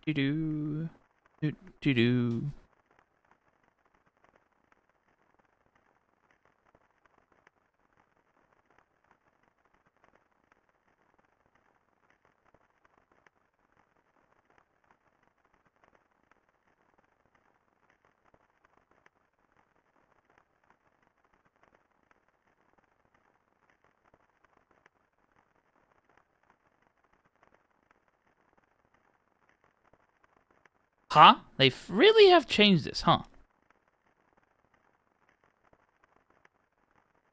Do do do do. Huh? They really have changed this, huh?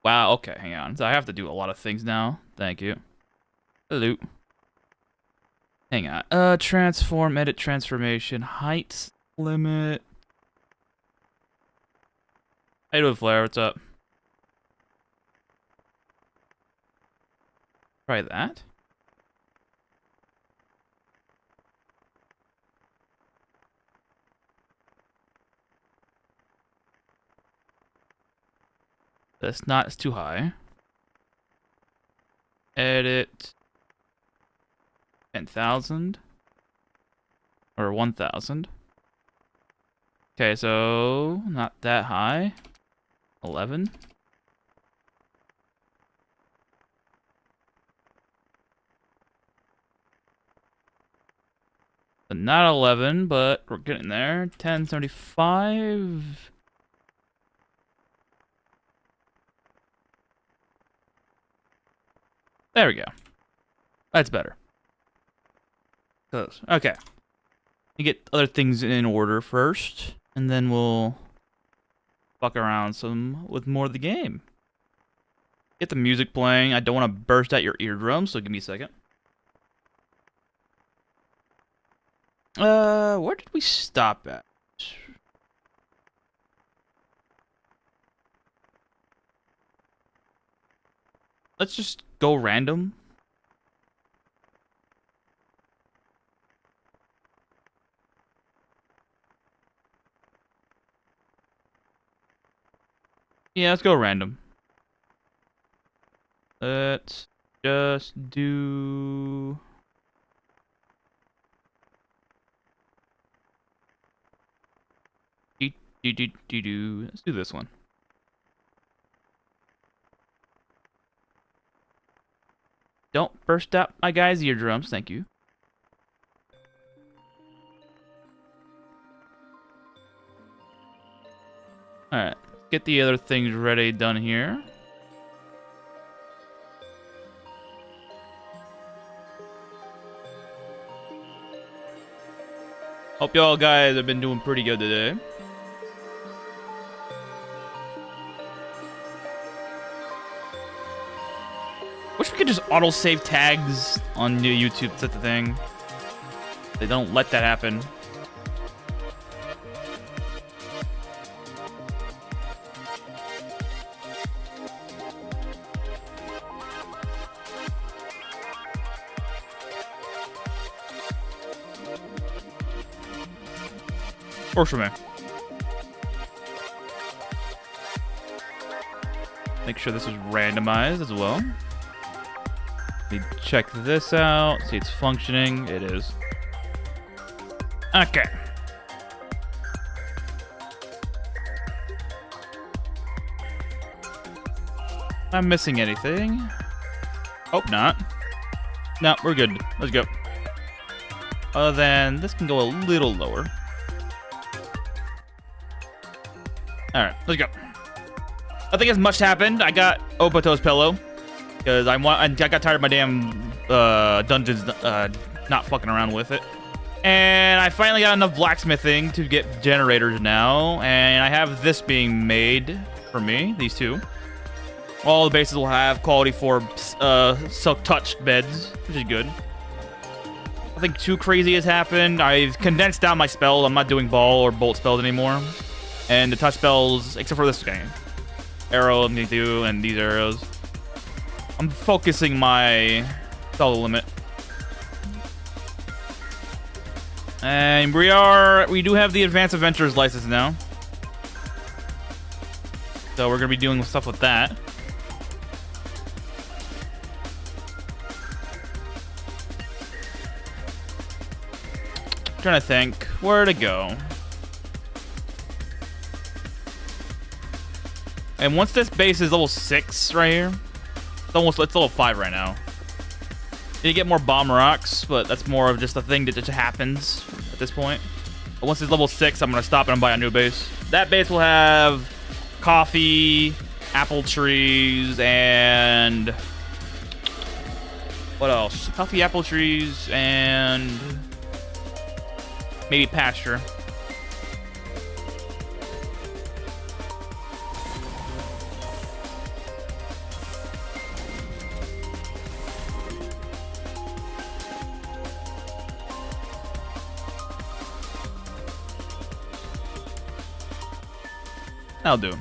Wow, okay, hang on. So I have to do a lot of things now. Thank you. Hello. Hang on. Transform, edit transformation, height limit. How you doing, Flare? What's up? Try that. That's not, it's too high. Edit 10,000 or 1,000. Okay, so not that high. 11. But not 11, but we're getting there. 1075. There we go. That's better. Close. Okay. You get other things in order first, and then we'll fuck around some with more of the game. Get the music playing. I don't want to burst out your eardrums, so give me a second. Where did we stop at? Let's just go random. Yeah, let's go random. Let's just do... Let's do this one. Don't burst out my guy's eardrums, thank you. Alright, get the other things ready, done here. Hope y'all guys have been doing pretty good today. Wish we could just auto-save tags on YouTube. That's the thing. They don't let that happen. Works for me. Make sure this is randomized as well. Need to check this out, see it's functioning. It is. Okay. Am I missing anything? Hope not. No, we're good. Let's go. Other than this can go a little lower. Alright, let's go. I think as much happened. I got Obato's pillow. Because I got tired of my damn dungeons not fucking around with it. And I finally got enough blacksmithing to get generators now. And I have this being made for me, these two. All the bases will have quality 4 silk-touched beds, which is good. Nothing too crazy has happened. I've condensed down my spells. I'm not doing ball or bolt spells anymore. And the touch spells, except for this game. Arrow, I'm gonna do, and these arrows. I'm focusing my spell limit. And we do have the Advanced Adventures license now. So we're gonna be doing stuff with that. Trying to think where to go. And once this base is level 6 right here, it's level 5 right now. You get more bomb rocks, but that's more of just a thing that just happens at this point. But once it's level 6, I'm gonna stop and buy a new base. That base will have coffee, apple trees, and what else? Coffee, apple trees, and maybe pasture. That'll do.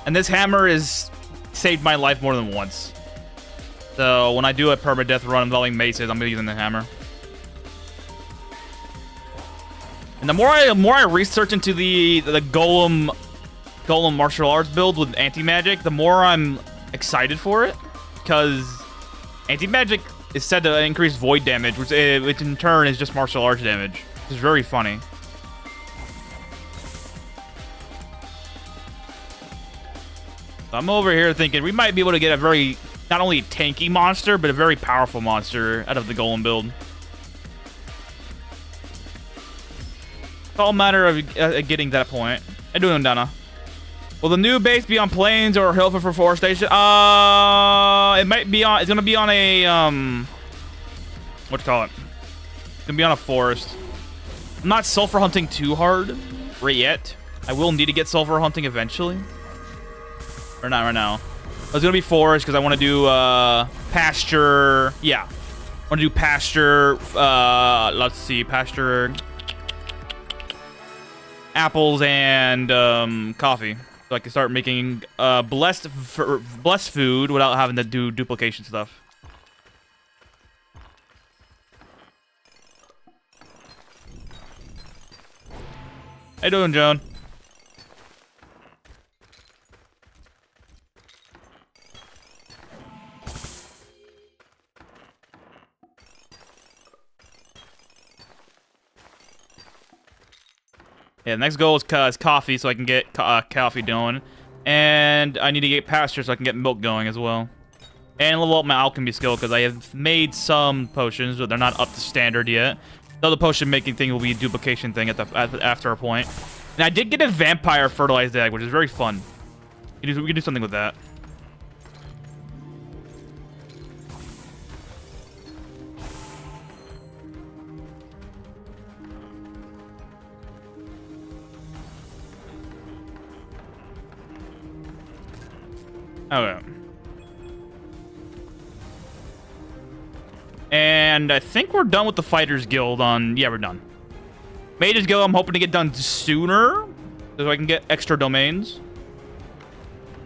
And this hammer has saved my life more than once. So when I do a permadeath run involving maces, I'm using the hammer. And the more I research into the golem martial arts build with anti-magic, the more I'm excited for it, because anti-magic is said to increase void damage, which in turn is just martial arts damage. It's very funny. I'm over here thinking we might be able to get a very, not only tanky monster, but a very powerful monster out of the golem build. It's all a matter of getting to that point. How you doing, Donna? Will the new base be on plains or Hillfolk for forestation? It might be on. It's gonna be on a what do you call it? It's gonna be on a forest. I'm not sulfur hunting too hard right yet. I will need to get sulfur hunting eventually. Or not right now. It's gonna be forest because I want to do pasture. Yeah, I want to do pasture. Let's see, pasture, apples and coffee, so I can start making blessed food without having to do duplication stuff. How you doing, Joan? Yeah, the next goal is coffee, so I can get coffee going. And I need to get pasture so I can get milk going as well. And level up my alchemy skill, because I have made some potions, but they're not up to standard yet. The other potion making thing will be a duplication thing after a point. And I did get a vampire fertilized egg, which is very fun. We can do something with that. Okay. And I think we're done with the Fighters Guild on... Yeah, we're done. Mages Guild, I'm hoping to get done sooner, so I can get extra domains.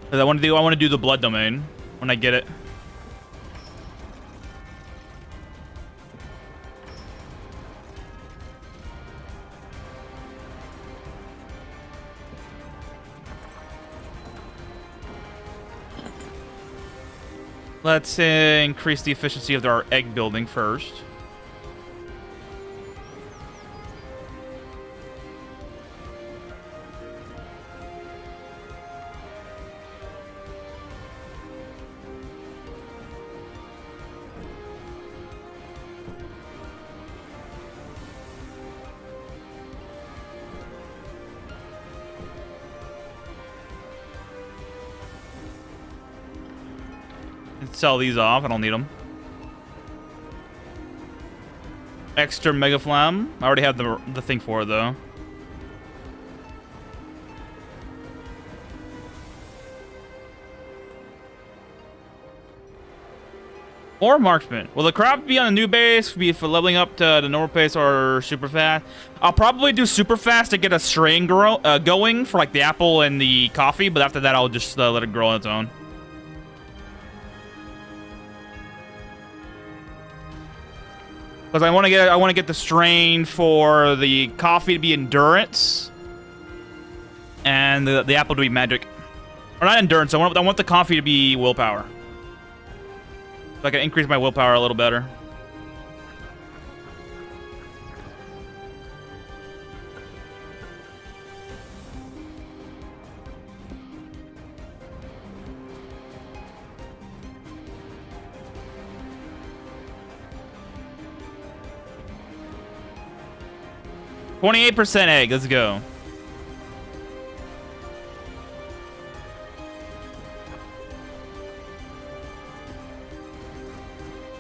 Because I want to do the blood domain when I get it. Let's increase the efficiency of our egg building first. Sell these off. I don't need them. Extra Mega Flam. I already have the thing for it, though. Or Marksman. Will the crop be on a new base? Be for leveling up to the normal pace or super fast? I'll probably do super fast to get a strain going for like the apple and the coffee, but after that I'll just let it grow on its own. Because I want to get the strain for the coffee to be endurance, and the apple to be magic, or not endurance. I want the coffee to be willpower, so I can increase my willpower a little better. 28% egg. Let's go.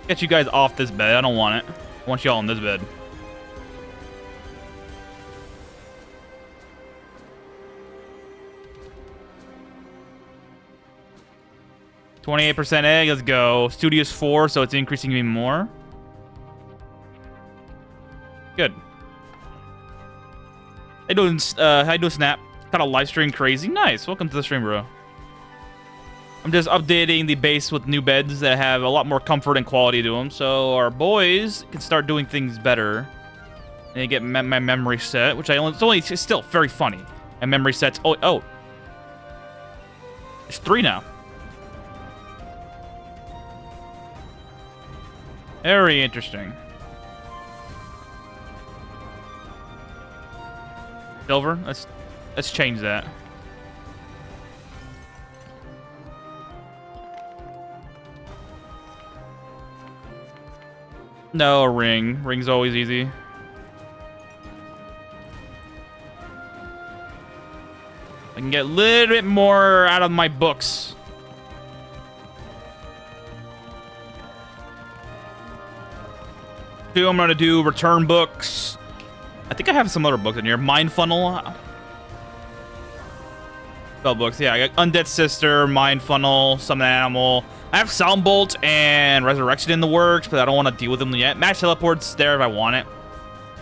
Get you guys off this bed. I don't want it. I want y'all in this bed. %28 egg. Let's go. Studio's 4, so it's increasing even more. Good. How you doing, Snap? Got a live stream crazy. Nice. Welcome to the stream, bro. I'm just updating the base with new beds that have a lot more comfort and quality to them, so our boys can start doing things better. And they get my memory set, which it's still very funny. My memory sets. Oh. There's 3 now. Very interesting. Silver. Let's change that. No, a ring. Ring's always easy. I can get a little bit more out of my books. I'm gonna do return books. I think I have some other books in here. Mind Funnel. Spell books, yeah. I got Undead Sister, Mind Funnel, Summon Animal. I have Soundbolt and Resurrection in the works, but I don't want to deal with them yet. Match Teleport's there if I want it.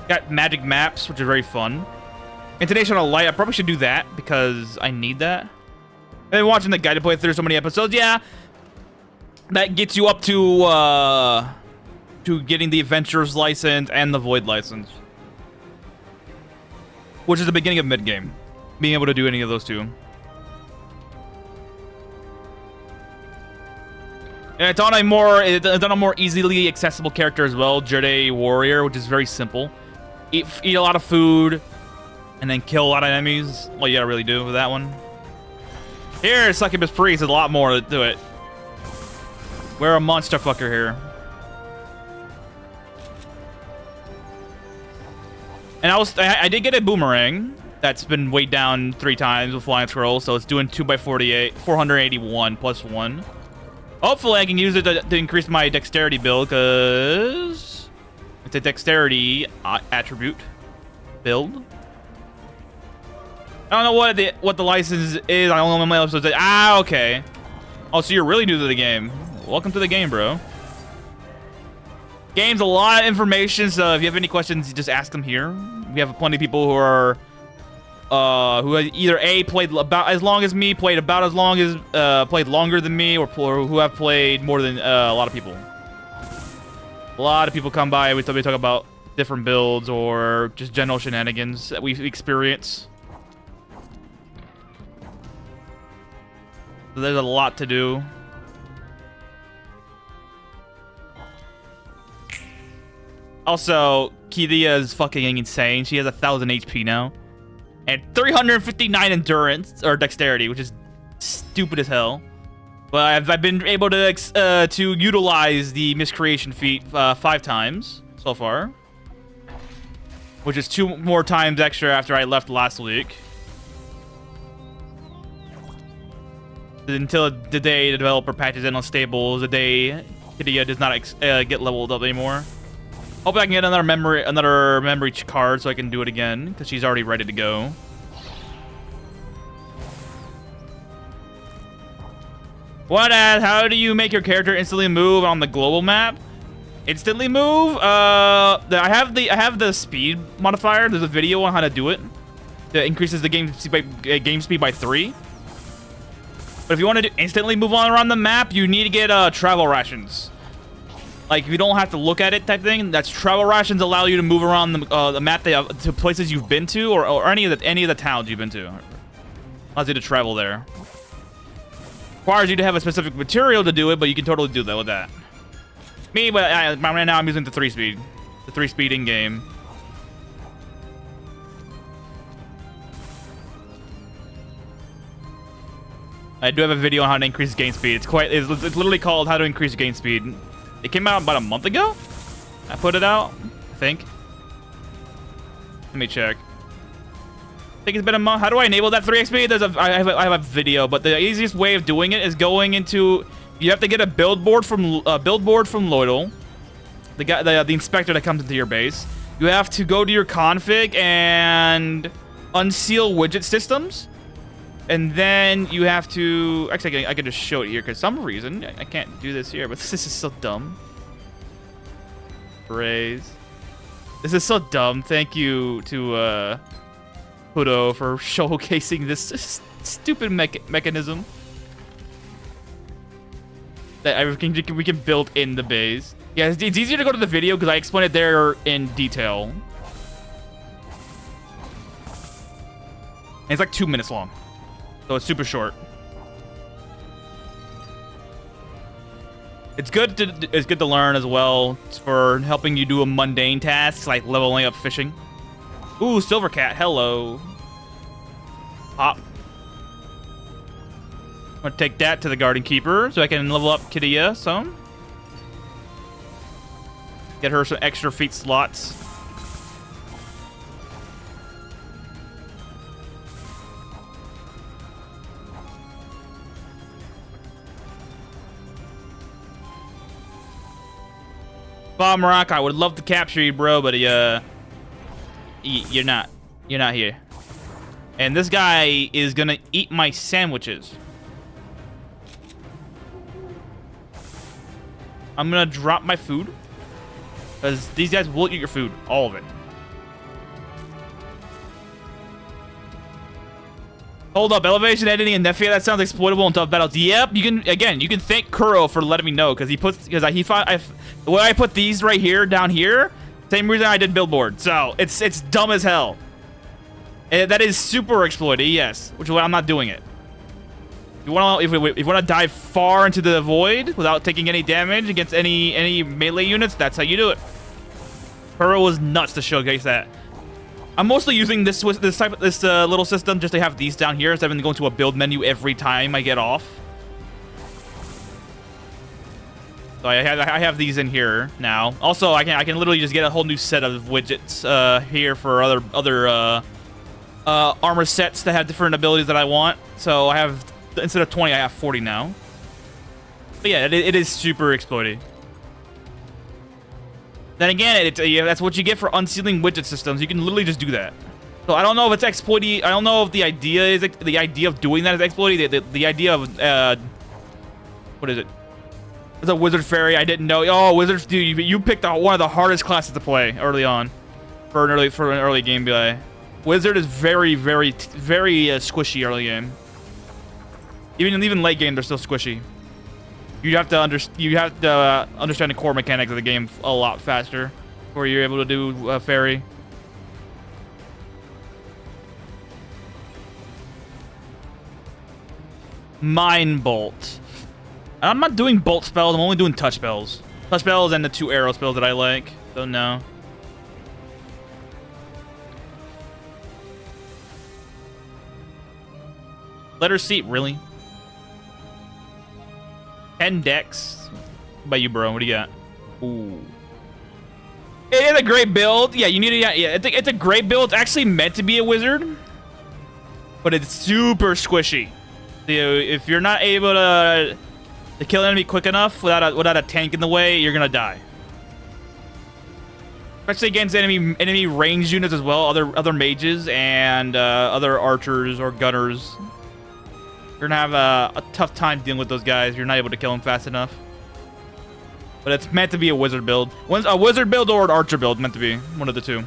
Got Magic Maps, which are very fun. Intonation on Light, I probably should do that because I need that. I've been watching the guided playthrough so many episodes. Yeah, that gets you up to getting the Adventurer's license and the Void license, which is the beginning of mid-game. Being able to do any of those two. And it's on a more easily accessible character as well, Jedi Warrior, which is very simple. Eat a lot of food, and then kill a lot of enemies. All you gotta really do with that one. Here, Succubus Priest, there's a lot more to it. We're a monster fucker here. And I did get a boomerang that's been weighed down 3 times with Flying Scroll, so it's doing 2x48, 481 plus 1. Hopefully I can use it to increase my dexterity build, because it's a dexterity attribute build. I don't know what the license is. I only know my episodes. Okay. Oh, so you're really new to the game. Welcome to the game, bro. Game's a lot of information, so if you have any questions, just ask them here. We have plenty of people who are who have either played about as long as me, played about as long as played longer than me, or who have played more than a lot of people. A lot of people come by. We talk about different builds or just general shenanigans that we experience. So there's a lot to do. Also, Kidia is fucking insane. She has 1,000 HP now. And 359 endurance, or dexterity, which is stupid as hell. But I've been able to utilize the miscreation feat 5 times so far. Which is 2 more times extra after I left last week. Until the day the developer patches in on stables, the day Kidia does not get leveled up anymore. Hope I can get another memory card so I can do it again, because she's already ready to go. How do you make your character instantly move on the global map? Instantly move? I have the speed modifier. There's a video on how to do it. That increases the game speed by 3. But if you want to instantly move on around the map, you need to get travel rations. Like, if you don't have to look at it type thing, that's travel rations allow you to move around the map to places you've been to, or any of the towns you've been to. Allows you to travel there. Requires you to have a specific material to do it, but you can totally do that with that. Me, but right now I'm using the 3-speed. The 3-speed in-game. I do have a video on how to increase game speed. It's literally called How to Increase Game Speed. It came out about a month ago. I put it out, I think. Let me check. I think it's been a month. How do I enable that 3 XP? I have a video, but the easiest way of doing it is going into. You have to get a build board from Lloydel, the inspector that comes into your base. You have to go to your config and unseal widget systems, and then you have to. Actually, I can just show it here because some reason I can't do this here, but this is so dumb. Raise. This is so dumb. Thank you to Hudo for showcasing this stupid mechanism that we can build in the base. Yeah, it's easier to go to the video because I explain it there in detail. And it's like 2 minutes long, so it's super short. It's good to learn as well. It's for helping you do a mundane tasks like leveling up fishing. Ooh, Silver Cat, hello. Hop. I'm gonna take that to the Garden Keeper so I can level up Kidia some. Get her some extra feat slots. Bomb Rock, I would love to capture you, bro, but you're not. You're not here. And this guy is gonna eat my sandwiches. I'm gonna drop my food because these guys will eat your food, all of it. Hold up, elevation editing and Nefia, that sounds exploitable in tough battles. Yep, you can thank Kuro for letting me know because the way I put these right here down here, same reason I did billboard. So it's dumb as hell. That is super exploity, yes, which is why I'm not doing it. If you want to dive far into the void without taking any damage against any melee units, that's how you do it. Kuro was nuts to showcase that. I'm mostly using this little system just to have these down here instead of going to a build menu every time I get off. So I have these in here now. Also, I can literally just get a whole new set of widgets here for other armor sets that have different abilities that I want. So I have, instead of 20, I have 40 now. But yeah, it is super exploity. Then again, that's what you get for unsealing widget systems. You can literally just do that. So I don't know if it's exploity. I don't know if the idea is the idea of doing that is exploity. The idea of what is it? It's a wizard fairy. I didn't know. Oh, wizards, dude, you picked one of the hardest classes to play early on for an early game play. Wizard is very squishy early game. Even late game, they're still squishy. You have to understand the core mechanics of the game a lot faster before you're able to do fairy. Mind Bolt. I'm not doing bolt spells. I'm only doing touch spells. Touch spells and the 2 arrow spells that I like. So no. Letter Seat, really? 10 decks. What about you, bro? What do you got? Ooh. It is a great build. Yeah, you need to. Yeah, it's a great build. It's actually meant to be a wizard, but it's super squishy. So if you're not able to kill an enemy quick enough without a tank in the way, you're gonna die. Especially against enemy ranged units as well, other mages and other archers or gunners. You're gonna have a tough time dealing with those guys if you're not able to kill them fast enough. But it's meant to be a wizard build. A wizard build or an archer build, meant to be one of the two.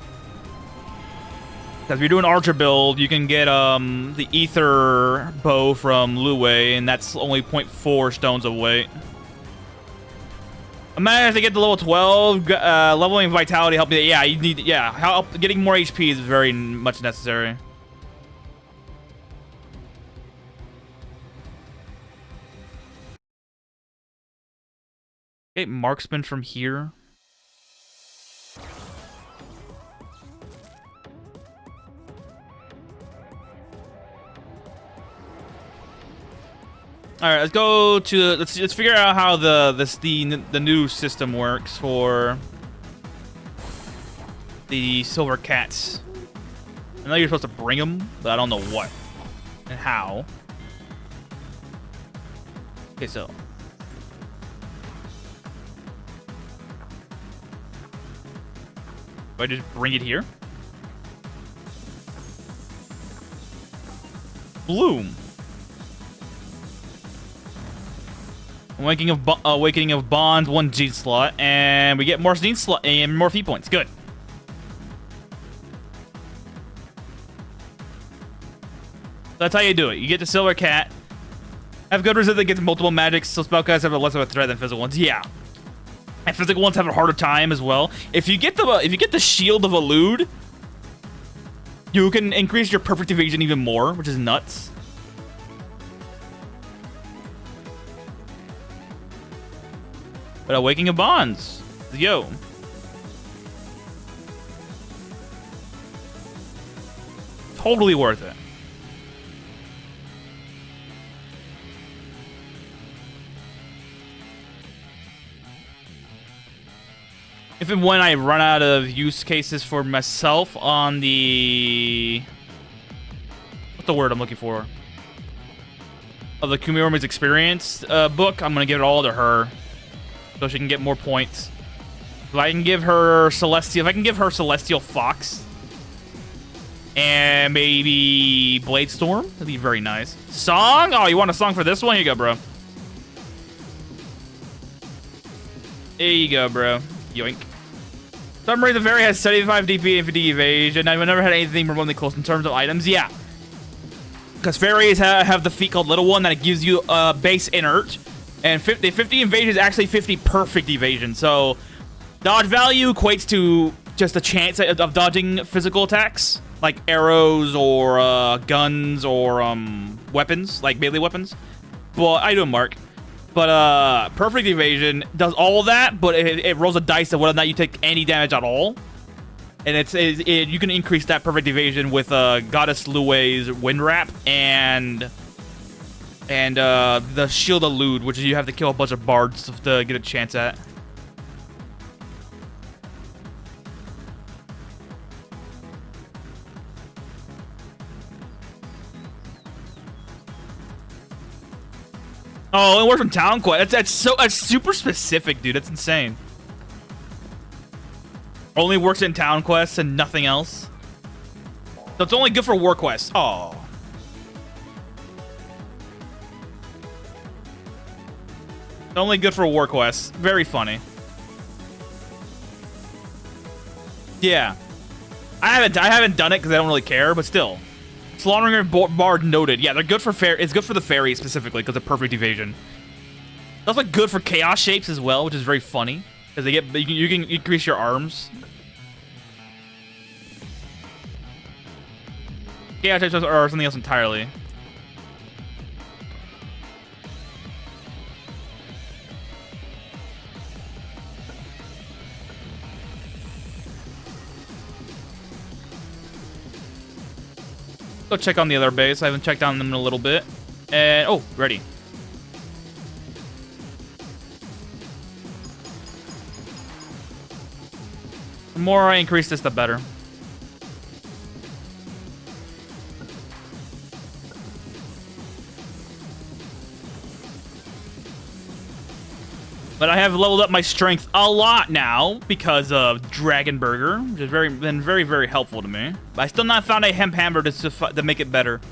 Because if you do an archer build, you can get the ether bow from Lue, and that's only 0.4 stones of weight. Imagine if they get to level 12, leveling vitality help you. Yeah, you need. Yeah, getting more HP is very much necessary. Okay, marksman from here. All right, let's go to let's figure out how the new system works for the silver cats. I know you're supposed to bring them, but I don't know what and how. Okay, so. Do I just bring it here? Bloom. Awakening of Bonds, 1 G slot, and we get more Gene slot and more feat points. Good. That's how you do it. You get the Silver Cat. Have good resist that gets multiple magics, so spellcasts have less of a threat than physical ones. Yeah. And physical ones have a harder time as well. If you get the Shield of Elude, you can increase your perfect evasion even more, which is nuts. But Awakening of Bonds. Yo. Totally worth it. If and when I run out of use cases for myself on the... What's the word I'm looking for? Of the Kumiromi's Experience book, I'm going to give it all to her. So she can get more points. If I can give her Celestial Fox and maybe Bladestorm, that'd be very nice. Song? Oh, you want a song for this one? Here you go, bro. There you go, bro. Yoink. Some reason the fairy has 75 DP and 50 evasion. I've never had anything remotely close in terms of items. Yeah. Because fairies have the feat called Little One that it gives you base inert. And 50 evasion is actually 50 perfect evasion. So dodge value equates to just a chance of dodging physical attacks. Like arrows or guns or weapons, like melee weapons. Well, I do a mark. But perfect evasion does all of that, but it rolls a dice of whether or not you take any damage at all. And you can increase that perfect evasion with Goddess Lue's Wind Wrap and the Shield Elude, which you have to kill a bunch of bards to get a chance at. Oh, it works from Town Quest. That's super specific, dude. That's insane. Only works in Town Quests and nothing else. So it's only good for War Quests. Oh. It's only good for War Quests. Very funny. Yeah. I haven't done it because I don't really care, but still. Slaughtering Bard noted. Yeah, they're good for it's good for the fairies specifically because of perfect evasion. It's also good for chaos shapes as well, which is very funny because you can increase your arms. Chaos shapes are something else entirely. Go check on the other base. I haven't checked on them in a little bit. And oh, ready. The more I increase this, the better. But I have leveled up my strength a lot now because of Dragon Burger, which has been very, very helpful to me. But I still not found a hemp hammer to make it better.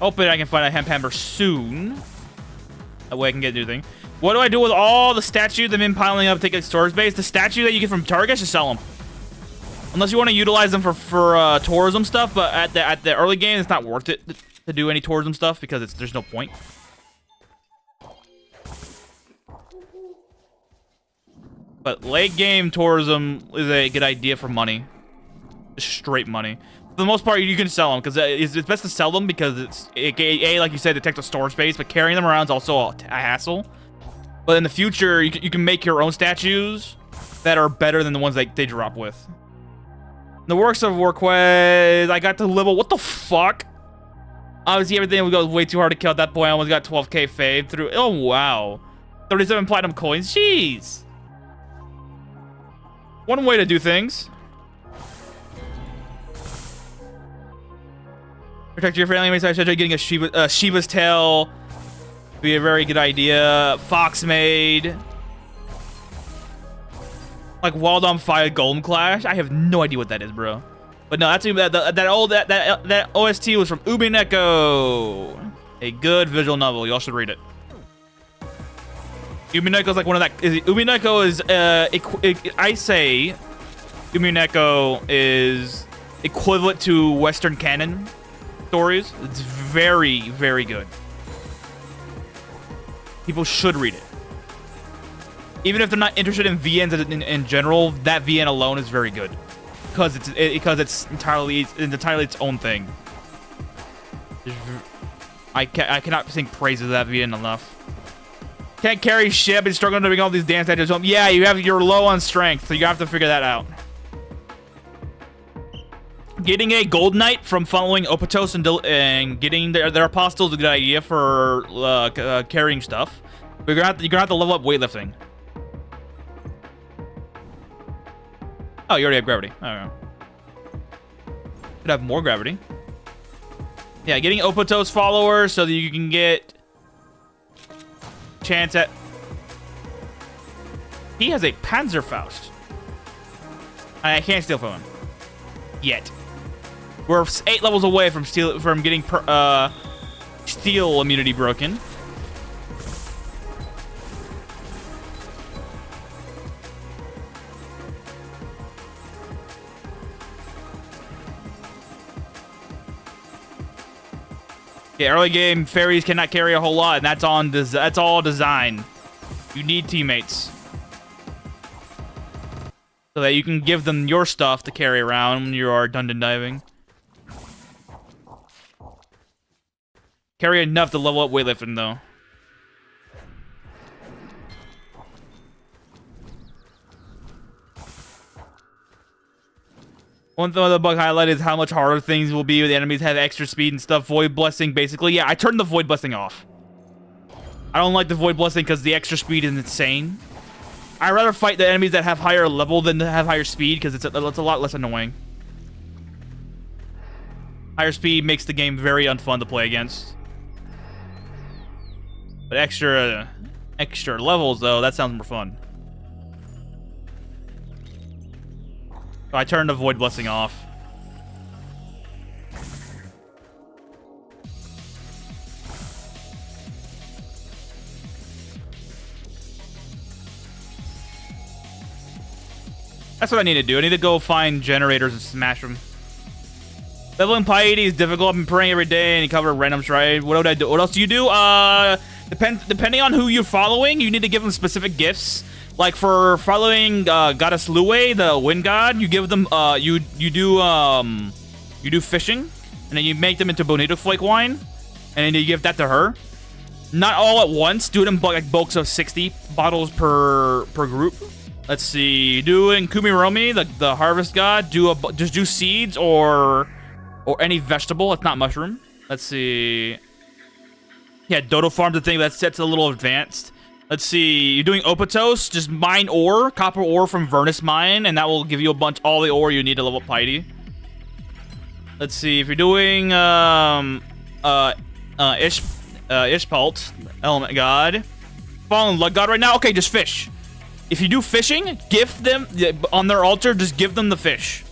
Hoping I can find a hemp hammer soon. That way I can get a new thing. What do I do with all the statues I've been piling up to take a storage space? The statue that you get from Target, just sell them. Unless you want to utilize them for tourism stuff, but at the early game, it's not worth it to do any tourism stuff because there's no point. But late game tourism is a good idea for money. Just straight money. For the most part, you can sell them because it's best to sell them because A, like you said, it takes a storage space, but carrying them around is also a hassle. But in the future, you can make your own statues that are better than the ones they drop with. The Works of Warquest, I got to level. What the fuck? Obviously, everything would go way too hard to kill at that point. I almost got 12k fave through. Oh, wow. 37 platinum coins. Jeez. One way to do things. Protect your family. So getting a Shiva's tail would be a very good idea. Fox maid. Like Wild on Fire Golem Clash. I have no idea what that is, bro. But no, that's that OST was from Ubineko. A good visual novel. Y'all should read it. Ubineko is like one of that. Ubineko is I say Ubineko is equivalent to Western canon stories. It's very, very good. People should read it. Even if they're not interested in VNs in general, that VN alone is very good because it's entirely its own thing. I cannot sing praises of that VN enough. Can't carry shit, been struggling to bring all these damn statues home. Yeah, you're low on strength, so you have to figure that out. Getting a gold knight from following Opatos and getting their apostles is a good idea for carrying stuff. But you're gonna have to level up weightlifting. Oh, you already have gravity. I don't know. Could have more gravity. Yeah, getting Opatos followers so that you can get chance at. He has a Panzerfaust. I can't steal from him yet. We're 8 levels away from getting steel immunity broken. Yeah, early game fairies cannot carry a whole lot, and that's all design. You need teammates so that you can give them your stuff to carry around when you are dungeon diving. Carry enough to level up weightlifting, though. One thing the bug highlight is how much harder things will be when the enemies have extra speed and stuff. Void Blessing, basically. Yeah, I turned the Void Blessing off. I don't like the Void Blessing because the extra speed is insane. I'd rather fight the enemies that have higher level than to have higher speed because it's a lot less annoying. Higher speed makes the game very unfun to play against. But extra levels, though, that sounds more fun. So I turned the Void Blessing off. That's what I need to do. I need to go find generators and smash them. Leveling piety is difficult. I've been praying every day and you cover randoms, right? What would I do? What else do you do? Depending on who you're following, you need to give them specific gifts. Like for following Goddess Lue, the wind god, you give them you do fishing, and then you make them into bonito flake wine, and then you give that to her. Not all at once. Do it in like bulks of 60 bottles per group. Let's see. Doing Kumiromi, the harvest god. Just do seeds or any vegetable. It's not mushroom. Let's see. Yeah, Dodo Farm's the thing that's a little advanced. Let's see. You're doing Opatos. Just mine ore, copper ore from Vernus Mine, and that will give you all the ore you need to level up piety. Let's see. If you're doing Ishpalt, element god, fallen luck god right now. Okay, just fish. If you do fishing, gift them on their altar. Just give them the fish.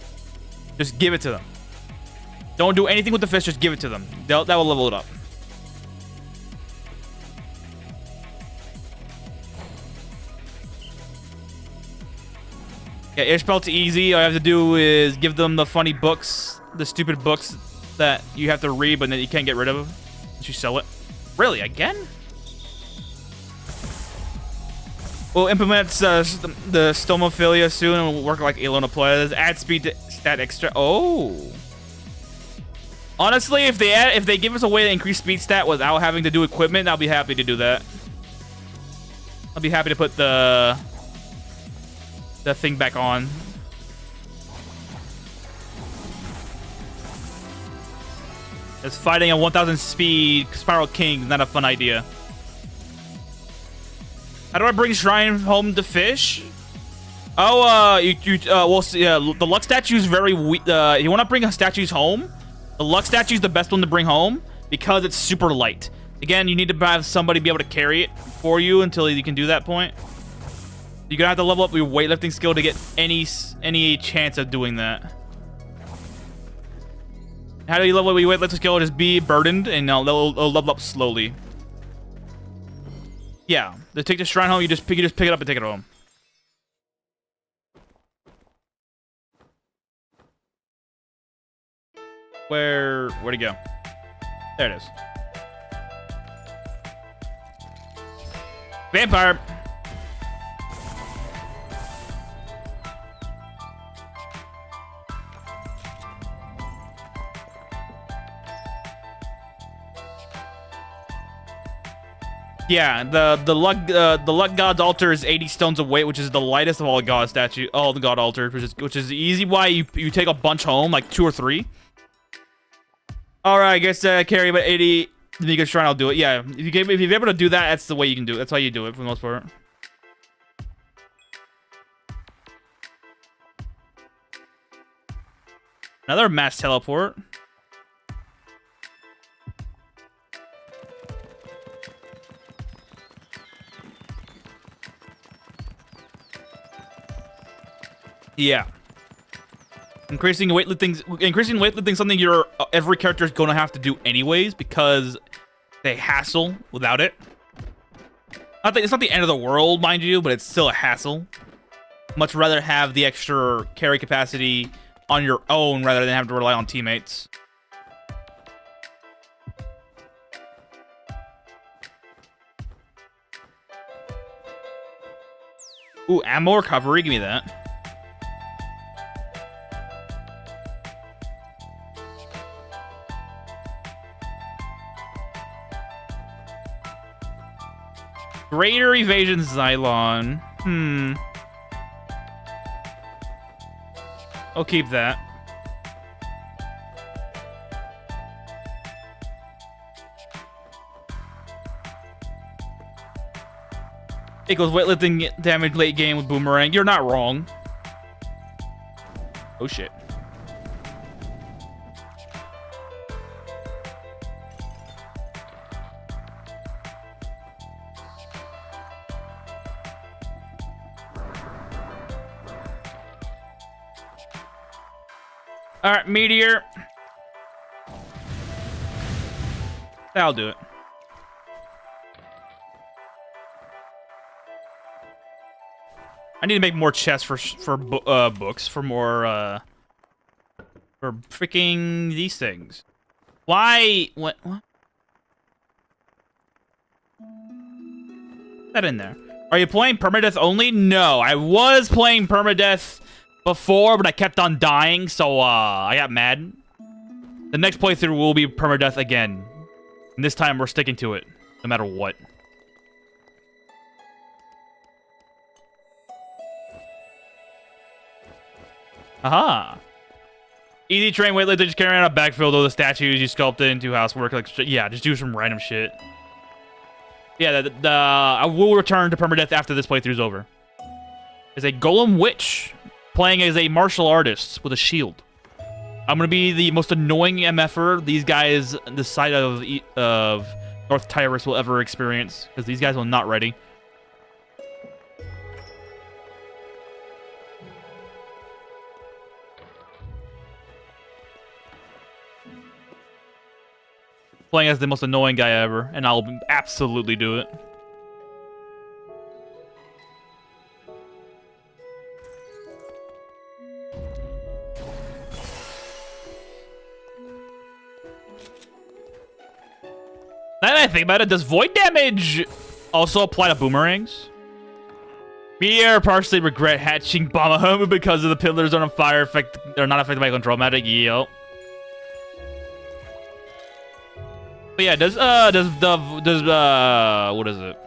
Just give it to them. Don't do anything with the fish. Just give it to them. That will level it up. Yeah, Ishpelt's easy. All you have to do is give them the funny books, the stupid books that you have to read, but then you can't get rid of once you sell it. Really? Again? We'll implement the Stomophilia soon, and we'll work like elonaplus. Add speed to stat extra. Oh. Honestly, if they give us a way to increase speed stat without having to do equipment, I'll be happy to do that. I'll be happy to put the thing back on. It's fighting a 1000 speed Spiral King, not a fun idea. How do I bring Shrine home to fish? Oh, we'll see. The luck statue is very weak. You want to bring statues home? The luck statue is the best one to bring home because it's super light. Again, you need to have somebody be able to carry it for you until you can do that point. You're gonna have to level up your weightlifting skill to get any chance of doing that. How do you level up your weightlifting skill? Just be burdened, and it'll level up slowly. Yeah, to take the shrine home, you just pick it up and take it home. Where'd it go? There it is. Vampire. Yeah, the luck god's altar is 80 stones of weight, which is the lightest of all the god altars, which is easy. Why you take a bunch home, like 2 or 3. All right, I guess carry about 80. You can shrine. I'll do it. Yeah, if you're able to do that, that's the way you can do it. That's how you do it for the most part. Another mass teleport. Yeah. Increasing weightlifting something every character is going to have to do anyways because they hassle without it. It's not the end of the world, mind you, but it's still a hassle. Much rather have the extra carry capacity on your own rather than have to rely on teammates. Ooh, ammo recovery, give me that. Greater evasion Xylon. I'll keep that. Equals weightlifting damage late game with boomerang. You're not wrong. Oh shit. Alright, meteor. That'll do it. I need to make more chests for books, for more, for freaking these things. Why? What? That in there. Are you playing permadeath only? No, I was playing permadeath before, but I kept on dying, so I got mad. The next playthrough will be permadeath again. And this time we're sticking to it, no matter what. Aha! Easy train weightlifting, just carrying out a backfill of the statues you sculpted into housework. Like, yeah, just do some random shit. Yeah, I will return to permadeath after this playthrough's over. Is a golem witch playing as a martial artist with a shield. I'm gonna be the most annoying MFer these guys this side of North Tyrus will ever experience, because these guys are not ready. Playing as the most annoying guy ever, and I'll absolutely do it. Now that I think about it, does void damage also apply to boomerangs? Me partially regret hatching Bombahomu because of the pillars are on fire. They're not affected by control magic. Yo. But yeah, what is it?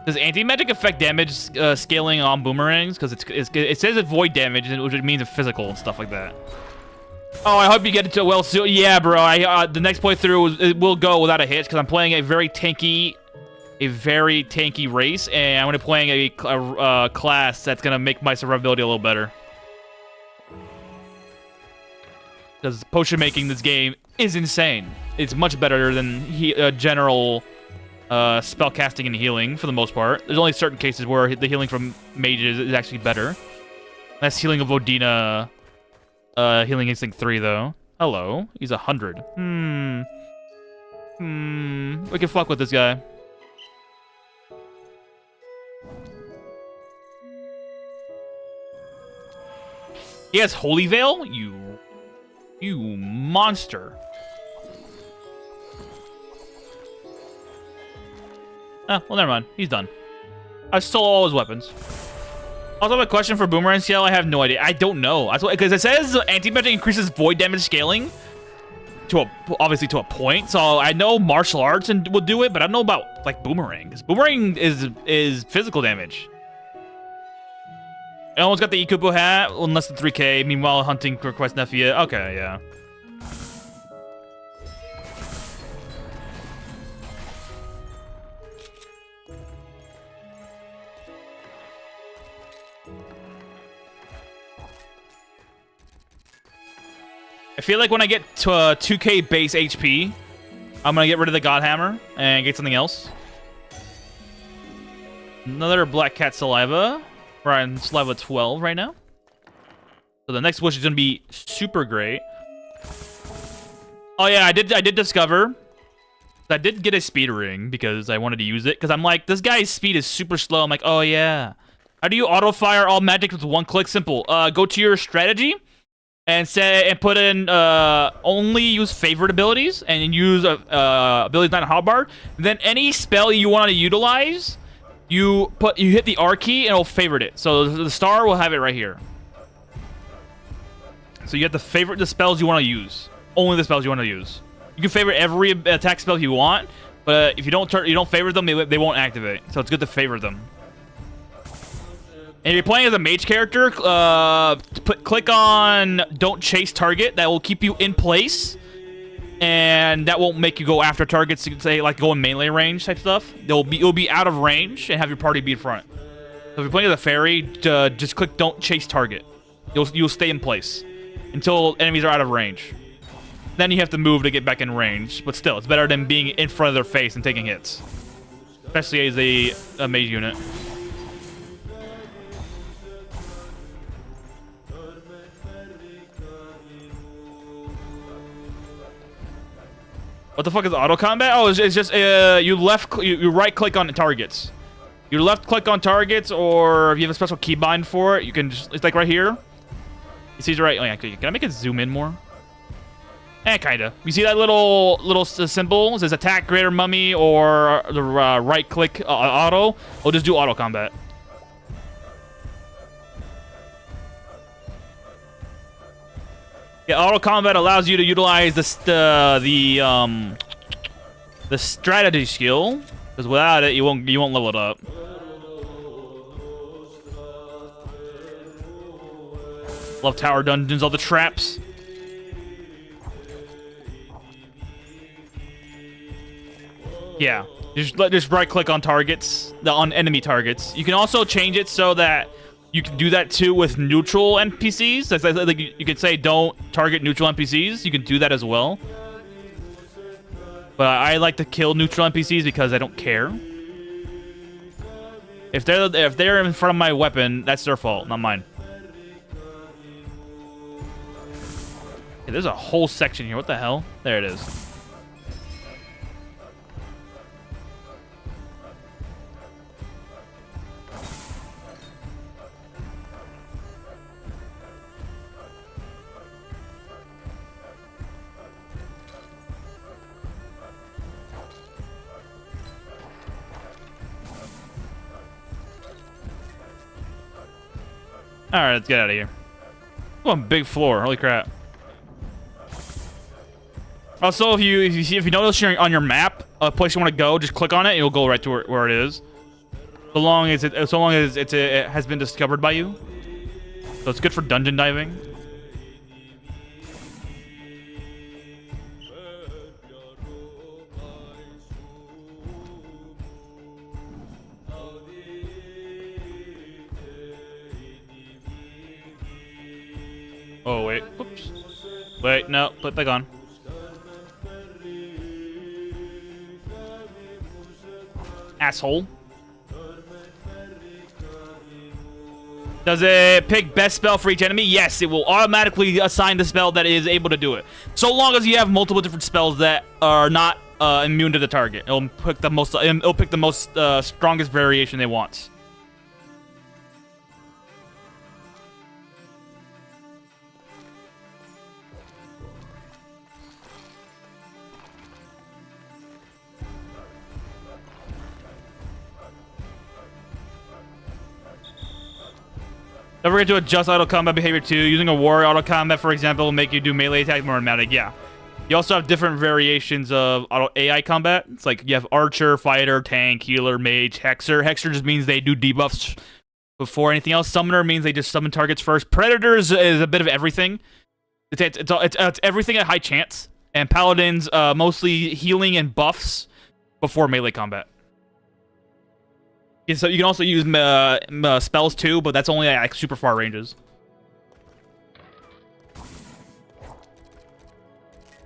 Does anti-magic affect damage scaling on boomerangs? Because it says it's void damage, which means it's physical and stuff like that. Oh, I hope you get it to well soon. Yeah, bro. The next playthrough it will go without a hitch because I'm playing a very tanky a very tanky race, and I'm going to be playing a class that's going to make my survivability a little better. Because potion making this game is insane. It's much better than general spell casting and healing for the most part. There's only certain cases where the healing from mages is actually better. That's healing of Odina. Healing Instinct 3 though. Hello, he's 100. We can fuck with this guy. He has Holy Veil? You monster. Oh, well, never mind. He's done. I stole all his weapons. Also, I have a question for Boomerang CL. I have no idea. I don't know. Because it says anti-magic increases void damage scaling obviously to a point. So I know martial arts will do it, but I don't know about like Boomerang. Because Boomerang is physical damage. I almost got the Ikupo hat in less than 3k. Meanwhile, hunting for Quest Nephew. Okay, yeah. I feel like when I get to 2k base HP, I'm gonna get rid of the God Hammer and get something else. Another Black Cat Saliva. We're on Saliva 12 right now. So the next wish is gonna be super great. Oh yeah, I did discover. I did get a speed ring because I wanted to use it. Because I'm like, this guy's speed is super slow. I'm like, oh yeah. How do you auto fire all magic with one click? Simple. Go to your strategy. And put in only use favorite abilities and use abilities not hotbar. Then any spell you want to utilize, you hit the R key and it'll favorite it. So the star will have it right here. So you have to favorite the spells you want to use. Only the spells you want to use. You can favorite every attack spell you want, but if you don't favorite them, they won't activate. So it's good to favorite them. And if you're playing as a mage character, click on Don't Chase Target. That will keep you in place. And that won't make you go after targets, say, like go in melee range type stuff. You'll be out of range and have your party be in front. So if you're playing as a fairy, just click Don't Chase Target. You'll stay in place until enemies are out of range. Then you have to move to get back in range. But still, it's better than being in front of their face and taking hits. Especially as a mage unit. What the fuck is auto combat? Oh, it's just you right click on the targets. You left click on targets, or if you have a special keybind for it, you can just, it's like right here. You see right? Oh yeah, can I make it zoom in more? Kinda. You see that little symbol? It says attack, greater mummy, or the right click auto. We'll just do auto combat. Yeah, auto combat allows you to utilize the strategy skill, because without it, you won't level it up. Love tower dungeons, all the traps. Yeah, just right click on targets, on enemy targets. You can also change it so that you can do that too with neutral NPCs. Like you could say don't target neutral NPCs. You can do that as well. But I like to kill neutral NPCs because I don't care. If they're in front of my weapon, that's their fault, not mine. Okay, there's a whole section here. What the hell? There it is. Alright, let's get out of here. One big floor, holy crap. Also, if you notice on your map a place you want to go, just click on it, you'll go right to where it is. So long as it has been discovered by you. So it's good for dungeon diving. Oh, wait. Oops. Wait, no. Put back on. Asshole. Does it pick best spell for each enemy? Yes, it will automatically assign the spell that is able to do it. So long as you have multiple different spells that are not immune to the target. It'll pick the most. It'll pick the most strongest variation they want. Don't forget to adjust auto combat behavior too. Using a warrior auto combat, for example, will make you do melee attack more automatic. Yeah. You also have different variations of auto AI combat. It's like you have archer, fighter, tank, healer, mage, hexer. Hexer just means they do debuffs before anything else. Summoner means they just summon targets first. Predators is a bit of everything. It's everything at high chance. And paladins mostly healing and buffs before melee combat. So you can also use spells too, but that's only at like super far ranges.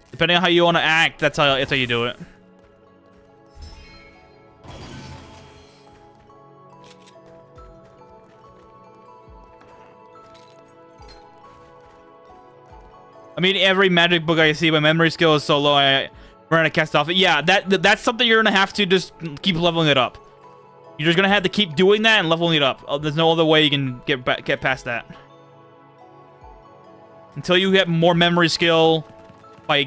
Depending on how you want to act, that's how you do it. I mean, every magic book I see, my memory skill is so low, I run out of cast off it. Yeah, that's something you're gonna have to just keep leveling it up. You're just gonna have to keep doing that and leveling it up. There's no other way you can get past that. Until you get more memory skill by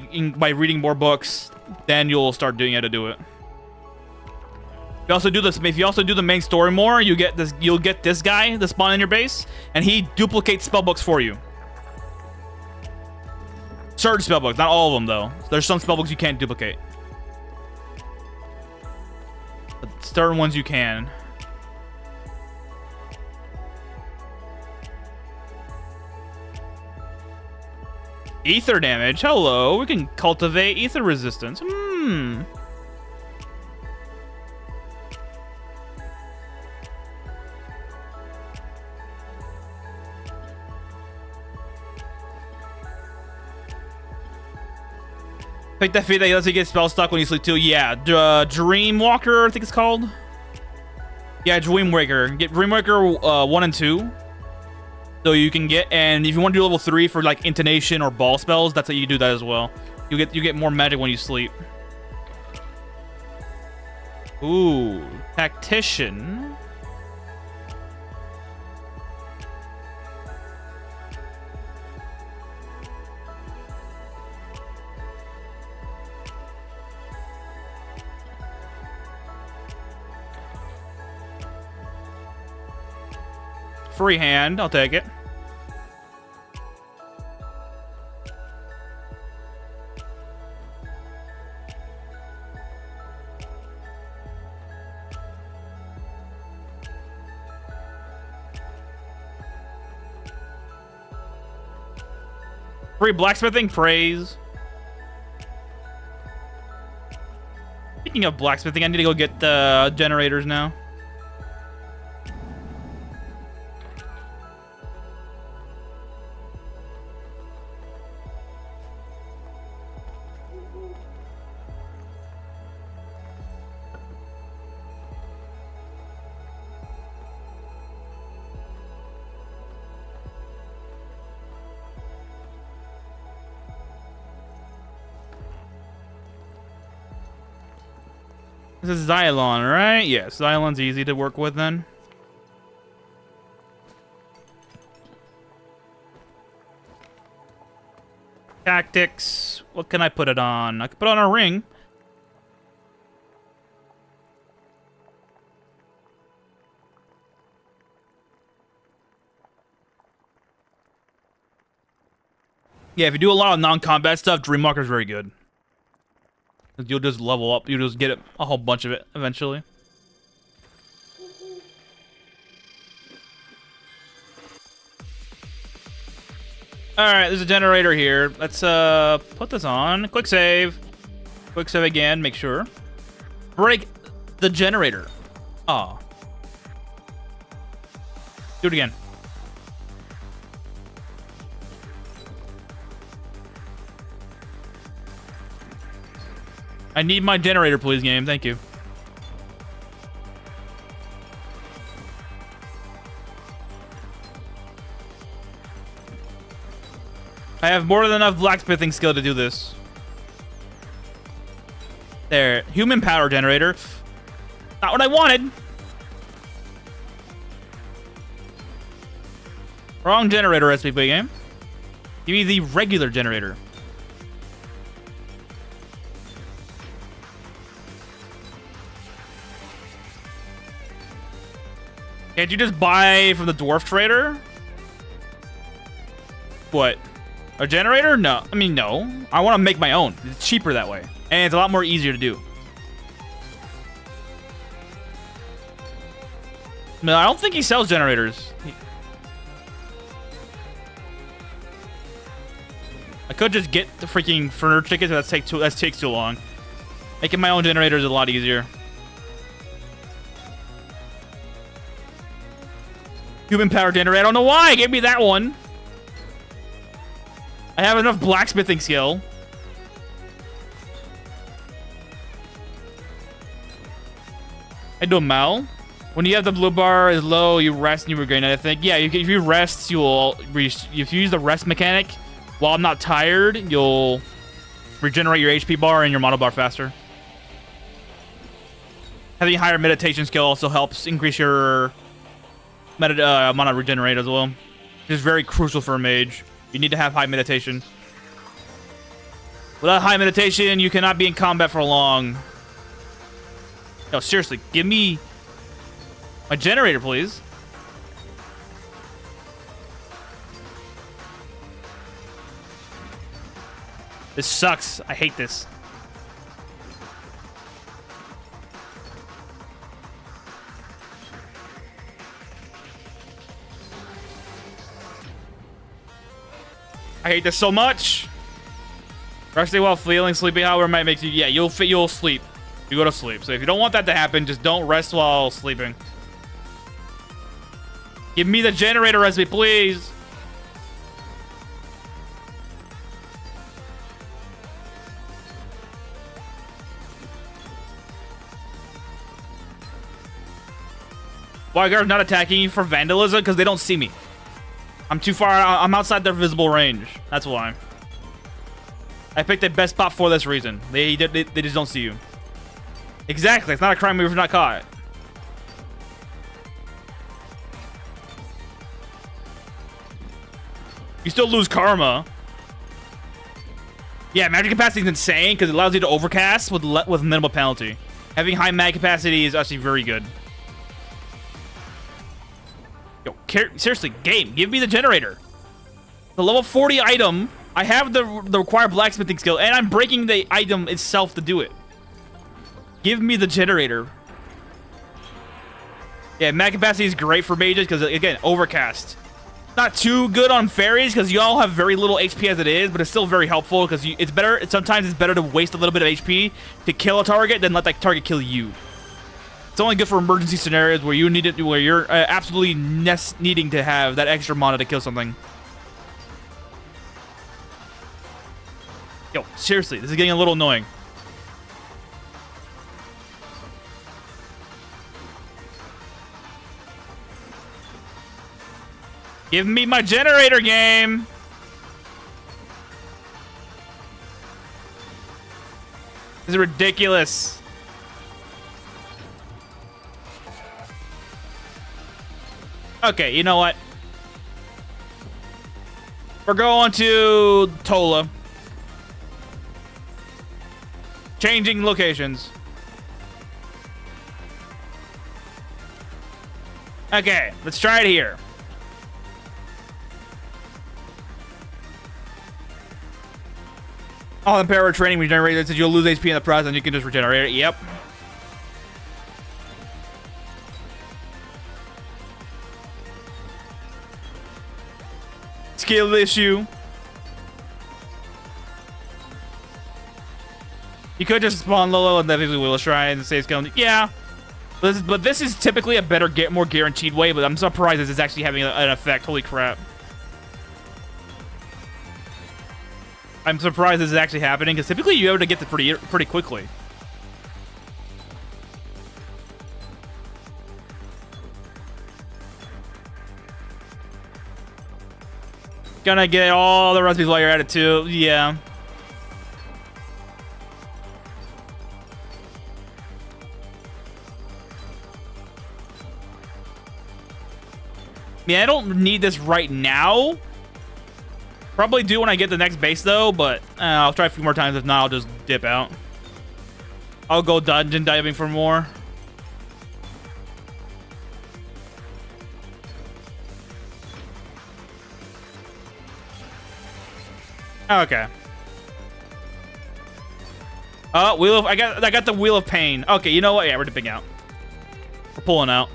reading more books, then you'll start doing how to do it. You also do this. If you also do the main story more, you get this. You'll get this guy to spawn in your base, and he duplicates spellbooks for you. Certain spellbooks, not all of them though. There's some spellbooks you can't duplicate. But certain ones you can. Ether damage. Hello. We can cultivate ether resistance. Take that feat that lets you get spell stuck when you sleep too. Yeah, Dreamwalker, I think it's called. Yeah, Dreamwaker. Get Dreamwaker 1 and 2. So you can get, and if you want to do level 3 for like intonation or ball spells, that's how you do that as well. You get more magic when you sleep. Ooh, Tactician. Free hand, I'll take it. Free blacksmithing, praise. Speaking of blacksmithing, I need to go get the generators now. This is Xylon, right? Yes, Xylon's easy to work with then. Tactics. What can I put it on? I can put it on a ring. Yeah, if you do a lot of non-combat stuff, Dreamwalker's very good. You'll just level up. You'll just get a whole bunch of it eventually. Alright, there's a generator here. Let's put this on. Quick save. Quick save again, make sure. Break the generator. Oh. Do it again. I need my generator, please, game. Thank you. I have more than enough blacksmithing skill to do this. There. Human power generator. Not what I wanted. Wrong generator recipe, play game. Give me the regular generator. Can't you just buy from the dwarf trader? What? A generator? No. I mean, no. I want to make my own. It's cheaper that way. And it's a lot more easier to do. No, I don't think he sells generators. I could just get the freaking furniture tickets, but that takes too long. Making my own generator is a lot easier. Human power generator. I don't know why. Give me that one. I have enough blacksmithing skill. I do Mal. When you have the blue bar is low, you rest and you regain it, I think. Yeah, if you rest, if you use the rest mechanic while I'm not tired, you'll regenerate your HP bar and your mono bar faster. Having higher meditation skill also helps increase your mana regenerate as well. Which is very crucial for a mage. You need to have high meditation. Without high meditation, you cannot be in combat for long. No, seriously, give me my generator, please. This sucks. I hate this. I hate this so much. Resting while feeling sleepy, however, might make you... Yeah, you'll sleep. You go to sleep. So if you don't want that to happen, just don't rest while sleeping. Give me the generator recipe, please. Why guards not attacking you for vandalism? Because they don't see me. I'm too far. I'm outside their visible range. That's why. I picked the best spot for this reason. They just don't see you. Exactly. It's not a crime if you're not caught. You still lose karma. Yeah, magic capacity is insane because it allows you to overcast with minimal penalty. Having high mag capacity is actually very good. Yo, seriously, game, give me the generator. The level 40 item, I have the required blacksmithing skill, and I'm breaking the item itself to do it. Give me the generator. Yeah, mag capacity is great for mages because, again, overcast. Not too good on fairies because you all have very little HP as it is, but it's still very helpful because it's better. Sometimes it's better to waste a little bit of HP to kill a target than let that target kill you. It's only good for emergency scenarios where you need it, where you're absolutely needing to have that extra mana to kill something. Yo, seriously, this is getting a little annoying. Give me my generator, game. This is ridiculous. Okay, you know what? We're going to Tola. Changing locations. Okay, let's try it here. All Empower training regenerates. You'll lose HP in the process and you can just regenerate it. Yep. Skill issue. You could just spawn Lolo and then we'll try and say it's going. Yeah. But this is typically a better, more guaranteed way, but I'm surprised this is actually having an effect. Holy crap. I'm surprised this is actually happening, because typically you're able to get this pretty quickly. Gonna get all the recipes while you're at it too. Yeah. Yeah, I don't need this right now. Probably do when I get the next base though, but I'll try a few more times. If not, I'll just dip out. I'll go dungeon diving for more. Okay. Wheel of I got the Wheel of Pain. Okay, you know what? Yeah, we're dipping out. We're pulling out.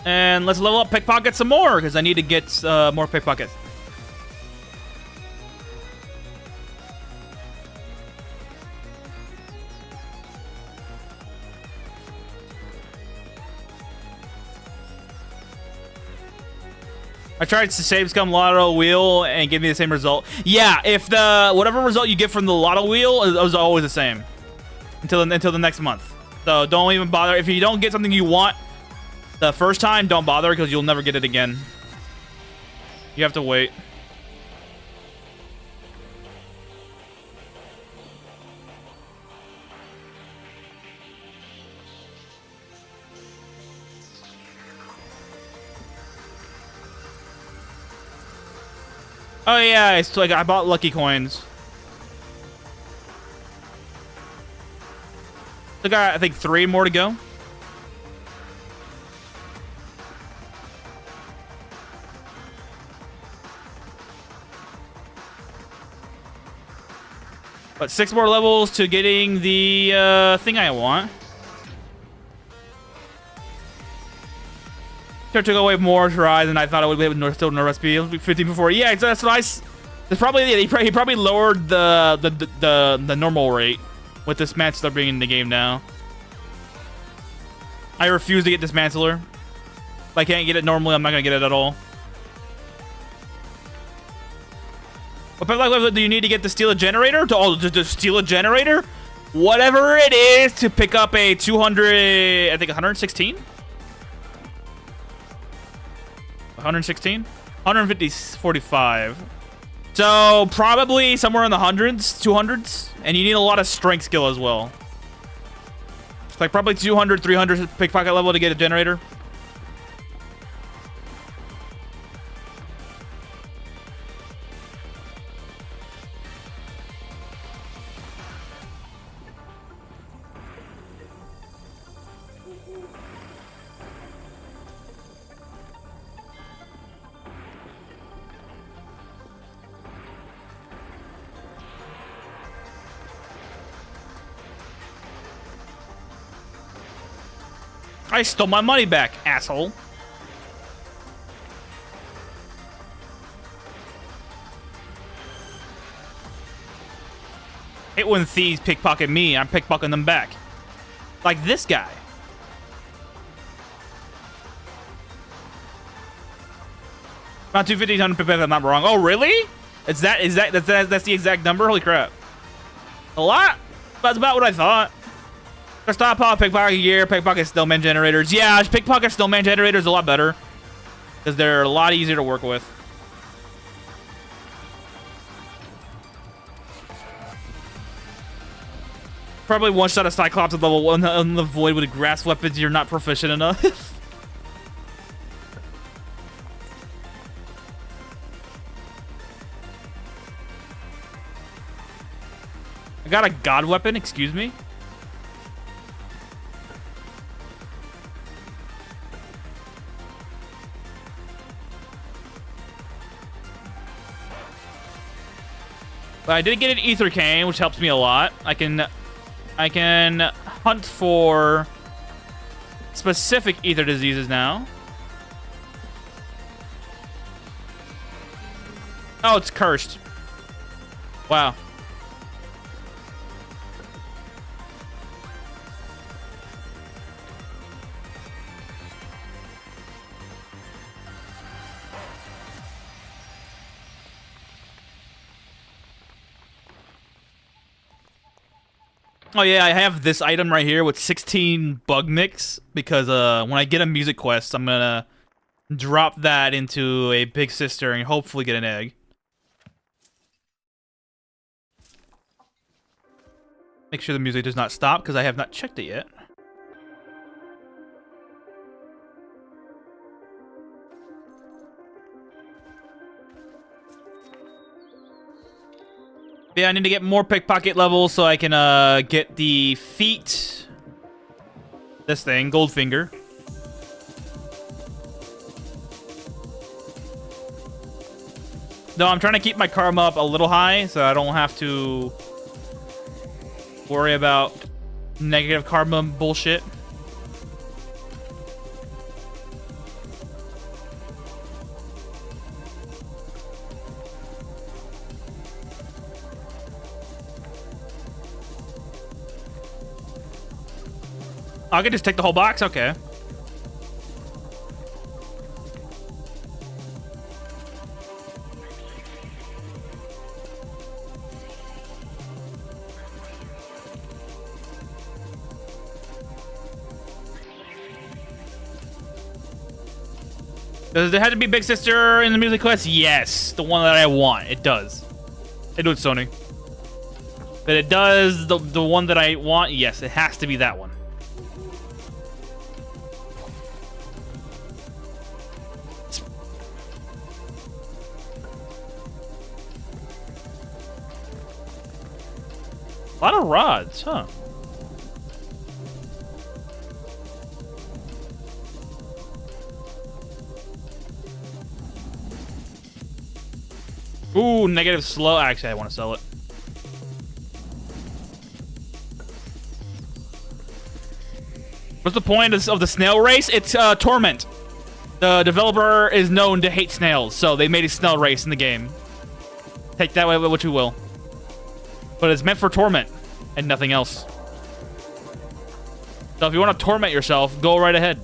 And let's level up pickpocket some more, because I need to get more pickpockets. I tried to save Scum Lotto Wheel and give me the same result. Yeah, if the whatever result you get from the Lotto Wheel is always the same until the next month. So don't even bother. If you don't get something you want the first time, don't bother, because you'll never get it again. You have to wait. Oh yeah, it's like I bought lucky coins. I got, I think, 3 more to go. But 6 more levels to getting the thing I want. Sure took away more tries than I thought it would be with still no recipe. It'll be 15 before. Yeah, that's what I. It's probably he probably lowered the normal rate with this match they're bringing in the game now. I refuse to get Dismantler. If I can't get it normally, I'm not gonna get it at all. What level do you need to get to steal a generator? To steal a generator? Whatever it is to pick up a 200, I think 116? 116? 150, 45. So probably somewhere in the hundreds, 200s. And you need a lot of strength skill as well. It's like probably 200, 300 pickpocket level to get a generator. I stole my money back, asshole. Hate when thieves pickpocket me, I'm pickpocketing them back. Like this guy. About 250, 100 pickpocket, I'm not wrong. Oh, really? That's the exact number? Holy crap. A lot? That's about what I thought. Stockpile, pickpocket gear, pickpocket snowman generators. Yeah, pickpocket snowman generators a lot better, because they're a lot easier to work with. Probably one shot a Cyclops at level 1 on the void with grass weapons. You're not proficient enough. I got a god weapon, excuse me. But I did get an ether cane, which helps me a lot. I can hunt for specific ether diseases now. Oh, it's cursed. Wow. Oh yeah, I have this item right here with 16 bug mix because when I get a music quest, I'm gonna drop that into a big sister and hopefully get an egg. Make sure the music does not stop because I have not checked it yet. Yeah, I need to get more pickpocket levels so I can get the feet. This thing, Goldfinger. No, I'm trying to keep my karma up a little high so I don't have to worry about negative karma bullshit. I can just take the whole box? Okay. Does it have to be Big Sister in the music quest? Yes. The one that I want. It does. It does, Sony. But it does the one that I want? Yes, it has to be that one. A lot of rods, huh? Ooh, negative slow. Actually, I want to sell it. What's the point of the snail race? It's torment. The developer is known to hate snails, so they made a snail race in the game. Take that way what you will. But it's meant for torment and nothing else. So if you want to torment yourself, go right ahead.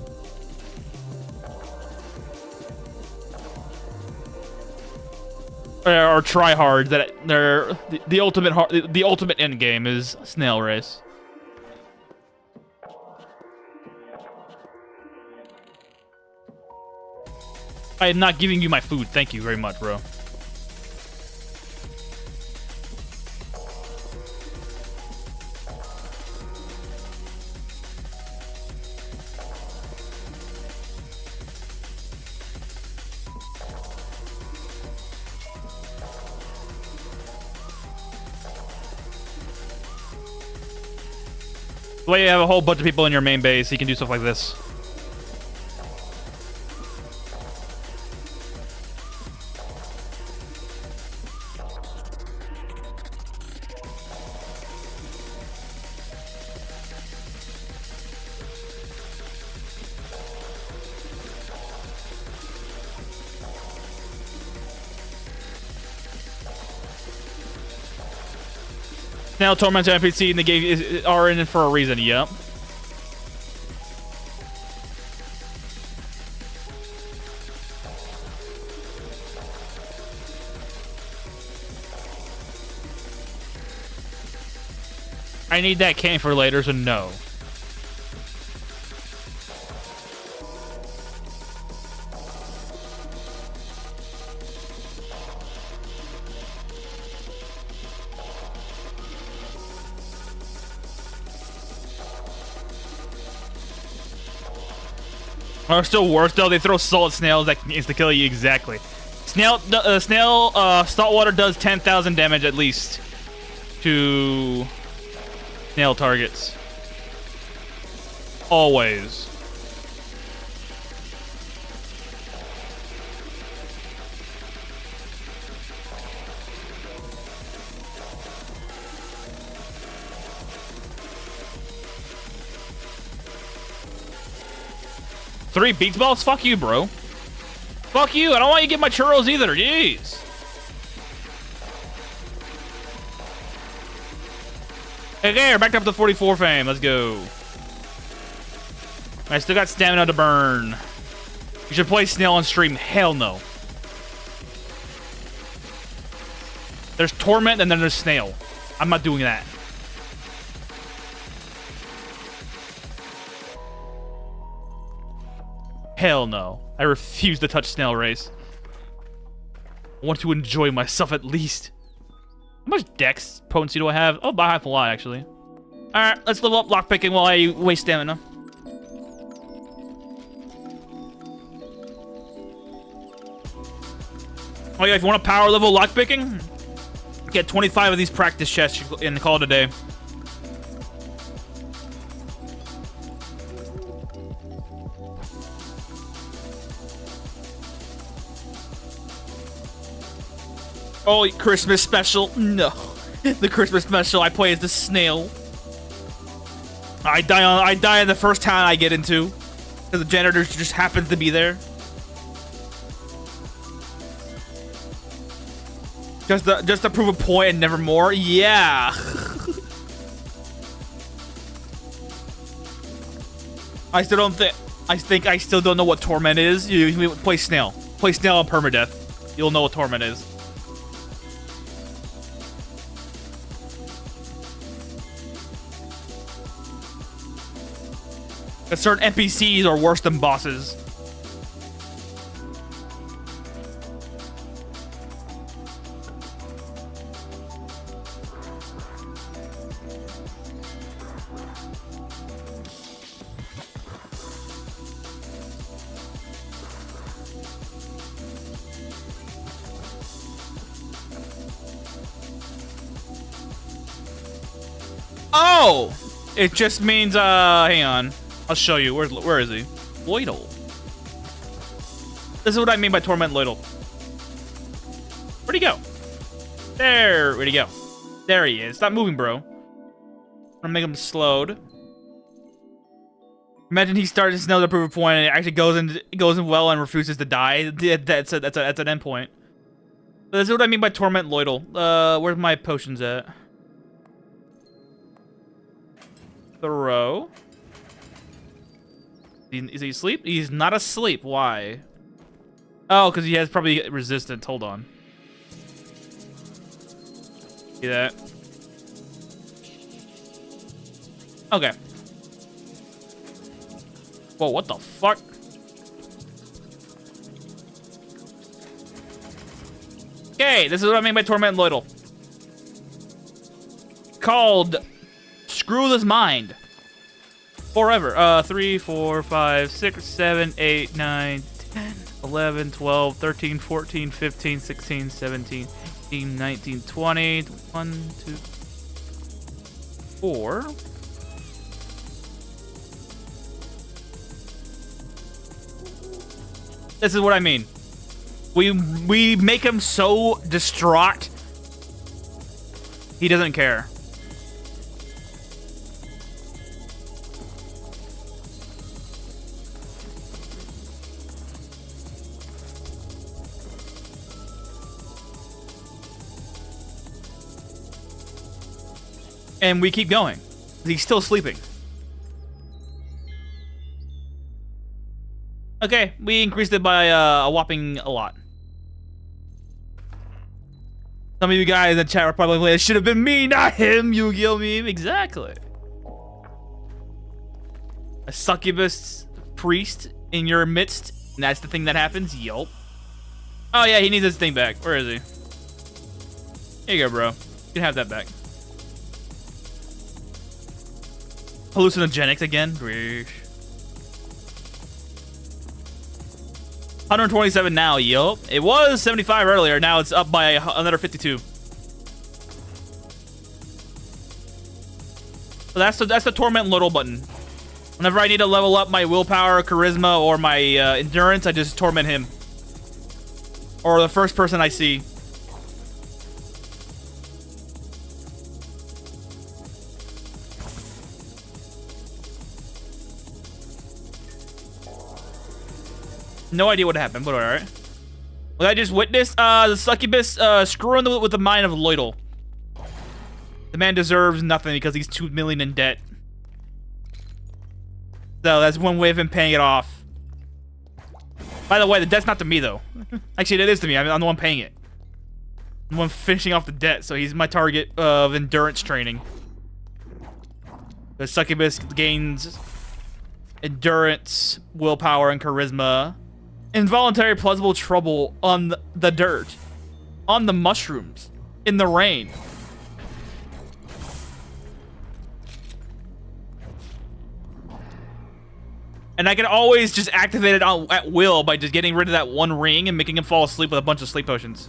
Or try hard. That they're the ultimate end game is snail race. I am not giving you my food. Thank you very much, bro. The way you have a whole bunch of people in your main base, you can do stuff like this. Now torment NPC in the game are in it for a reason. Yep. I need that cane for later, so no. Or still worse though, they throw salt at snails that insta-kill you. Exactly. Snail saltwater does 10,000 damage at least to snail targets. Always. Three beach balls? Fuck you, bro. Fuck you. I don't want you to get my churros either. Jeez. Hey there, back up to 44 fame. Let's go. I still got stamina to burn. You should play snail on stream. Hell no. There's torment and then there's snail. I'm not doing that. Hell no. I refuse to touch snail race. I want to enjoy myself at least. How much dex potency do I have? Oh, I have a lot, actually. Alright, let's level up lockpicking while I waste stamina. Oh yeah, if you want to power level lockpicking, get 25 of these practice chests and call it a day. Oh, Christmas special. No. The Christmas special, I play as the snail. I die in the first town I get into. Because the janitor just happens to be there. Just to prove a point and never more? Yeah. I think I still don't know what torment is. You play snail. Play snail on permadeath. You'll know what torment is. Certain NPCs are worse than bosses. Oh! It just means, hang on. I'll show you. Where is he? Loidal. This is what I mean by Torment Loidal. Where'd he go? There. Where'd he go? There he is. Stop moving, bro. I'm gonna make him slowed. Imagine he starts to know the proof point and it actually goes in well and refuses to die. That's an endpoint. This is what I mean by Torment Loidal. Where's my potions at? Throw. Is he asleep? He's not asleep. Why? Oh, because he has probably resistance. Hold on. See that? Okay. Whoa, what the fuck? Okay, this is what I mean by Torment Loidal. Called Screw This Mind. Forever. 3, 4, 5, 6, 7, 8, 9, 10, 11, 12, 13, 14, 15, 16, 17, 18, 19, 20, 1, 2, 4. This is what I mean. We make him so distraught, he doesn't care. And we keep going. He's still sleeping. Okay, we increased it by a whopping a lot. Some of you guys in the chat were probably like, it should have been me, not him, Yu-Gi-Oh meme. Exactly. A succubus priest in your midst, and that's the thing that happens? Yup. Oh yeah, he needs his thing back. Where is he? Here you go, bro. You can have that back. Hallucinogenics again. 127 now. Yup. It was 75 earlier. Now it's up by another 52. So that's the Torment Loidal button. Whenever I need to level up my willpower, charisma, or my endurance, I just torment him. Or the first person I see. No idea what happened, but alright. What I just witnessed, the succubus screwing with the mind of Loidal. The man deserves nothing because he's 2 million in debt. So that's one way of him paying it off. By the way, the debt's not to me though. Actually, it is to me. I'm the one paying it. I'm the one finishing off the debt, so he's my target of endurance training. The succubus gains endurance, willpower, and charisma. Involuntary plausible trouble on the dirt, on the mushrooms, in the rain. And I can always just activate it at will by just getting rid of that one ring and making him fall asleep with a bunch of sleep potions.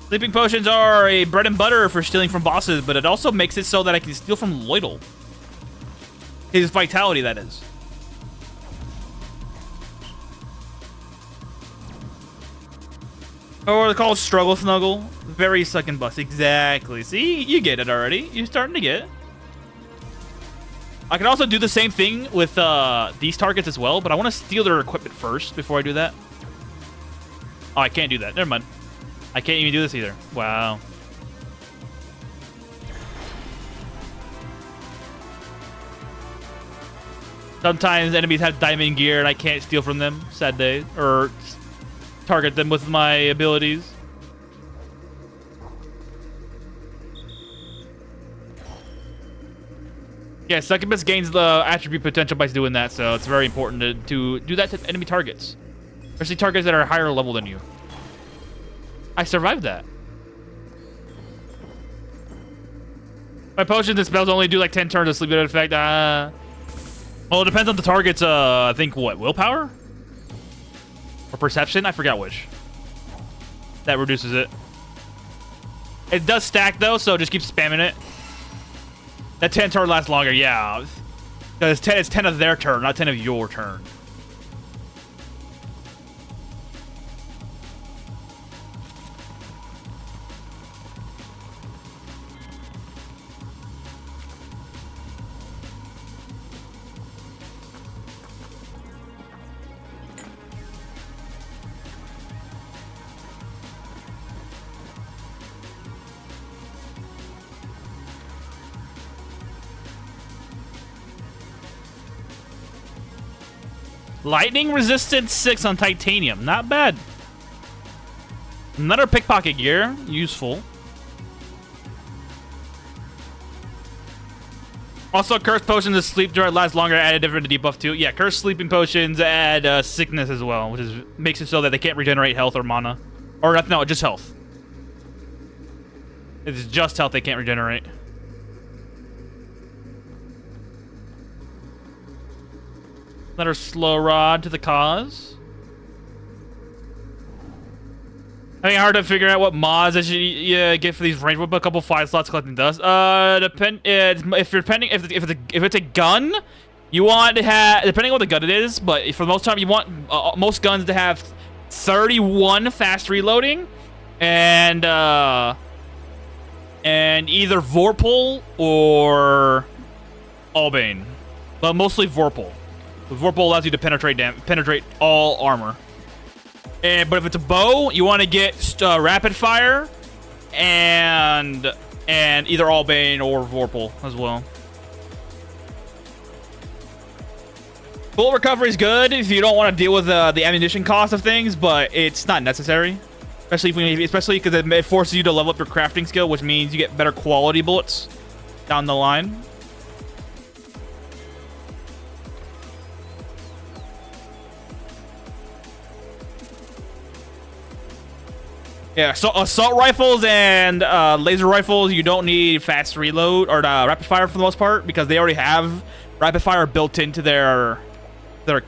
Sleeping potions are a bread and butter for stealing from bosses, but it also makes it so that I can steal from Lloydel. His vitality, that is. Or they're called Struggle Snuggle. Very Succ'NBus. Exactly. See? You get it already. You're starting to get it. I can also do the same thing with these targets as well, but I want to steal their equipment first before I do that. Oh, I can't do that. Never mind. I can't even do this either. Wow. Sometimes enemies have diamond gear and I can't steal from them. Sad day. Or target them with my abilities. Yeah, Succubus gains the attribute potential by doing that, so it's very important to do that to enemy targets. Especially targets that are higher level than you. I survived that. My potions and spells only do like 10 turns of sleep effect. Well, it depends on the target's, I think, what, willpower? Or perception? I forgot which. That reduces it. It does stack, though, so just keep spamming it. That 10 turn lasts longer, yeah. Because it's 10 of their turn, not 10 of your turn. Lightning resistance 6 on titanium. Not bad. Another pickpocket gear. Useful. Also, cursed potions of sleep during lasts longer. Add a different debuff too. Yeah, cursed sleeping potions add sickness as well, which makes it so that they can't regenerate health or mana. Or no, just health. It's just health they can't regenerate. Another slow rod to the cause. Having hard to figure out what mods I should get for these range weapons. A couple 5 slots collecting dust. If it's a gun, you want to have, depending on what the gun it is, but for the most time you want most guns to have 31 fast reloading and either Vorpal or Albane, but mostly Vorpal. Vorpal allows you to penetrate all armor. But if it's a bow, you want to get rapid fire and either Albane or Vorpal as well. Bullet recovery is good if you don't want to deal with the ammunition cost of things, but it's not necessary. Especially because it forces you to level up your crafting skill, which means you get better quality bullets down the line. Yeah, so assault rifles and laser rifles, you don't need fast reload or rapid fire for the most part because they already have rapid fire built into their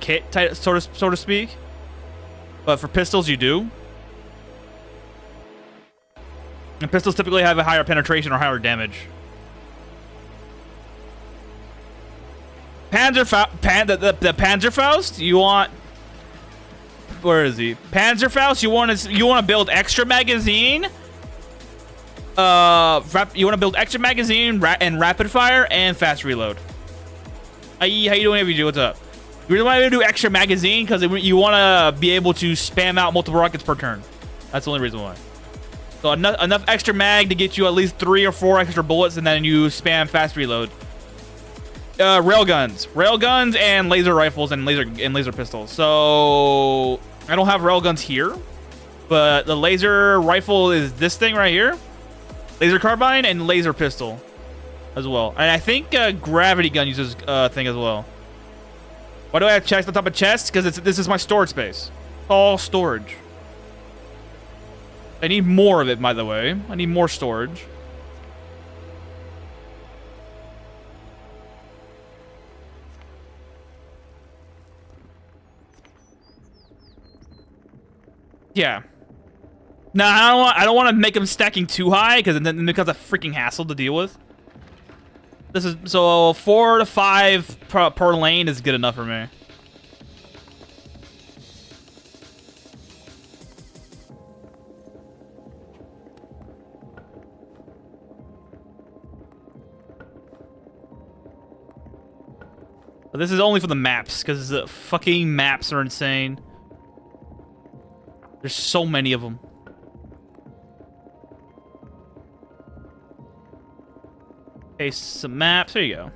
kit, so to speak. But for pistols, you do. And pistols typically have a higher penetration or higher damage. The Panzerfaust, you want. Where is he? Panzerfaust, you want to build extra magazine. You want to build extra magazine and rapid fire and fast reload. How you doing, everybody? What's up? You really want to do extra magazine because you want to be able to spam out multiple rockets per turn. That's the only reason why. So enough extra mag to get you at least 3 or 4 extra bullets, and then you spam fast reload. Railguns and laser rifles and laser pistols. So I don't have railguns here, But the laser rifle is this thing right here. Laser carbine and laser pistol as well. And I think gravity gun uses thing as well. Why do I have chests on top of chests? Because this is my storage space. All storage. I need more of it, by the way. I need more storage. Yeah. No, I don't want to make them stacking too high because then it becomes a freaking hassle to deal with. This is so 4 to 5 per lane is good enough for me. But this is only for the maps because the fucking maps are insane. There's so many of them. Paste some maps. There you go.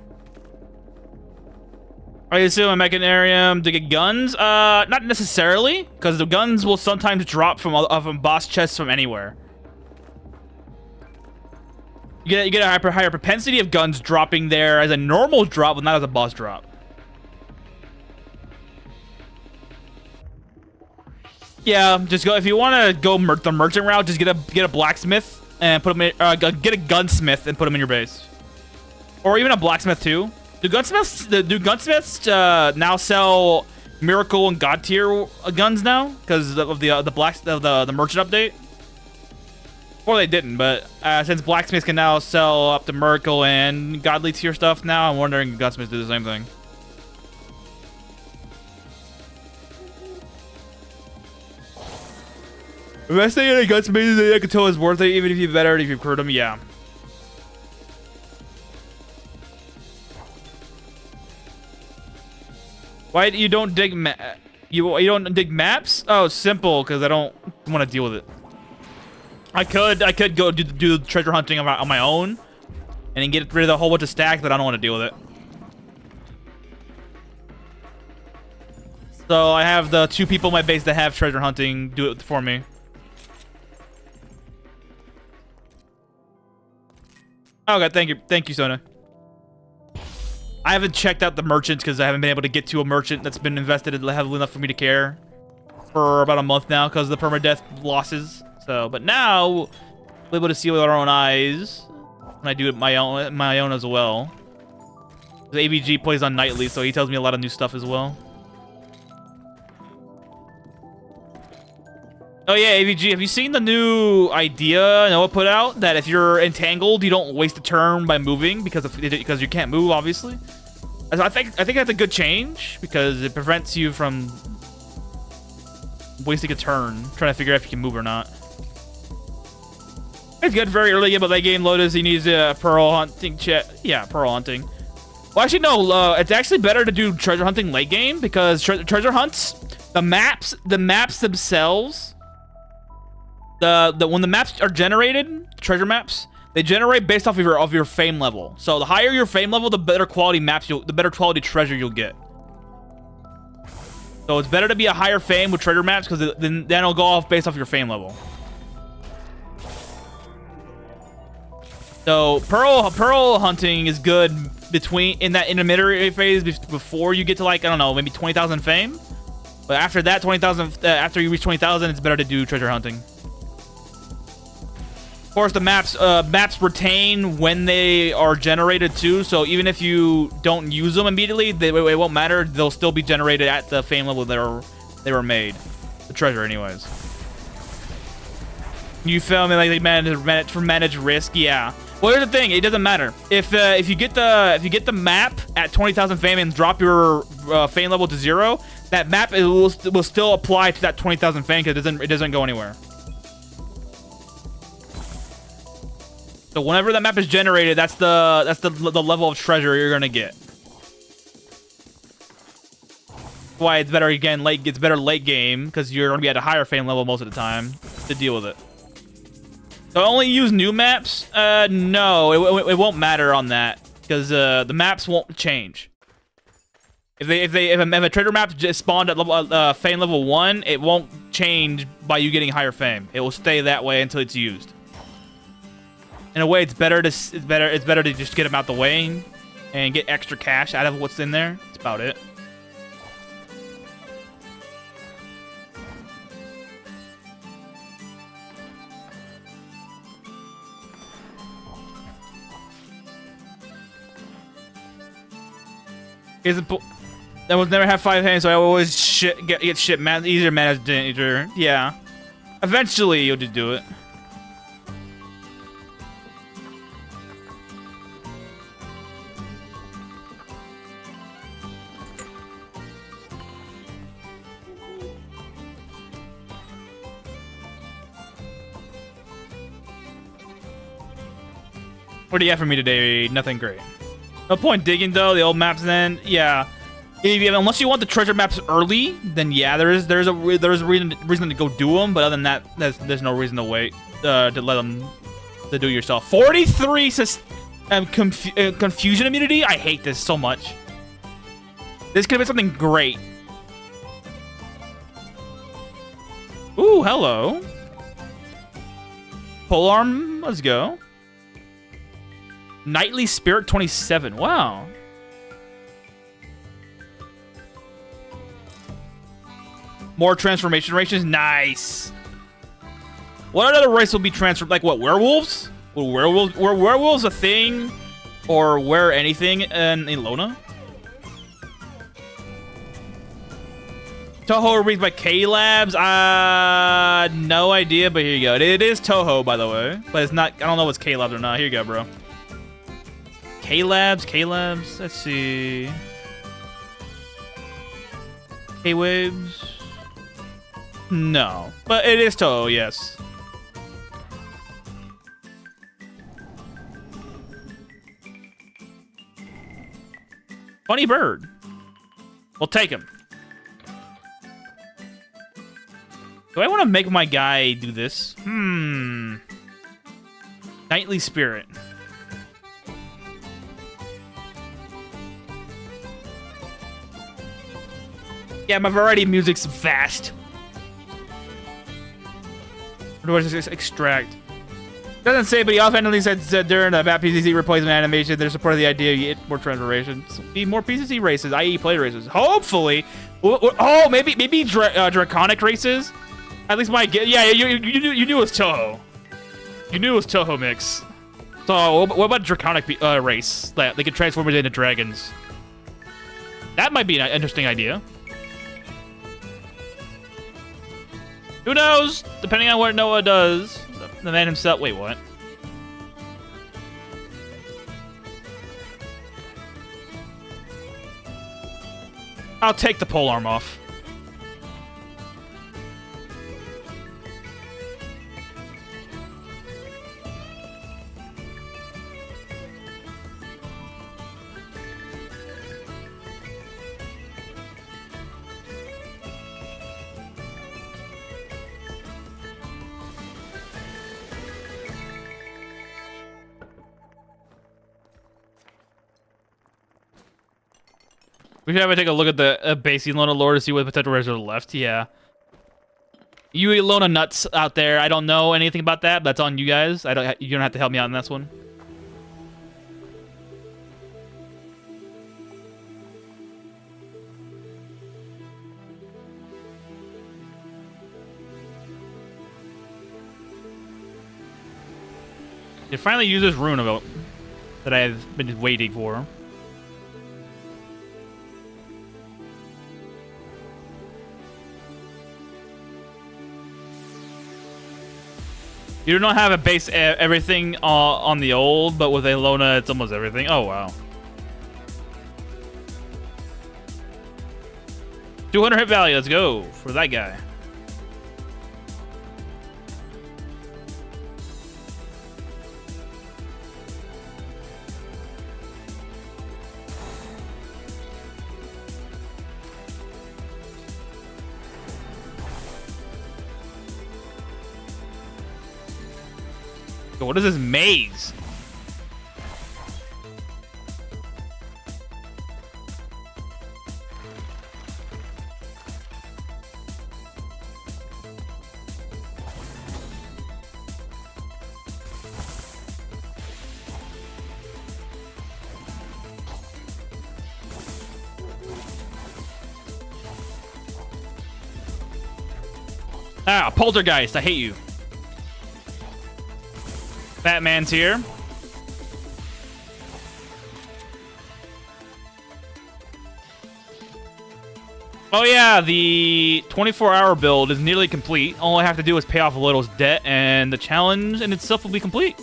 Are you assuming I'm mechanarium to get guns? Not necessarily, because the guns will sometimes drop from boss chests from anywhere. You get a higher propensity of guns dropping there as a normal drop, but not as a boss drop. Yeah, just go if you want to go the merchant route. Just get a blacksmith and put them in. Get a gunsmith and put them in your base, or even a blacksmith too. Do gunsmiths now sell miracle and god tier guns now because of the merchant update? Or they didn't, but since blacksmiths can now sell up to miracle and godly tier stuff now, I'm wondering if gunsmiths do the same thing. Investing in a gunsmith that I can tell is worth it, even if you've better if you've heard them. Yeah. Why you don't dig you don't dig maps? Oh, simple, because I don't want to deal with it. I could go do treasure hunting on my own, and then get rid of a whole bunch of stacks, but I don't want to deal with it. So I have the 2 people in my base that have treasure hunting do it for me. Okay, thank you, Sona. I haven't checked out the merchants because I haven't been able to get to a merchant that's been invested heavily enough for me to care for about a month now because of the permadeath losses. So, but now we'll be able to see with our own eyes when I do it my own as well. The AVG plays on nightly, so he tells me a lot of new stuff as well. Oh yeah, AVG, have you seen the new idea Noah put out that if you're entangled, you don't waste a turn by moving because you can't move, obviously? I think that's a good change because it prevents you from wasting a turn trying to figure out if you can move or not. It's good very early game, but late game Lotus he needs a pearl hunting yeah, pearl hunting. Well, actually no, it's actually better to do treasure hunting late game because treasure hunts, the maps themselves. When the maps are generated, treasure maps, they generate based off of your fame level. So the higher your fame level, the better quality maps the better quality treasure you'll get. So it's better to be a higher fame with treasure maps because then it'll go off based off your fame level. So pearl hunting is good in that intermediary phase before you get to, like, I don't know, maybe 20,000 fame. But after that 20,000, after you reach 20,000, it's better to do treasure hunting. Of course, the maps retain when they are generated too, so even if you don't use them immediately, it won't matter. They'll still be generated at the fame level they were made. The treasure, anyways. You feel me? Like they manage risk, yeah. Well, here's the thing: it doesn't matter if you get the map at 20,000 fame and drop your fame level to 0. That map will still apply to that 20,000 fame because it doesn't go anywhere. So whenever that map is generated, that's the level of treasure you're gonna get. That's why it's better again it's better late game because you're gonna be at a higher fame level most of the time to deal with it. So only use new maps? No, it won't matter on that because the maps won't change. If a treasure map just spawned at level fame level 1, it won't change by you getting higher fame. It will stay that way until it's used. In a way, it's better to just get them out the way and get extra cash out of what's in there. That's about it. That was never have 5 hands, so I always get shit easier mana danger. Yeah. Eventually, you'll just do it. What do you have for me today? Nothing great. No point digging though. The old maps then, yeah. Unless you want the treasure maps early, then yeah, there's a reason to go do them. But other than that, there's no reason to wait to let them to do it yourself. 43 confusion immunity. I hate this so much. This could have been something great. Ooh, hello. Polearm, let's go. Knightly Spirit 27. Wow. More transformation races. Nice. What other race will be transformed? Like what? Werewolves? Were werewolves a thing? Or were anything in Elona? Toho reads by K Labs. No idea, but here you go. It is Toho, by the way, but it's not. I don't know if it's K Labs or not. Here you go, bro. K Labs. Let's see. K Waves. No, but it is Toho. Yes. Funny bird. We'll take him. Do I want to make my guy do this? Knightly Spirit. Yeah, my variety of music's vast. What do I just extract? Doesn't say, but he offhandedly said during the map PCC replacement animation, they're supporting the idea you get more transformations. Be more PCC races, i.e. play races. Hopefully. Oh, maybe draconic races? At least my guess. Yeah, you knew it was Toho. You knew it was Toho mix. So what about draconic race that they could transform it into dragons? That might be an interesting idea. Who knows? Depending on what Noah does. The man himself. Wait, what? I'll take the polearm off. We should have a take a look at the base Elona lore to see what potential rares are left. Yeah. You Elona nuts out there. I don't know anything about that. But that's on you guys. You don't have to help me out on this one. You finally use this rune about that I've been waiting for. You don't have a base everything on the old, but with Elona, it's almost everything. Oh, wow. 200 hit value. Let's go for that guy. What is this maze? Ah, Poltergeist, I hate you. Batman's here. Oh yeah, the 24-hour build is nearly complete. All I have to do is pay off Little's debt, and the challenge in itself will be complete.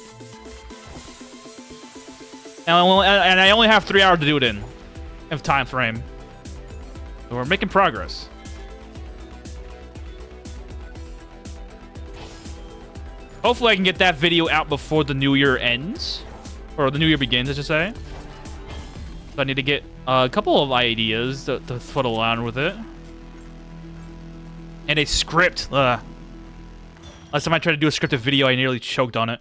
And I only have 3 hours to do it in of time frame. So we're making progress. Hopefully I can get that video out before the new year ends. Or the new year begins, I should say. So I need to get a couple of ideas to fiddle around with it. And a script. Last time I tried to do a scripted video, I nearly choked on it.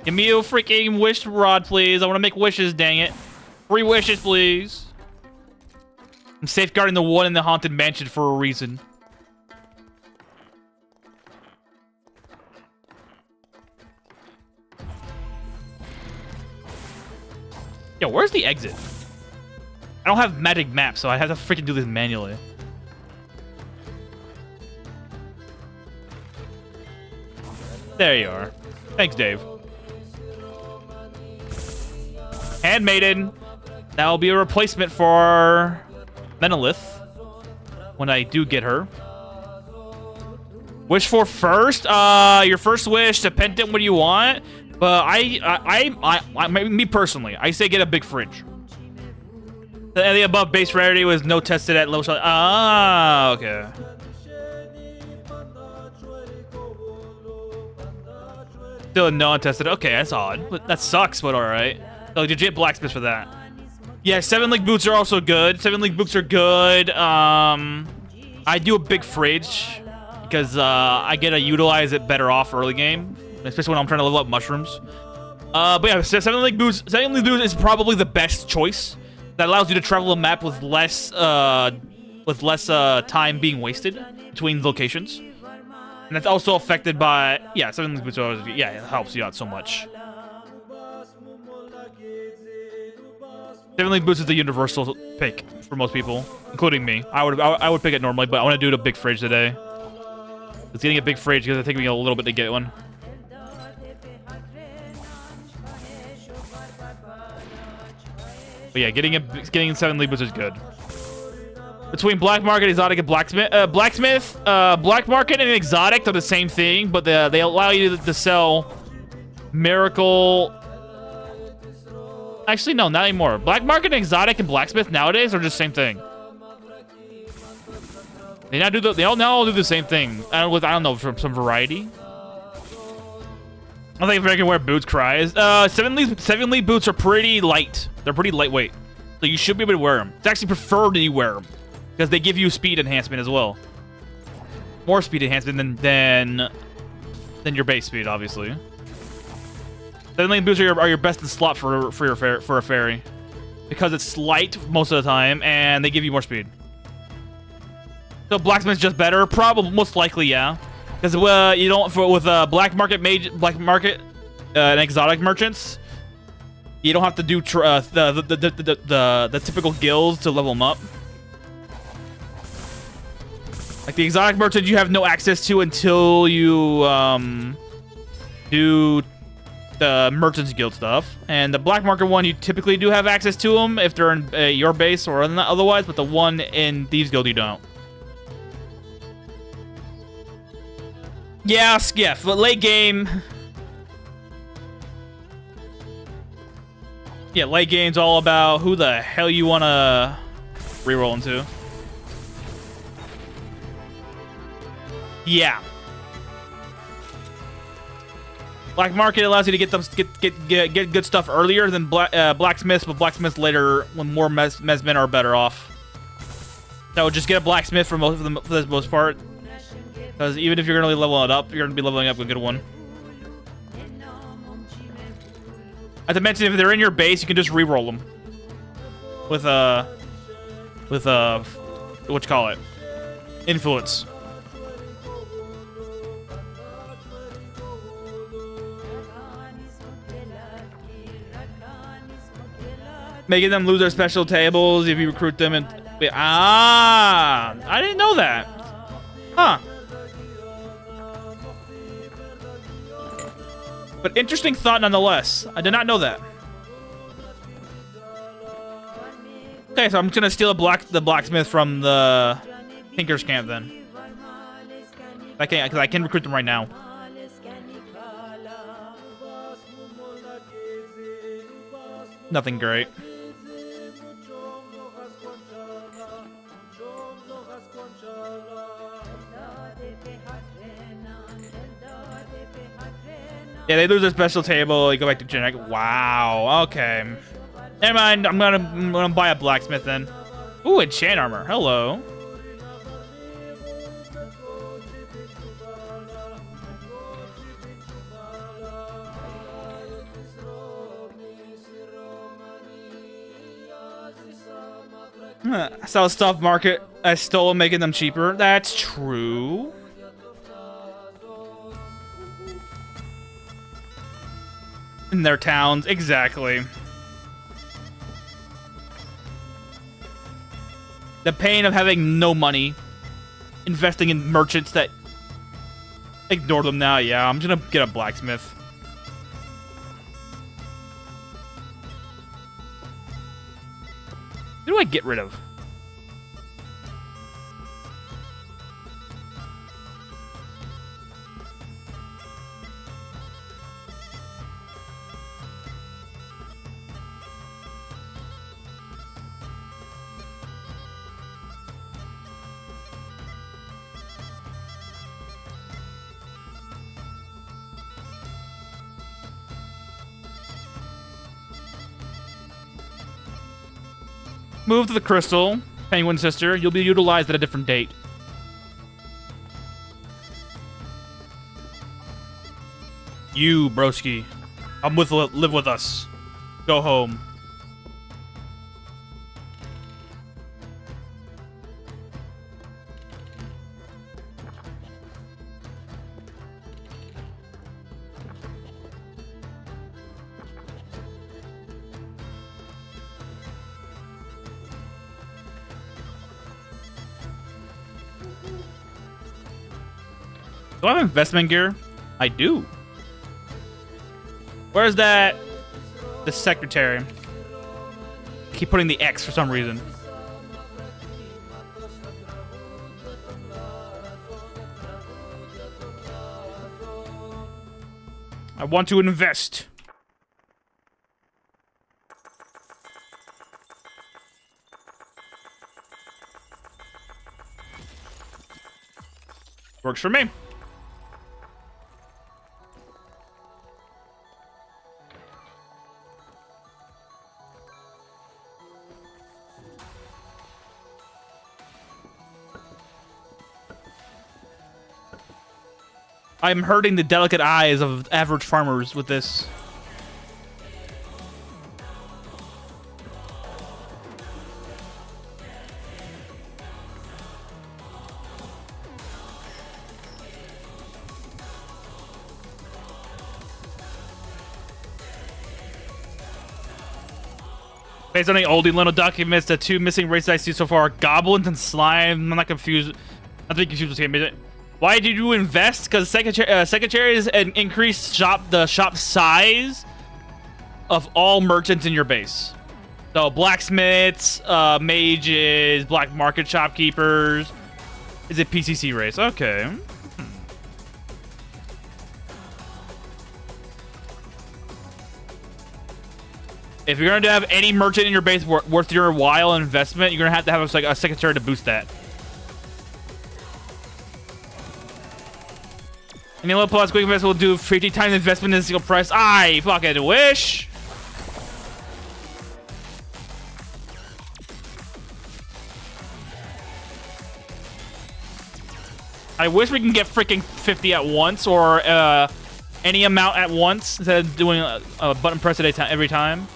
Give me a freaking wish rod, please. I want to make wishes, dang it. 3 wishes, please. I'm safeguarding the one in the haunted mansion for a reason. Yo, where's the exit? I don't have magic maps, so I have to freaking do this manually. There you are. Thanks, Dave. Handmaiden. That'll be a replacement for Menelith when I do get her. Wish for first? Your first wish, dependent on what you want. But me personally, I say get a big fridge. The above base rarity was no tested at low shot. Ah, okay. Still no untested. Okay, that's odd. But that sucks, but alright. So legit blacksmith for that. Yeah, 7-link boots are also good. 7-link boots are good. I do a big fridge because I get to utilize it better off early game, especially when I'm trying to level up mushrooms. But yeah, 7-link boots. 7-link boots is probably the best choice. That allows you to travel a map with less time being wasted between locations, and that's also affected by 7-link boots. Yeah, it helps you out so much. 7-link boots is the universal pick for most people, including me. I would pick it normally, but I want to do it a big fridge today. It's getting a big fridge because it takes me a little bit to get one. But yeah, getting 7-link boots is good. Between black market, exotic, and blacksmith, black market and exotic are the same thing, but they allow you to sell miracle. Actually, no, not anymore. Black market, exotic, and blacksmith nowadays are just the same thing. They all now do the same thing. With I don't know, from some variety. I think if I can wear boots, cries. 7-link boots are pretty light. They're pretty lightweight, so you should be able to wear them. It's actually preferred that you wear them because they give you speed enhancement as well. More speed enhancement than your base speed, obviously. 7-link boots are your best in slot for a fairy because it's light most of the time and they give you more speed. So blacksmith's just better, probably most likely, yeah. Because you don't with black market and exotic merchants, you don't have to do the typical guilds to level them up. Like the exotic merchant, you have no access to until you do the merchants guild stuff, and the black market one you typically do have access to them if they're in your base or otherwise, but the one in Thieves Guild you don't. Yeah, skiff, but late game. Yeah, late game's all about who the hell you want to reroll into. Yeah. Black market allows you to get good stuff earlier than blacksmiths, but blacksmiths later when more mesmen are better off. So just get a blacksmith for the most part. Because even if you're going to level it up, you're going to be leveling up a good one. Not to mention, if they're in your base, you can just reroll them. With what you call it? Influence. Making them lose their special tables if you recruit them and... Ah! I didn't know that. Huh. But interesting thought nonetheless. I did not know that. Okay, so I'm just gonna steal the blacksmith from the Tinker's camp then. I can't, because I can recruit them right now. Nothing great. Yeah, they lose their special table. They go back to generic. Wow. Okay. Never mind. I'm gonna buy a blacksmith then. Ooh, enchant armor. Hello. Sell stuff market. I stole, making them cheaper. That's true. In their towns, exactly. The pain of having no money, investing in merchants that ignore them now. Yeah, I'm gonna get a blacksmith. Who do I get rid of? Move to the crystal, Penguin Sister. You'll be utilized at a different date. You, broski. Live with us. Go home. Do I have investment gear? I do. Where's that? The secretary. Keep putting the X for some reason. I want to invest. Works for me. I'm hurting the delicate eyes of average farmers with this. Based on the old Elona documents, the two missing races I see so far are goblins and slime. I'm not confused. I think confused with the game. Why did you invest? Because secretaries increase the shop size of all merchants in your base. So blacksmiths, mages, black market shopkeepers. Is it PCC race? Okay. If you're going to have any merchant in your base worth your while investment, you're going to have a secretary to boost that. Any low plus quick investment will do 50 times investment in a single price. I fucking wish. I wish we can get freaking 50 at once, or any amount at once instead of doing a button press at every time.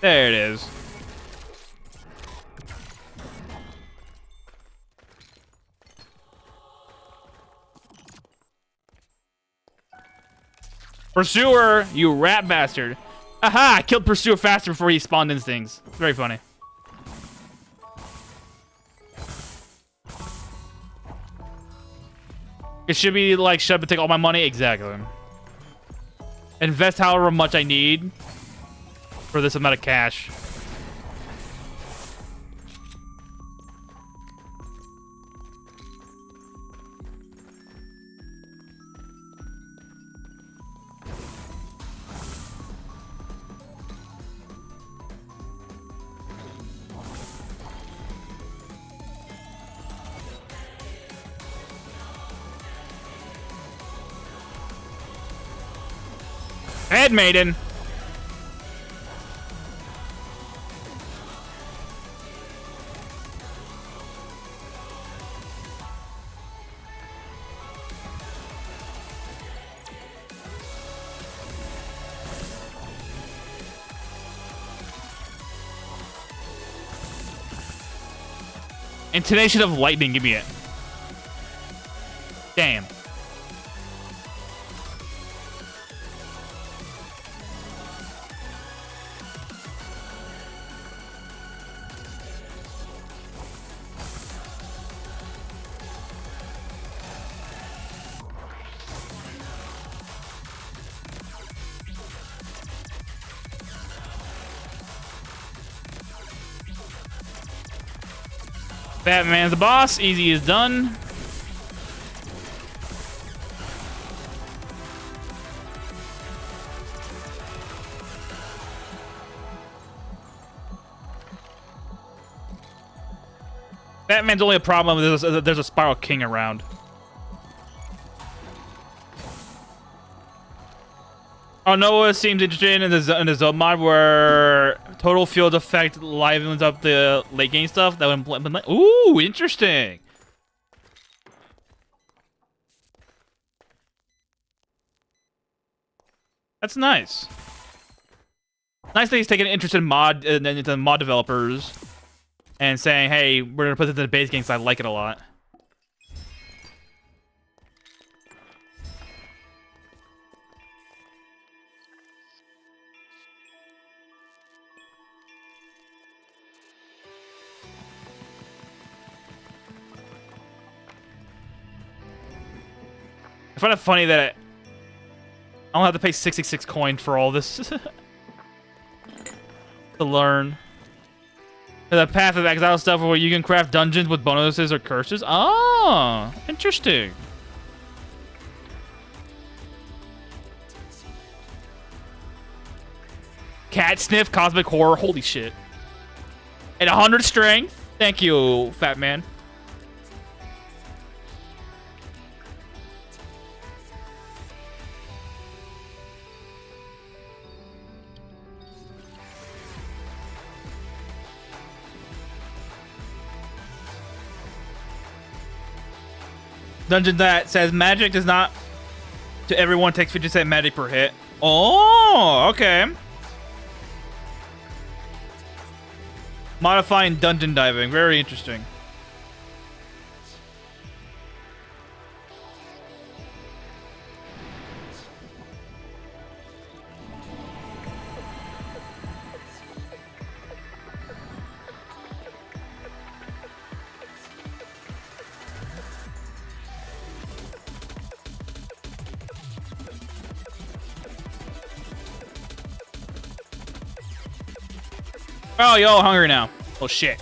There it is. Pursuer, you rat bastard. Aha! I killed Pursuer faster before he spawned instincts. Very funny. It should be like, shut up and take all my money? Exactly. Invest however much I need for this amount of cash. Head maiden. Intonation of lightning, give me it. Damn. Batman's the boss. Easy is done. Batman's only a problem if there's a Spiral King around. Oh, Noah seems interested in the zone mod where total field effect livens up the late game stuff. That would implement. Ooh, interesting. That's nice. Nice that he's taking an interest in into mod developers and saying, "Hey, we're gonna put this in the base game because I like it a lot." I find it funny that I don't have to pay 66 coin for all this to learn. The Path of Exile stuff where you can craft dungeons with bonuses or curses. Oh, interesting. Cat Sniff, Cosmic Horror, holy shit. And 100 strength. Thank you, fat man. Dungeon that says magic does not to everyone takes 50% magic per hit. Oh, okay. Modifying dungeon diving, very interesting. Oh, yo, hungry now. Oh, shit.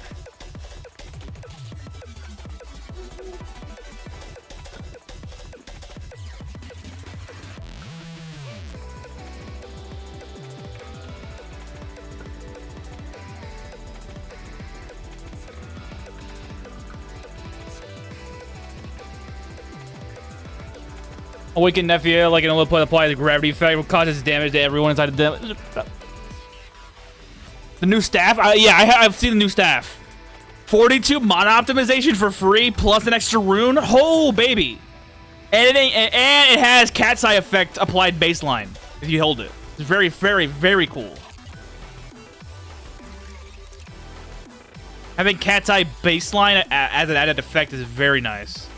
Awakened Nephew, like an only apply the gravity effect, will causes damage to everyone inside the new staff? Yeah, I've seen the new staff. 42 mana optimization for free, plus an extra rune. Oh, baby. And it has cat's eye effect applied baseline if you hold it. It's very, very, very cool. Having cat's eye baseline as an added effect is very nice.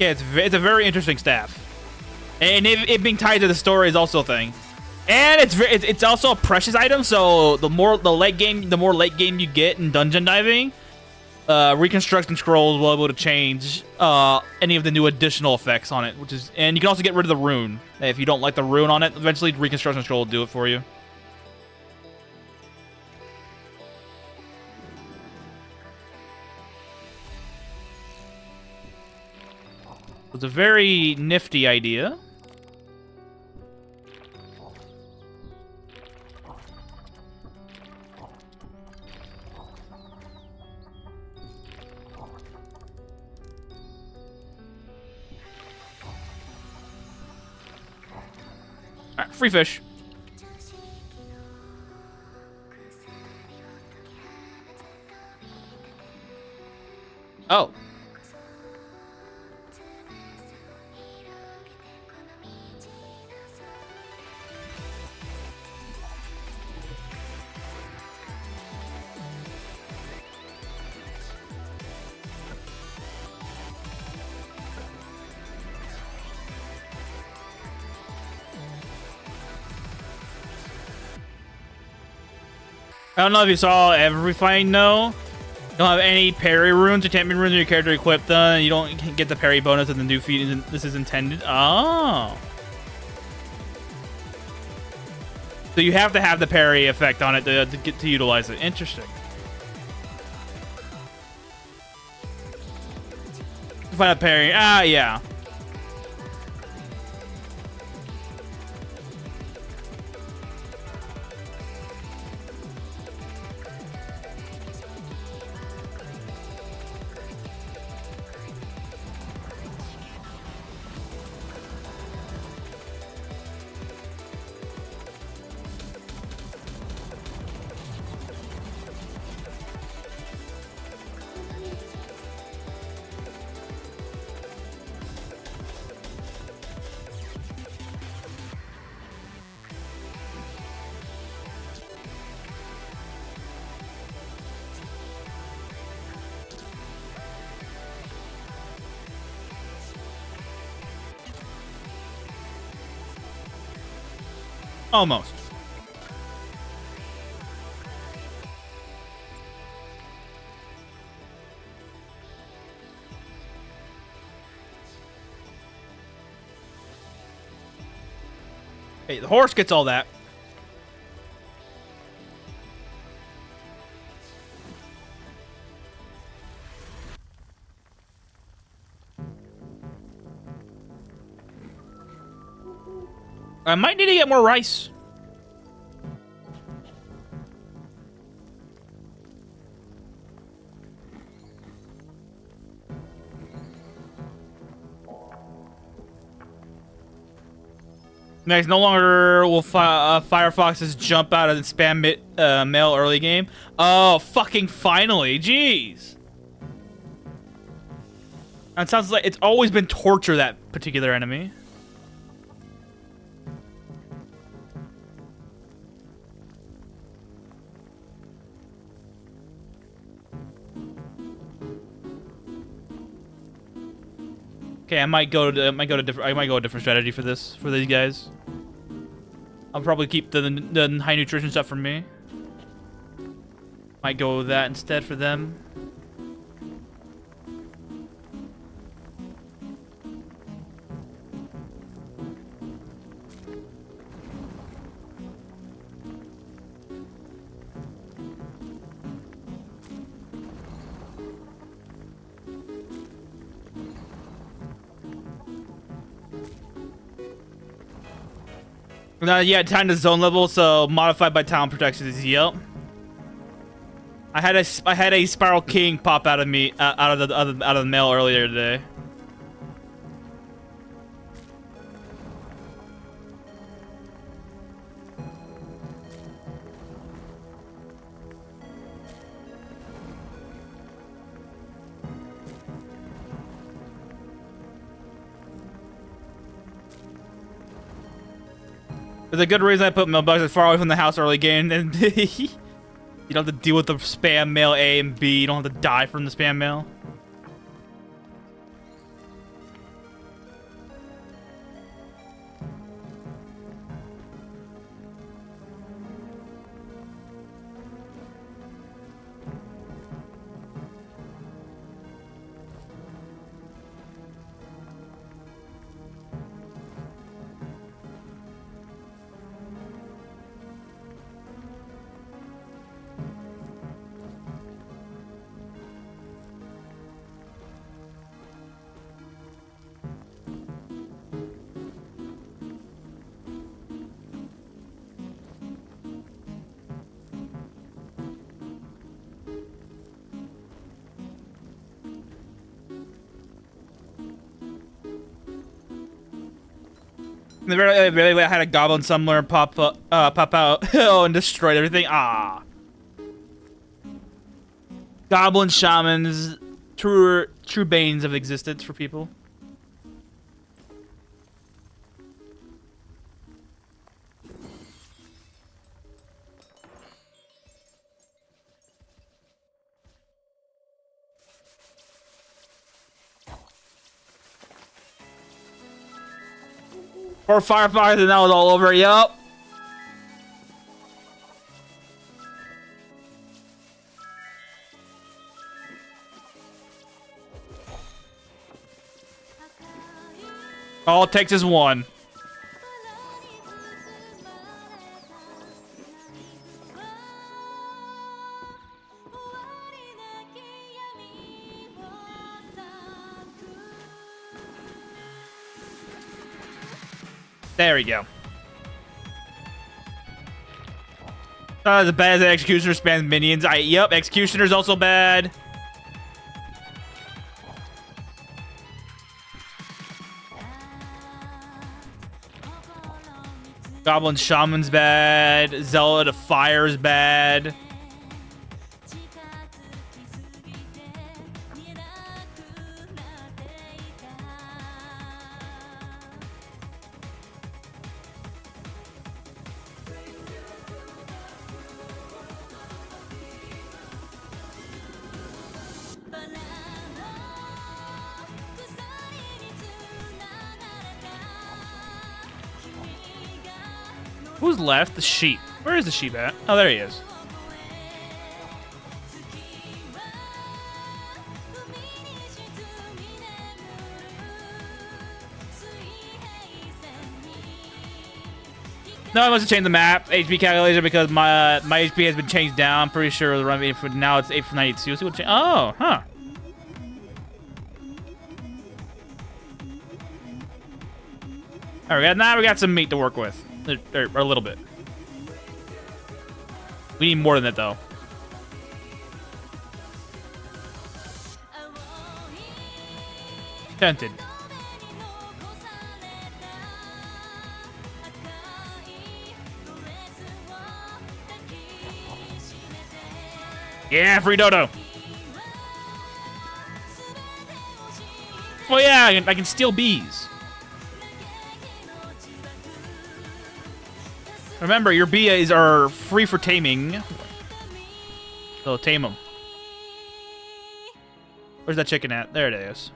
Yeah, it's a very interesting staff, and it being tied to the story is also a thing, and it's also a precious item. So the more late game you get in dungeon diving, reconstruction scrolls will be able to change any of the new additional effects on it, and you can also get rid of the rune if you don't like the rune on it. Eventually, reconstruction scroll will do it for you. It's a very nifty idea. All right, free fish. Oh. I don't know if you saw every fight, no. You don't have any parry runes or champion runes in your character equipped, you don't get the parry bonus in the new feat this is intended. Oh. So you have to have the parry effect on it to utilize it. Interesting. Find a parry. Ah, yeah. Almost. Hey, the horse gets all that. I might need to get more rice. Next, no longer will Firefoxes jump out and spam mail early game. Oh, fucking finally. Jeez. That sounds like it's always been torture, that particular enemy. Okay, I might go a different strategy for these guys. I'll probably keep the high nutrition stuff for me. Might go with that instead for them. Yeah, time to zone level, so modified by talent protection is yep. I had a Spiral King pop out of me out of the mail earlier today. There's a good reason I put mailboxes as far away from the house early game, and you don't have to deal with the spam mail A and B. You don't have to die from the spam mail. Really, I had a goblin somewhere pop out oh, and destroyed everything. Ah, goblin shamans, true banes of existence for people. Or firefighters, and that was all over. Yup. All it takes is one. There we go. As bad as the Executioner spams minions. Yep, Executioner's also bad. Goblin Shaman's bad. Zealot of Fire's bad. Who's left? The sheep. Where is the sheep at? Oh, there he is. No, I must have changed the map HP calculator because my HP has been changed down. I'm pretty sure the run now it's 8 from 92. See what change? Oh, huh. All right, now we got some meat to work with. Or a little bit. We need more than that, though. Tempted. Yeah, free dodo. Oh yeah, I can steal bees. Remember, your bees are free for taming. So tame them. Where's that chicken at? There it is.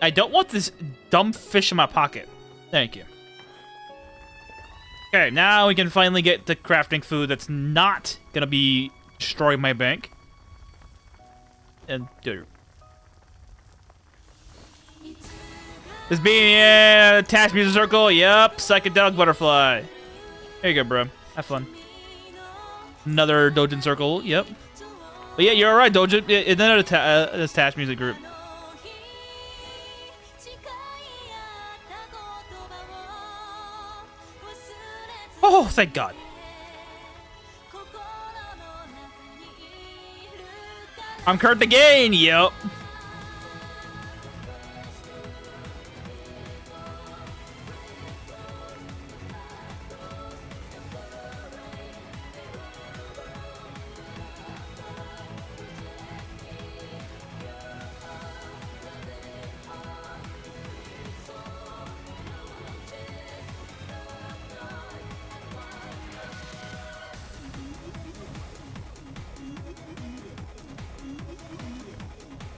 I don't want this dumb fish in my pocket. Thank you. Okay, now we can finally get to crafting food that's not gonna be destroying my bank. And dirt. This being attached music circle. Yup, psychedelic butterfly. There you go, bro. Have fun. Another Dojin circle. Yep. But yeah, you're alright, Dojin. It's another attached music group. Oh, thank God. I'm Kurt the Gain. Yep.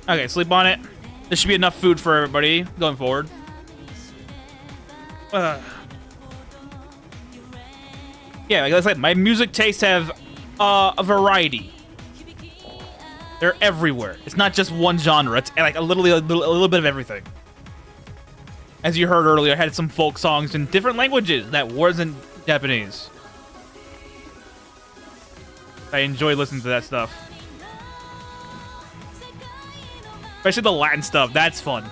Okay, sleep on it. This should be enough food for everybody going forward. Yeah, like I said, my music tastes have a variety. They're everywhere. It's not just one genre. It's like a little bit of everything. As you heard earlier, I had some folk songs in different languages that wasn't Japanese. I enjoy listening to that stuff. Especially the Latin stuff. That's fun.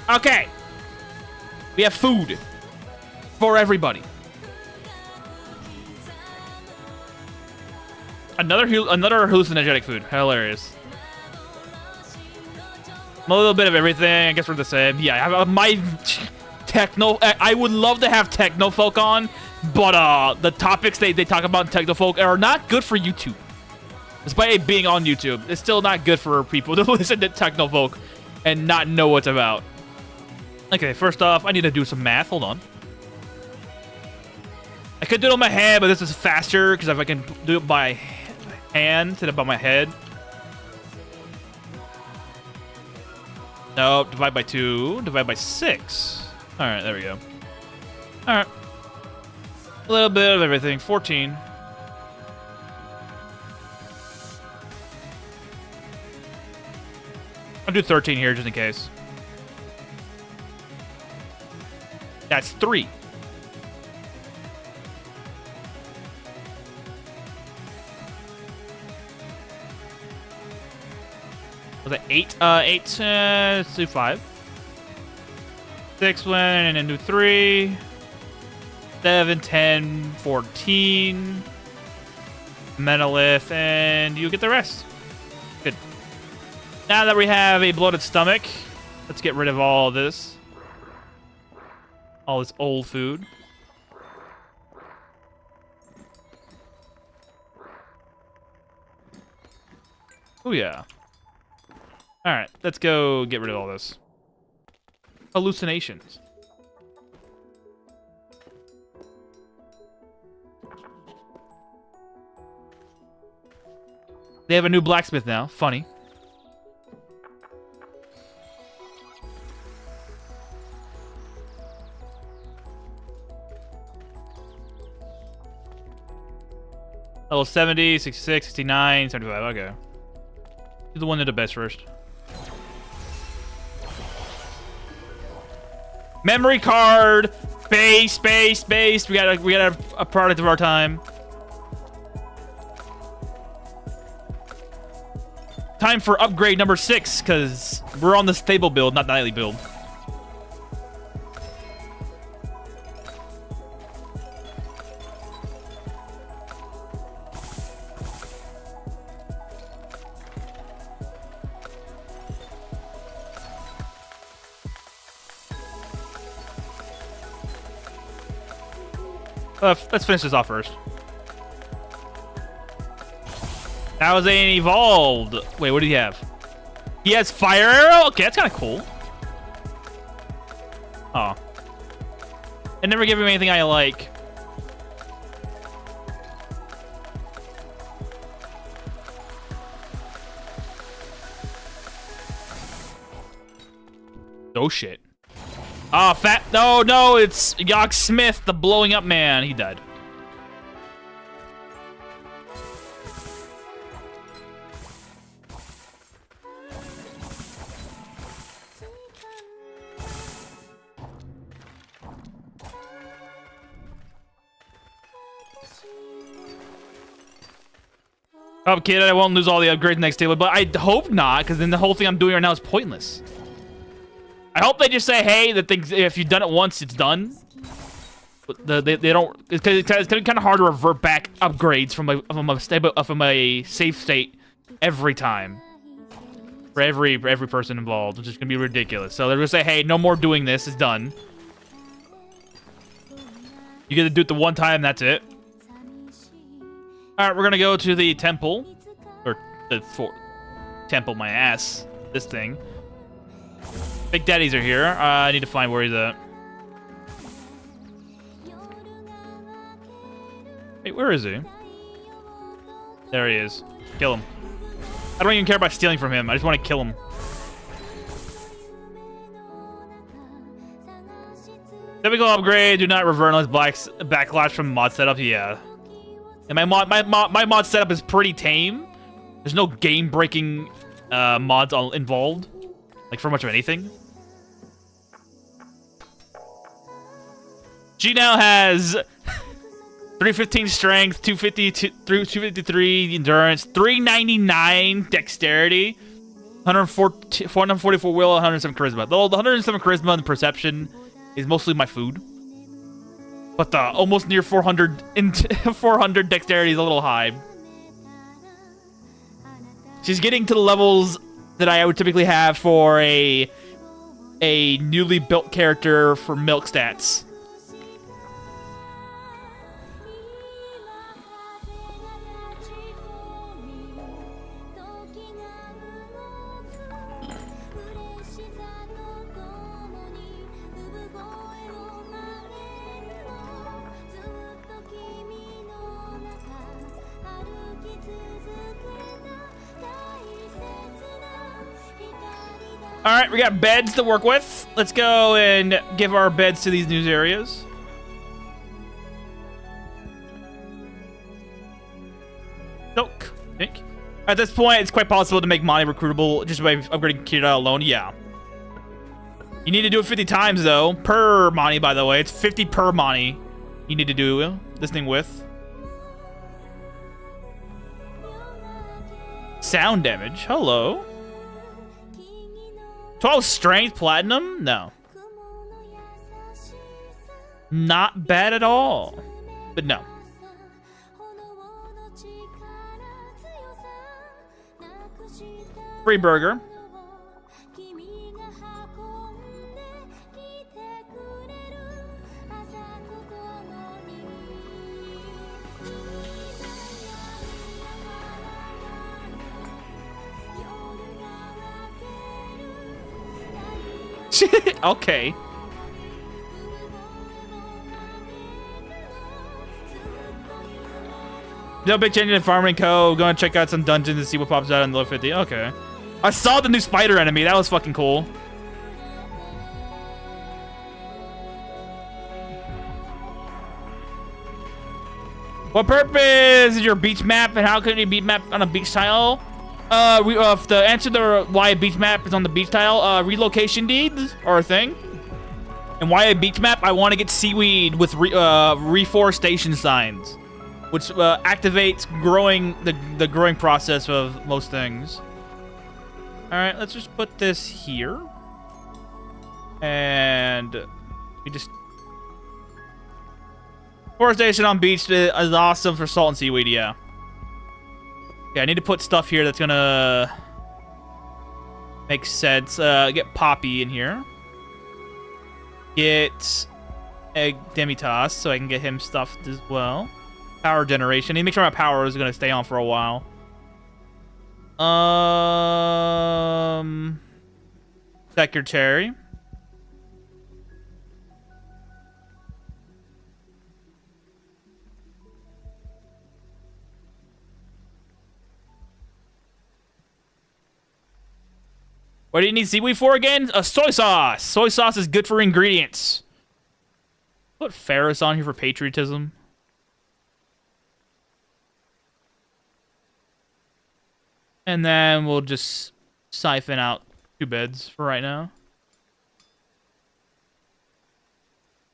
Okay. We have food for everybody. Another hallucinogenic food. Hilarious. A little bit of everything. I guess we're the same. Yeah, I have my techno. I would love to have technofolk on, but the topics they talk about in technofolk are not good for YouTube. Despite it being on YouTube, it's still not good for people to listen to technofolk and not know what's about. Okay, first off, I need to do some math. Hold on. I could do it on my head, but this is faster because if I can do it by hand instead of by my head. No, divide by 2, divide by 6. All right, there we go. All right. A little bit of everything. 14. I'll do 13 here just in case. That's 3. Was it 8? 8, let's do 5. 6 went, and then do 3. 7, 10, 14. Menolith, and you get the rest. Good. Now that we have a bloated stomach, let's get rid of all this. All this old food. Oh, yeah. All right, let's go get rid of all this. Hallucinations. They have a new blacksmith now. Funny. Level 70, 66, 69, 75. Okay. Do the one that did best first. Memory card. Space. We got a product of our time. Time for upgrade number 6, because we're on the stable build, not nightly build. Let's finish this off first. That was an evolved. Wait, what do you have? He has fire arrow? Okay, that's kind of cool. Oh. It never gave me anything I like. Oh, shit. Oh, fat. No, it's Yock Smith, the blowing up man. He died. Oh, kid, I won't lose all the upgrades next table, but I hope not, because then the whole thing I'm doing right now is pointless. I hope they just say, hey, the things, if you've done it once, it's done. But they don't, it's kind of hard to revert back upgrades from a safe state every time. For every person involved, which is going to be ridiculous. So they're going to say, hey, no more doing this, it's done. You get to do it the one time, that's it. All right, we're gonna go to the temple, or the temple. My ass. This thing. Big daddies are here. I need to find where he's at. Wait, where is he? There he is. Kill him. I don't even care about stealing from him. I just want to kill him. Typical upgrade. Do not revert unless backlash from mod setup. Yeah. And my mod setup is pretty tame. There's no game-breaking mods involved, like for much of anything. She now has 315 strength, 253 endurance, 399 dexterity, 444 will, 107 charisma. Though the 107 charisma and perception is mostly my food, but the almost near 400 dexterity is a little high. She's getting to the levels that I would typically have for a newly built character for milk stats. All right, we got beds to work with. Let's go and give our beds to these news areas. Silk. Pink. At this point, it's quite possible to make Monty recruitable just by upgrading Kira alone. Yeah. You need to do it 50 times, though. Per Monty, by the way. It's 50 per Monty you need to do this thing with. Sound damage. Hello. 12 strength platinum? No. Not bad at all. But no. Free burger. Okay. No big change in Farming Co. Going to check out some dungeons and see what pops out in the low 50. Okay. I saw the new spider enemy. That was fucking cool. What purpose is your beach map, and how can you beach map on a beach tile? The answer to why a beach map is on the beach tile, relocation deeds are a thing. And why a beach map? I want to get seaweed with reforestation signs, which activates the growing process of most things. All right, let's just put this here, and we just forestation on beach is awesome for salt and seaweed. Yeah. Yeah, I need to put stuff here that's gonna make sense. Get Poppy in here. Get Egg Demitas so I can get him stuffed as well. Power generation. I need to make sure my power is gonna stay on for a while. Secretary. What do you need seaweed for again? Soy sauce. Soy sauce is good for ingredients. Put Ferris on here for patriotism. And then we'll just siphon out 2 beds for right now.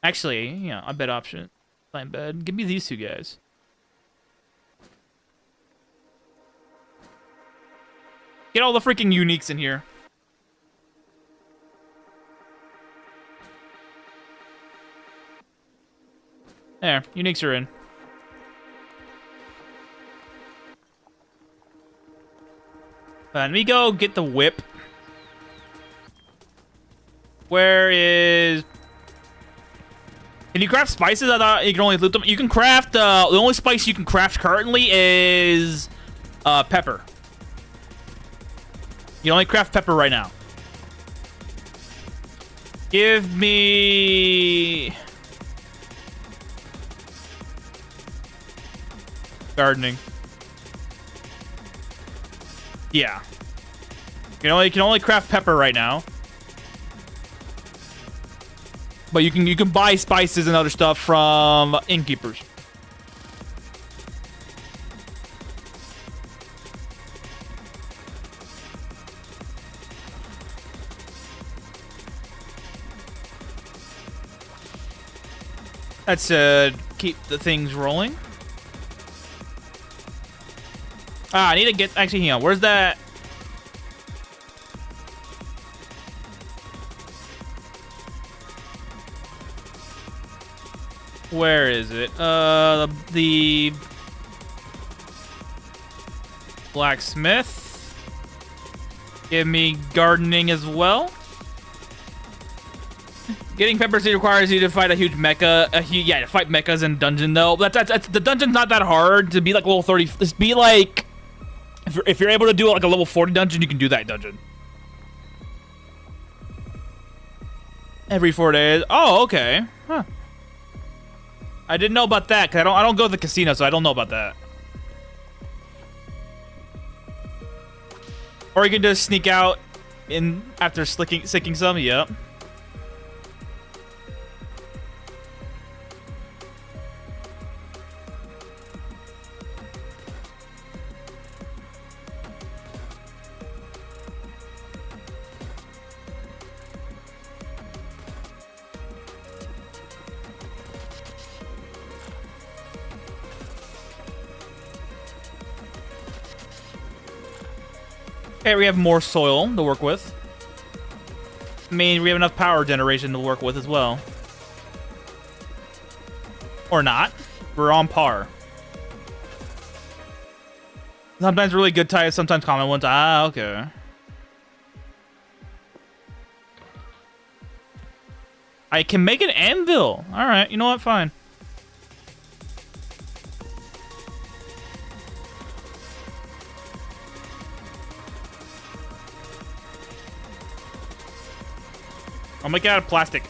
Actually, yeah, a bed option. Sign bed. Give me these 2 guys. Get all the freaking uniques in here. There, uniques are in. Let me go get the whip. Where is Can you craft spices? I thought you can only loot them. You can craft, the only spice you can craft currently is pepper. You can only craft pepper right now. Give me... gardening. Yeah. You can only craft pepper right now. But you can buy spices and other stuff from innkeepers. Let's keep the things rolling. Ah, I need to get... Actually, hang on. Where's that... Where is it? The blacksmith. Give me gardening as well. Getting pepper seed requires you to fight a huge mecha. Yeah, to fight mechas in dungeon though. That's the dungeon's not that hard to be like level 30. Just be like, if you're able to do like a level 40 dungeon, you can do that dungeon. Every 4 days. Oh, okay. Huh. I didn't know about that because I don't go to the casino, so I don't know about that. Or you can just sneak out in after sicking some. Yep. Okay, we have more soil to work with. I mean, we have enough power generation to work with as well. Or not. We're on par. Sometimes really good types, sometimes common ones. Ah, okay. I can make an anvil. Alright, you know what? Fine. I'll make it out of plastic.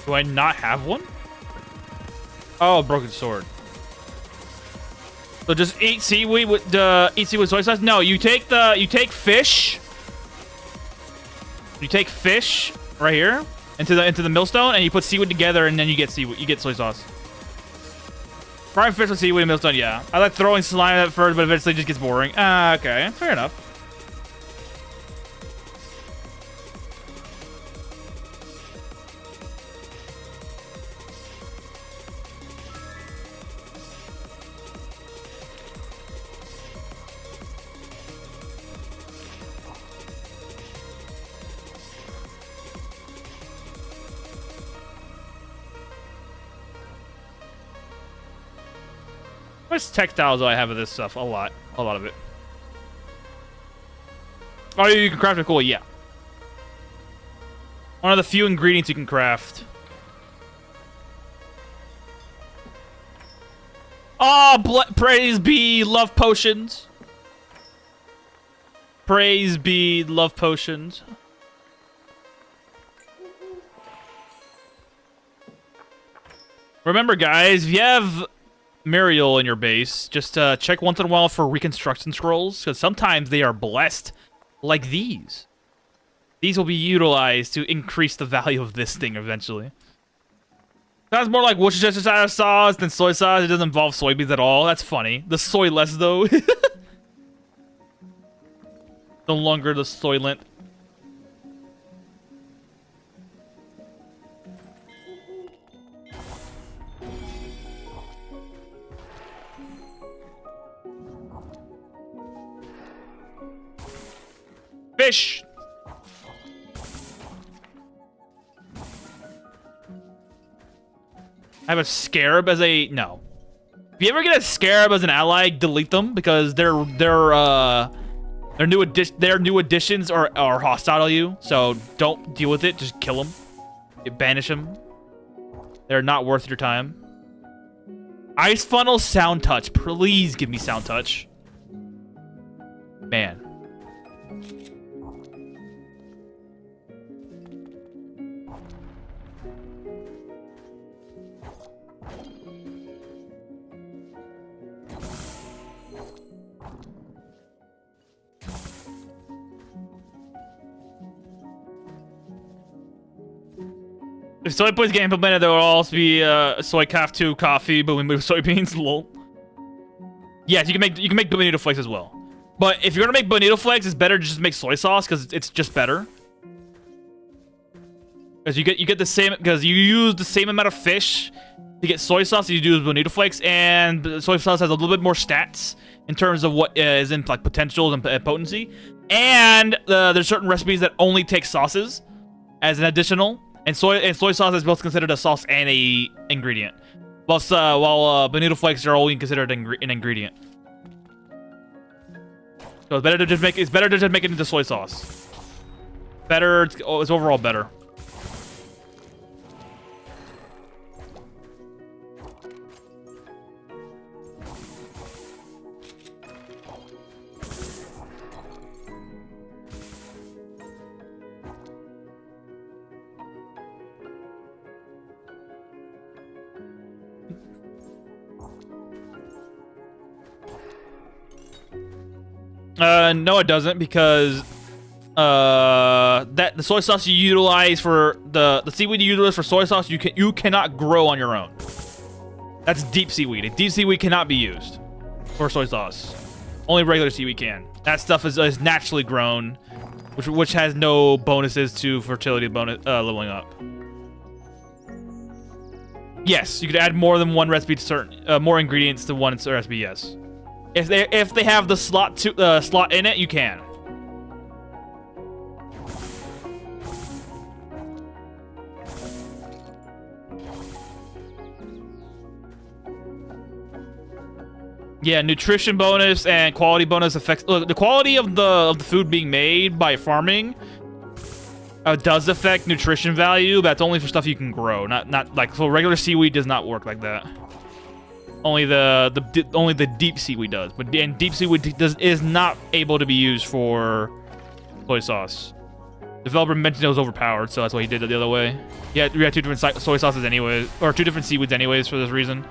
Do I not have one? Oh, broken sword. So just eat seaweed with soy sauce? No, you take fish. You take fish right here into the millstone, and you put seaweed together, and then you get seaweed. You get soy sauce. Frying fish with seaweed and millstone, yeah. I like throwing slime at first, but eventually it just gets boring. Ah, okay. Fair enough. How much textiles do I have of this stuff? A lot of it. Oh, you can craft it. Cool, yeah. One of the few ingredients you can craft. Oh, praise be love potions. Praise be love potions. Remember, guys, if you have Muriel in your base, just check once in a while for reconstruction scrolls, because sometimes they are blessed like these. These will be utilized to increase the value of this thing eventually. Sounds more like Worcestershire sauce than soy sauce. It doesn't involve soybeans at all. That's funny. The soy less, though. No longer the soylent. Fish! I have a scarab as a... No. If you ever get a scarab as an ally, delete them because their new additions are hostile to you. So don't deal with it. Just kill them. Banish them. They're not worth your time. Ice funnel, sound touch. Please give me sound touch. Man. If soybeans get implemented, there will also be soy calf 2 coffee, but we move soybeans. Lol. Yes, you can make bonito flakes as well. But if you're gonna make bonito flakes, it's better to just make soy sauce because it's just better. Because you get the same, because you use the same amount of fish to get soy sauce as you do with bonito flakes, and soy sauce has a little bit more stats in terms of what is in like potential and potency. And there's certain recipes that only take sauces as an additional. And soy sauce is both considered a sauce and a ingredient, while bonito flakes are only considered an ingredient. So it's better to just make it into soy sauce. Better, it's overall better. No, it doesn't, because the soy sauce you utilize for the seaweed you utilize for soy sauce, you cannot grow on your own. That's deep seaweed. A deep seaweed cannot be used for soy sauce. Only regular seaweed can. That stuff is naturally grown, which has no bonuses to fertility leveling up. Yes, you could add more than one recipe to certain more ingredients to one recipe. Yes. If they have the slot in it, you can. Yeah, nutrition bonus and quality bonus affects. Look, the quality of the food being made by farming does affect nutrition value, but that's only for stuff you can grow. Not like, so regular seaweed does not work like that. Only the deep seaweed does, but deep seaweed is not able to be used for soy sauce. Developer mentioned it was overpowered, so that's why he did it the other way. Yeah, we had two different soy sauces anyways, or two different seaweeds anyways for this reason.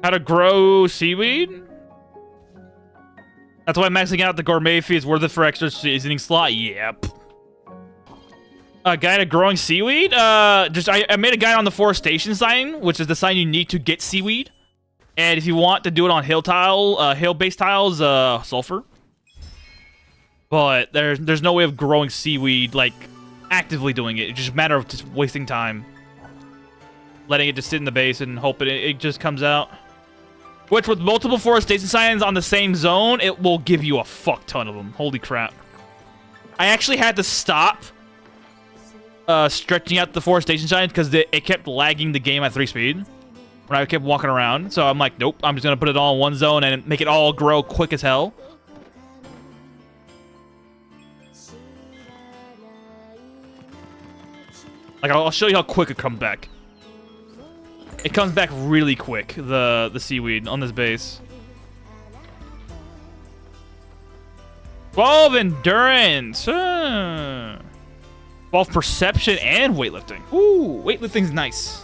How to grow seaweed? That's why maxing out the gourmet fee is worth it for extra seasoning slot. Yep. A guide to growing seaweed? I made a guide on the forestation sign, which is the sign you need to get seaweed. And if you want to do it on hill-based tiles, sulfur. But there's no way of growing seaweed, like, actively doing it. It's just a matter of just wasting time. Letting it just sit in the base and hoping it just comes out. Which, with multiple forestation signs on the same zone, it will give you a fuck ton of them. Holy crap. I actually had to stop stretching out the forestation signs because it kept lagging the game at 3 speed when I kept walking around. So I'm like, nope, I'm just going to put it all in one zone and make it all grow quick as hell. Like, I'll show you how quick it comes back. It comes back really quick, the seaweed on this base. 12 endurance. 12 perception and weightlifting. Ooh, weightlifting's nice.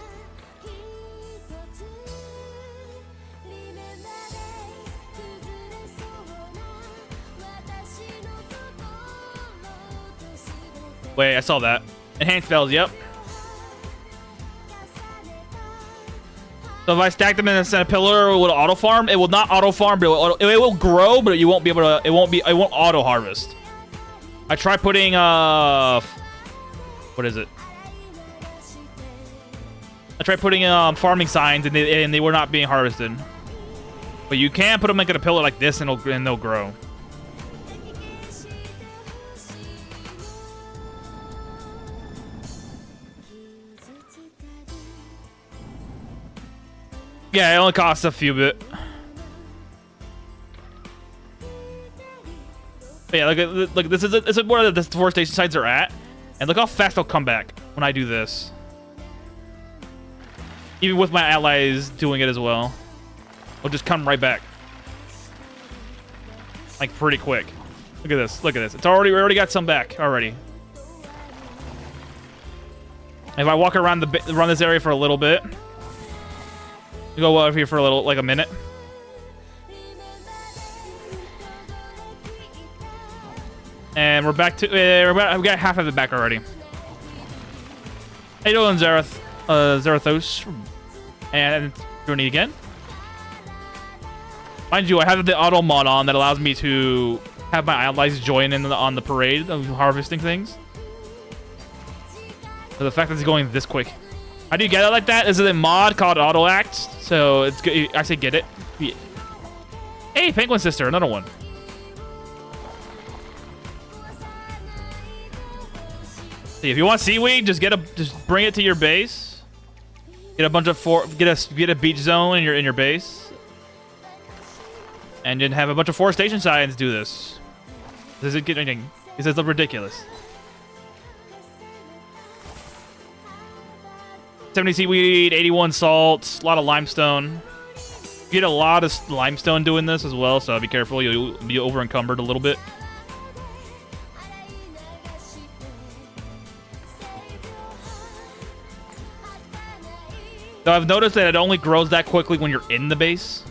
Wait, I saw that. Enhanced spells, yep. So if I stack them in a pillar, will it auto farm? It will not auto farm, but it will grow, but you won't be able to. It won't auto harvest. I tried putting what is it? I tried putting farming signs, and they were not being harvested. But you can put them like in a pillar like this, and they'll grow. Yeah, it only costs a few bit. But yeah, look, this is where the deforestation sites are at, and look how fast they'll come back when I do this. Even with my allies doing it as well, they'll just come right back, like pretty quick. Look at this. Look at this. We already got some back already. If I walk around this area for a little bit. Go over here for a little, like a minute. And we're back to, we got half of it back already. How you doing, Zarathos? And doing it again. Mind you, I have the auto mod on that allows me to have my allies join in on the parade of harvesting things. So the fact that it's going this quick. How do you get it like that? Is it a mod called Auto Act? So it's good. I say get it. Hey, Penguin Sister, another one. See, if you want seaweed, just bring it to your base. Get a bunch of get a beach zone in your base, and then have a bunch of forestation signs do this. Does it get anything? This is ridiculous. 70 seaweed, 81 salt, a lot of limestone. You get a lot of limestone doing this as well, so be careful. You'll be over encumbered a little bit. So I've noticed that it only grows that quickly when you're in the base.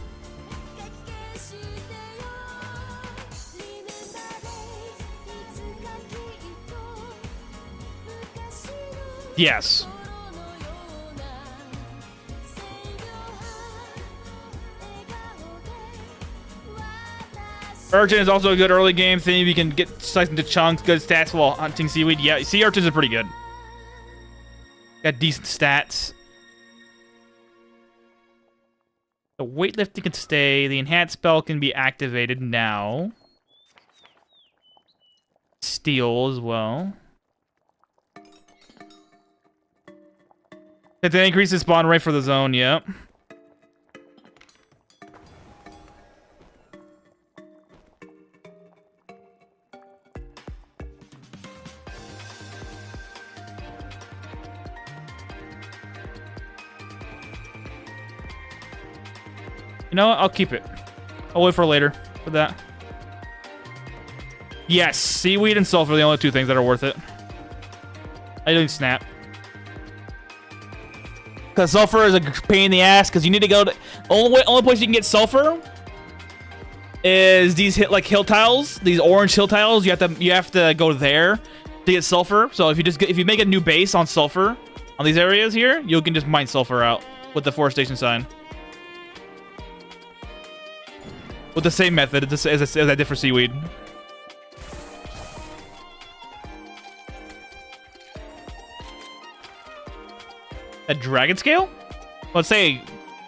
Yes. Urchin is also a good early game thing. You can get sliced into chunks, good stats while hunting seaweed. Yeah, sea urchins are pretty good. Got decent stats. The weightlifting can stay. The enhanced spell can be activated now. Steel as well. It increases spawn rate for the zone, yep. You know what? I'll keep it. I'll wait for later for that. Yes, seaweed and sulfur are the only two things that are worth it. I didn't snap. Because sulfur is a pain in the ass, because you need to go to... Only place you can get sulfur is these hill tiles, these orange hill tiles. You have to go there to get sulfur. So if you make a new base on sulfur on these areas here, you can just mine sulfur out with the forestation sign. With the same method as I did for seaweed. A dragon scale? Let's say,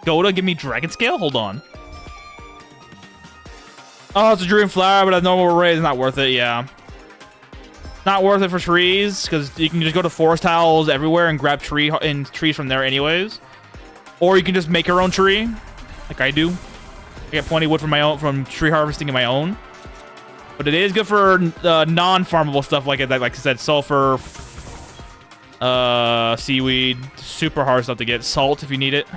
go to give me dragon scale? Hold on. Oh, it's a dream flower, but a normal array is not worth it, yeah. Not worth it for trees, because you can just go to forest tiles everywhere and grab trees from there anyways. Or you can just make your own tree, like I do. I get plenty of wood from tree harvesting in my own. But it is good for non-farmable stuff like I said, sulfur, seaweed, super hard stuff to get. Salt if you need it.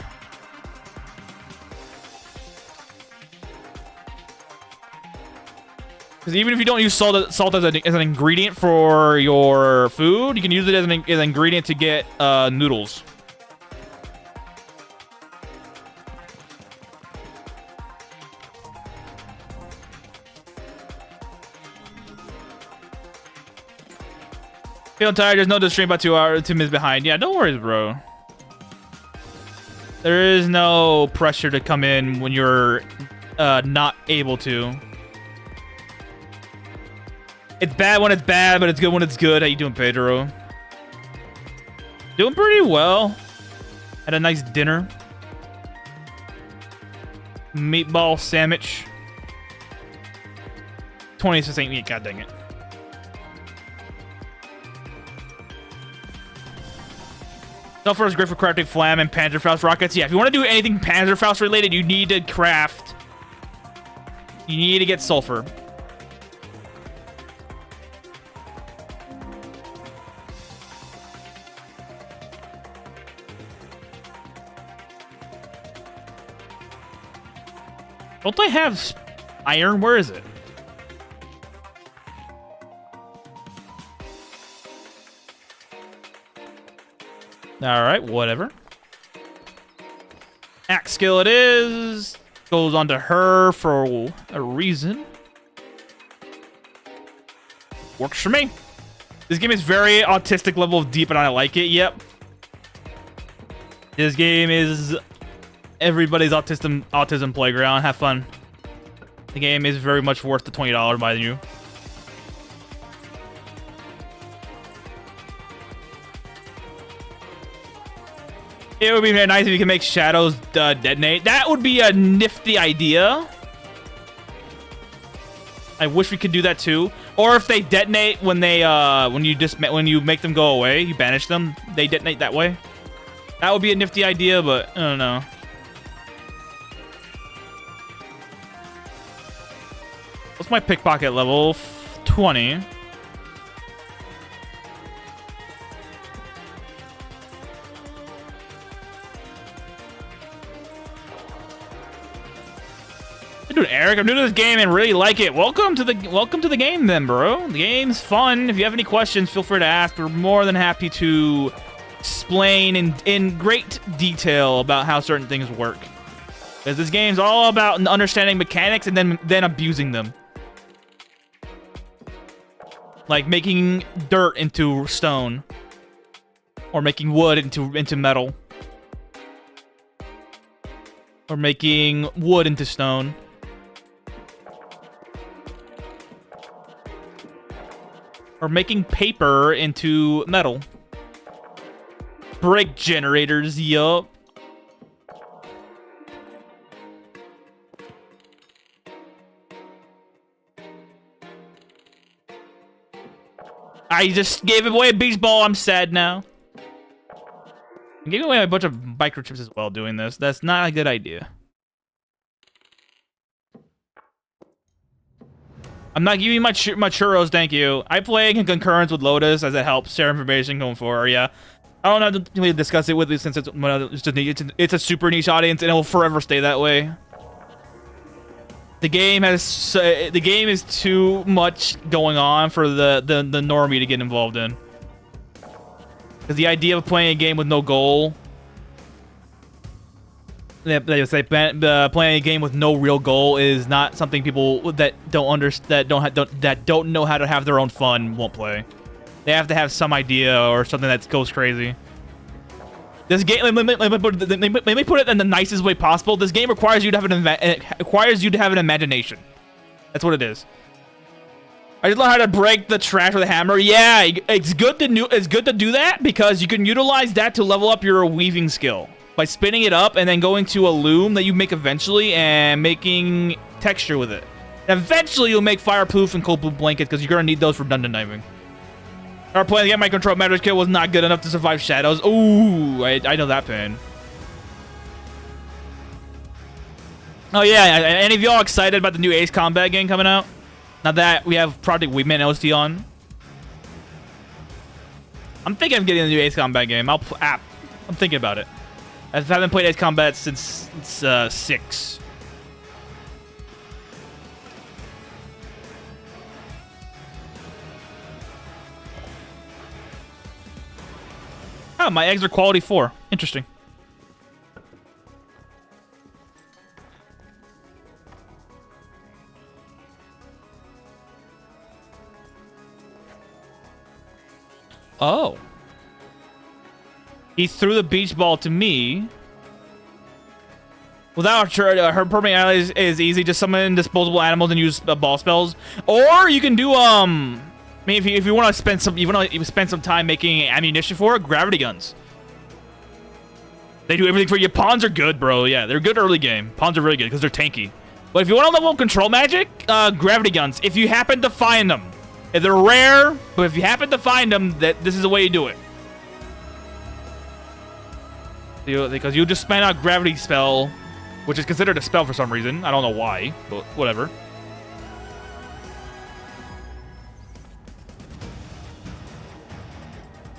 Because even if you don't use salt as an ingredient for your food, you can use it as an ingredient to get noodles. Feeling tired, there's no stream about 2 minutes behind. Yeah, don't worry, bro. There is no pressure to come in when you're not able to. It's bad when it's bad, but it's good when it's good. How you doing, Pedro? Doing pretty well. Had a nice dinner. Meatball sandwich. 26 ain't meat, god dang it. Sulfur is great for crafting flam and Panzerfaust rockets. Yeah, if you want to do anything Panzerfaust related, you need to craft. You need to get sulfur. Don't I have iron? Where is it? Alright, whatever. Axe skill it is. Goes on to her for a reason. Works for me. This game is very autistic level of deep and I like it. Yep. This game is everybody's autism playground. Have fun. The game is very much worth the $20 by you. It would be very nice if you could make shadows detonate. That would be a nifty idea. I wish we could do that too. Or if they detonate when they when you make them go away, you banish them, they detonate that way. That would be a nifty idea, but I don't know. What's my pickpocket level? 20. Dude, Eric, I'm new to this game and really like it. Welcome to the game then, bro. The game's fun. If you have any questions, feel free to ask. We're more than happy to explain in great detail about how certain things work. Because this game's all about understanding mechanics and then abusing them. Like making dirt into stone. Or making wood into metal. Or making wood into stone. Or making paper into metal. Brick generators, yup. I just gave away a beach ball. I'm sad now. I'm giving away a bunch of microchips as well doing this. That's not a good idea. I'm not giving you my churros, thank you. I play in concurrence with Lotus as it helps share information going forward, yeah. I don't have to really discuss it with you since it's a super niche audience and it will forever stay that way. The game is too much going on for the normie to get involved in. Because the idea of playing a game with no goal, playing a game with no real goal is not something people that don't know how to have their own fun won't play. They have to have some idea or something that goes crazy. This game, let me put it in the nicest way possible. This game requires you to have an imagination. That's what it is. I just learned how to break the trash with a hammer. Yeah, it's good to do that because you can utilize that to level up your weaving skill by spinning it up and then going to a loom that you make eventually and making texture with it. Eventually, you'll make fireproof and cold blue blankets because you're gonna need those for dungeon diving. Our plan to get my control matters kill was not good enough to survive shadows. Ooh, I know that pain. Oh yeah, any of y'all excited about the new Ace Combat game coming out? Now that we have Project Wingman OC on. I'm thinking of getting the new Ace Combat game. I'm thinking about it. I haven't played Ace Combat since 6. Oh, my eggs are quality 4. Interesting. Oh. He threw the beach ball to me. Without her permanent allies is easy. Just summon disposable animals and use ball spells. Or you can do I mean, if you want to spend some, spend some time making ammunition for it, gravity guns. They do everything for you. Pawns are good, bro. Yeah, they're good early game. Pawns are really good because they're tanky. But if you want to level up control magic, gravity guns, if you happen to find them. If they're rare, but if you happen to find them, this is the way you do it. Because you just spam out gravity spell, which is considered a spell for some reason. I don't know why, but whatever.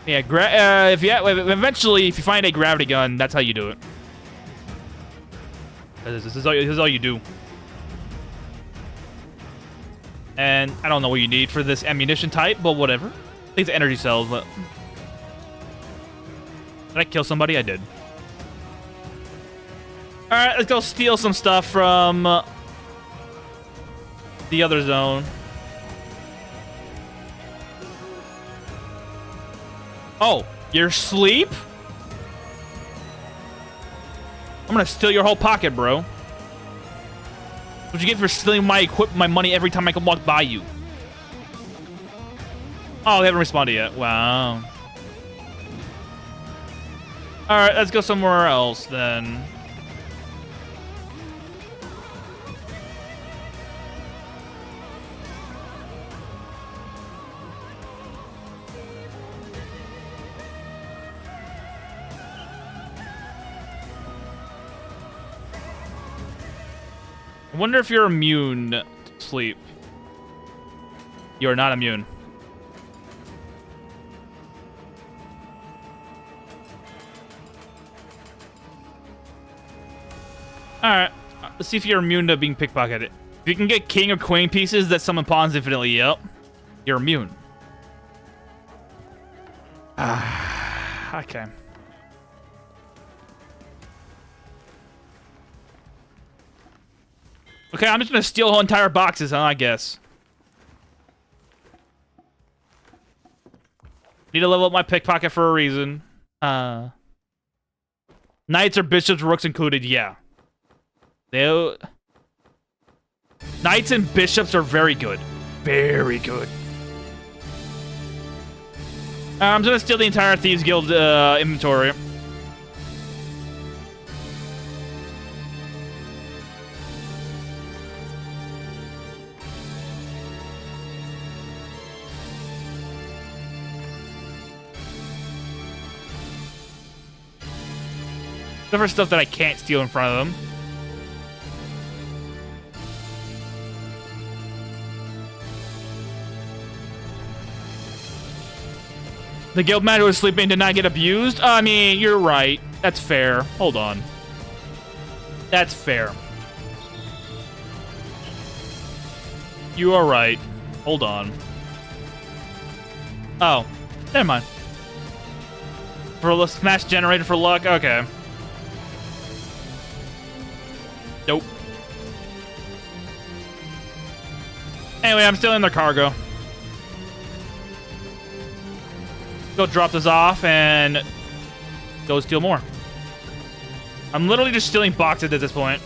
Yeah, eventually, if you find a gravity gun, that's how you do it. This is all you do. And I don't know what you need for this ammunition type, but whatever. I think it's energy cells, but... Did I kill somebody? I did. Alright, let's go steal some stuff from the other zone. Oh, you're asleep? I'm gonna steal your whole pocket, bro. What'd you get for stealing my money every time I can walk by you? Oh, they haven't responded yet. Wow. Alright, let's go somewhere else then. I wonder if you're immune to sleep. You're not immune. Alright. Let's see if you're immune to being pickpocketed. If you can get king or queen pieces that summon pawns infinitely, yep. You're immune. Okay. Okay, I'm just gonna steal whole entire boxes, huh, I guess. Need to level up my pickpocket for a reason. Knights or bishops, rooks included, yeah. Knights and bishops are very good. Very good. I'm just gonna steal the entire Thieves Guild inventory. Except for stuff that I can't steal in front of them. The guild man who was sleeping did not get abused? I mean, you're right. That's fair. Hold on. That's fair. You are right. Hold on. Oh. Never mind. For a smash generator for luck? Okay. Nope. Anyway, I'm still in their cargo. Go drop this off and go steal more. I'm literally just stealing boxes at this point.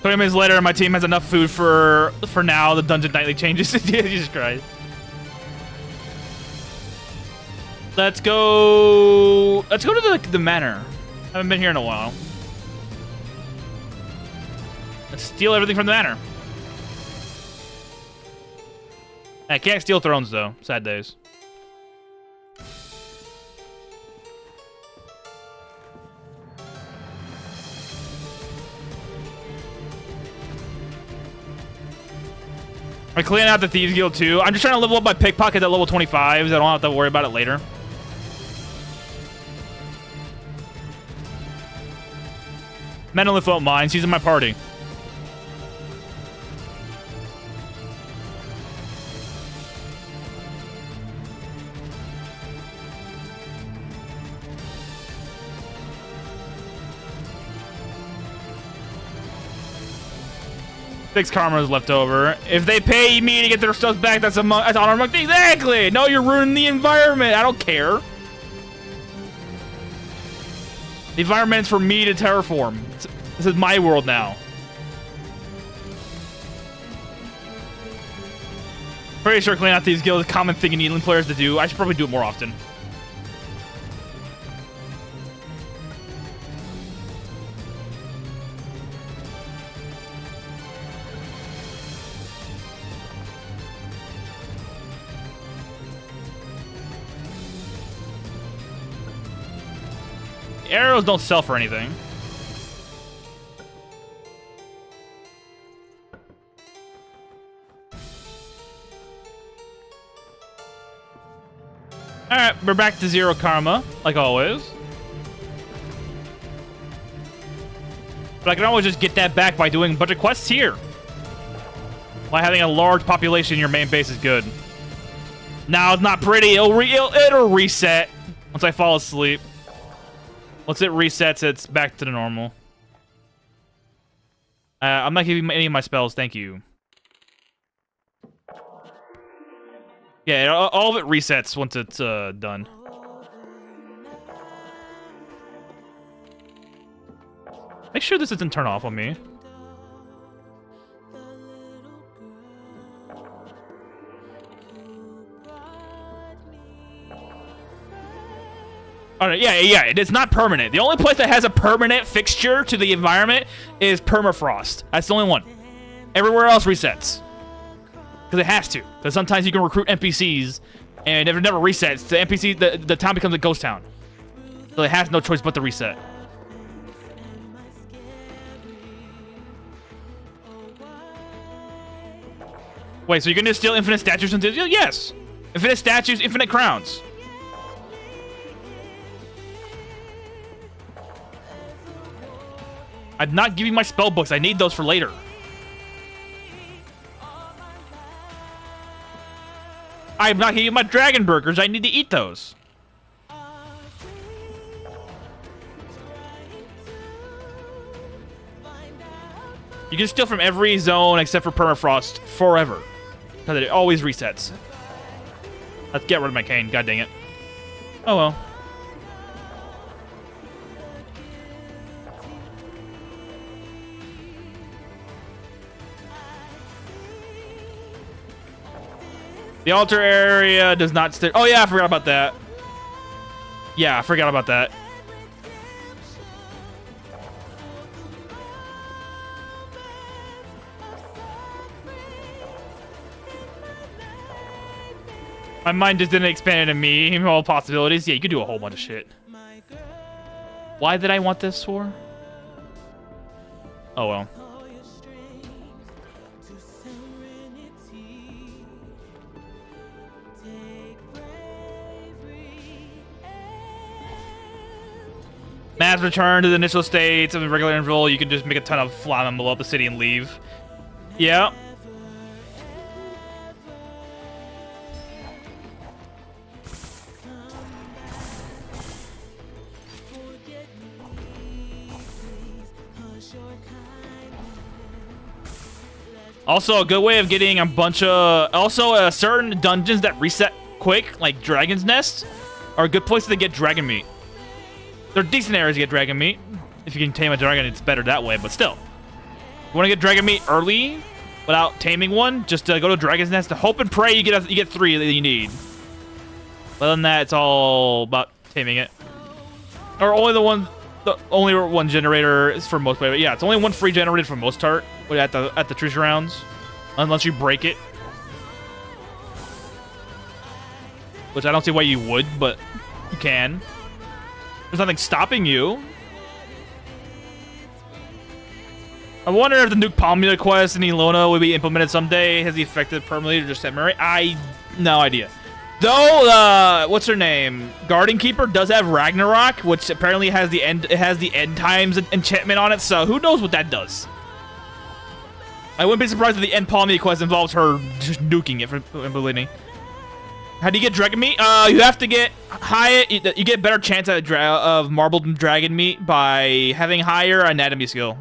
"20 minutes later, my team has enough food for now. The dungeon nightly changes." Jesus Christ. Let's go to the manor. I haven't been here in a while. Let's steal everything from the manor. I can't steal thrones, though. Sad days. I clean out the Thieves Guild, too. I'm just trying to level up my pickpocket at level 25, so I don't have to worry about it later. Mentally felt mine. She's in my party. Six karma is left over. If they pay me to get their stuff back, that's honor monk. Exactly! No, you're ruining the environment. I don't care. The environment's for me to terraform. This is my world now. Pretty sure cleaning out these guilds is a common thing in Elin players to do. I should probably do it more often. Arrows don't sell for anything. Alright, we're back to 0 karma, like always. But I can always just get that back by doing a bunch of quests here. Why having a large population in your main base is good. Now it's not pretty. It'll reset once I fall asleep. Once it resets, it's back to the normal. I'm not giving any of my spells, thank you. Yeah, all of it resets once it's done. Make sure this doesn't turn off on me. Alright, yeah, it's not permanent. The only place that has a permanent fixture to the environment is permafrost. That's the only one. Everywhere else resets. Because it has to. Because sometimes you can recruit NPCs and it never resets. The NPC, the town becomes a ghost town. So it has no choice but to reset. Wait, so you're gonna steal infinite statues and yes! Infinite statues, infinite crowns. I'm not giving my spell books. I need those for later. I'm not giving my dragon burgers. I need to eat those. You can steal from every zone except for permafrost forever. Because it always resets. Let's get rid of my cane. God dang it. Oh well. The altar area does not stay. Oh yeah, I forgot about that. Yeah, I forgot about that. My mind just didn't expand into me. All possibilities. Yeah, you could do a whole bunch of shit. Why did I want this for? Oh well. Mass return to the initial states of a regular interval. You can just make a ton of flying below up the city and leave. Yeah. Also, a good way of getting a bunch of... Also, certain dungeons that reset quick, like Dragon's Nest, are a good place to get dragon meat. They're decent areas to get dragon meat. If you can tame a dragon, it's better that way, but still. You want to get dragon meat early without taming one, just go to Dragon's Nest to hope and pray you get 3 that you need. Other than that, it's all about taming it. Or the only one generator is for most players. But yeah, it's only one free generated for most part at the treasure rounds, unless you break it. Which I don't see why you would, but you can. There's nothing stopping you. I wonder if the Nuke Palmula quest in Elona will be implemented someday. Has the affected permanently or just temporary? No idea. Though, what's her name? Guardian Keeper does have Ragnarok, which apparently has the end. It has the end times enchantment on it. So who knows what that does? I wouldn't be surprised if the end Palmula quest involves her just nuking it for Bellini. How do you get dragon meat? You have to get high. You get better chance of marbled dragon meat by having higher anatomy skill.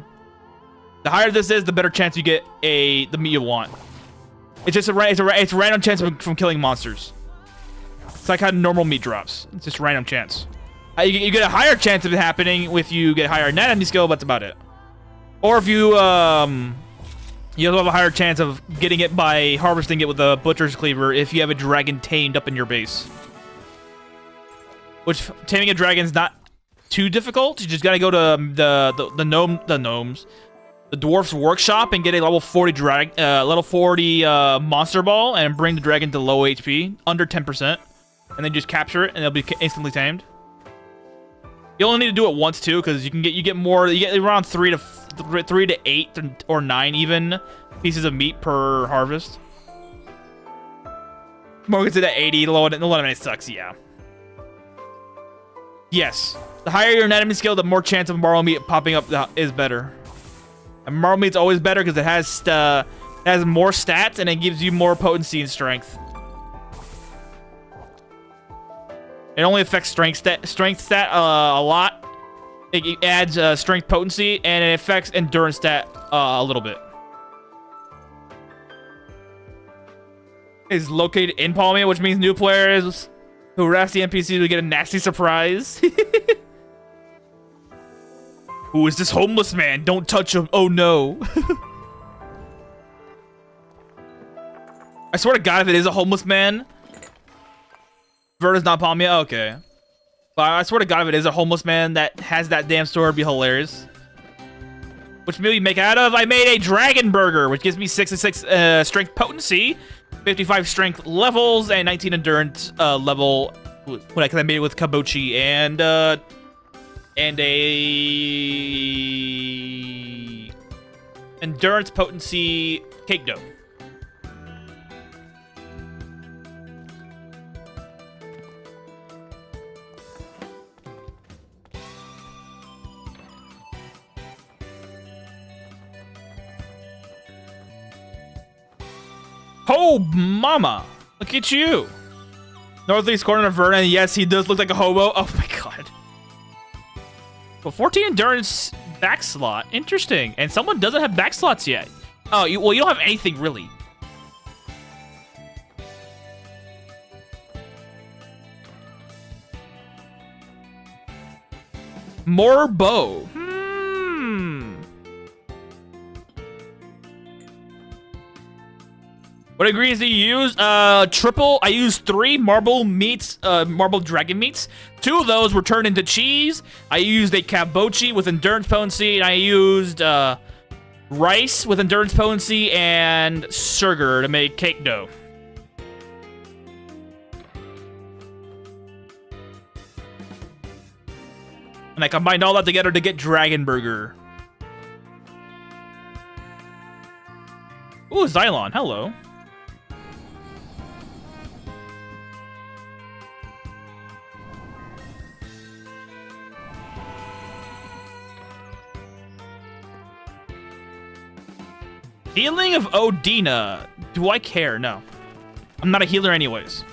The higher this is, the better chance you get the meat you want. It's just it's a random chance from killing monsters. It's like how normal meat drops. It's just a random chance. You get a higher chance of it happening if you get higher anatomy skill, but that's about it. Or if you You also have a higher chance of getting it by harvesting it with a butcher's cleaver if you have a dragon tamed up in your base. Which taming a dragon is not too difficult. You just gotta go to the dwarf's workshop and get a level 40 monster ball and bring the dragon to low HP, under 10%, and then just capture it and it'll be instantly tamed. You only need to do it once too, because you get more. You get around 3 to 8 or 9 even pieces of meat per harvest. More gets it at 80. The low it sucks. Yeah. Yes. The higher your anatomy skill, the more chance of marrow meat popping up is better. And marrow meat's always better because it has more stats and it gives you more potency and strength. It only affects strength stat a lot. It adds strength potency, and it affects endurance stat a little bit. Is located in Palmia, which means new players who harass the NPCs will get a nasty surprise. Who is this homeless man? Don't touch him. Oh no. I swear to God, if it is a homeless man, Verta's not Palmia? Okay. But I swear to God, if it is a homeless man that has that damn store, it'd be hilarious. Which meal you make out of? I made a dragon burger, which gives me 66 strength potency, 55 strength levels, and 19 endurance level. Because I made it with kabochi and a endurance potency cake dough. Oh, mama! Look at you! Northeast corner of Vernon. Yes, he does look like a hobo. Oh my god. Well, 14 endurance back slot. Interesting. And someone doesn't have back slots yet. Oh, well, you don't have anything, really. More bow. What ingredients do you use? Triple. I used 3 marble meats, marble dragon meats. 2 of those were turned into cheese. I used a kabochi with endurance potency, and I used rice with endurance potency and sugar to make cake dough. And I combined all that together to get dragon burger. Ooh, Xylon. Hello. Healing of Odina. Do I care? No. I'm not a healer anyways.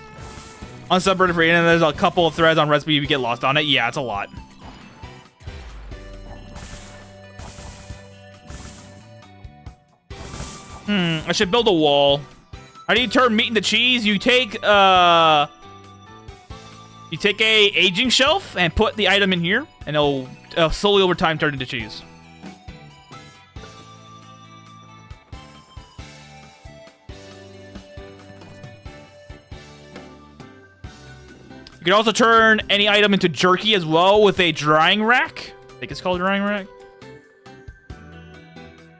On subreddit for Elin, there's a couple of threads on recipe if you get lost on it. Yeah, it's a lot. I should build a wall. How do you turn meat into cheese? You take a aging shelf and put the item in here, and it'll slowly over time turn into cheese. You can also turn any item into jerky as well with a drying rack. I think it's called a drying rack.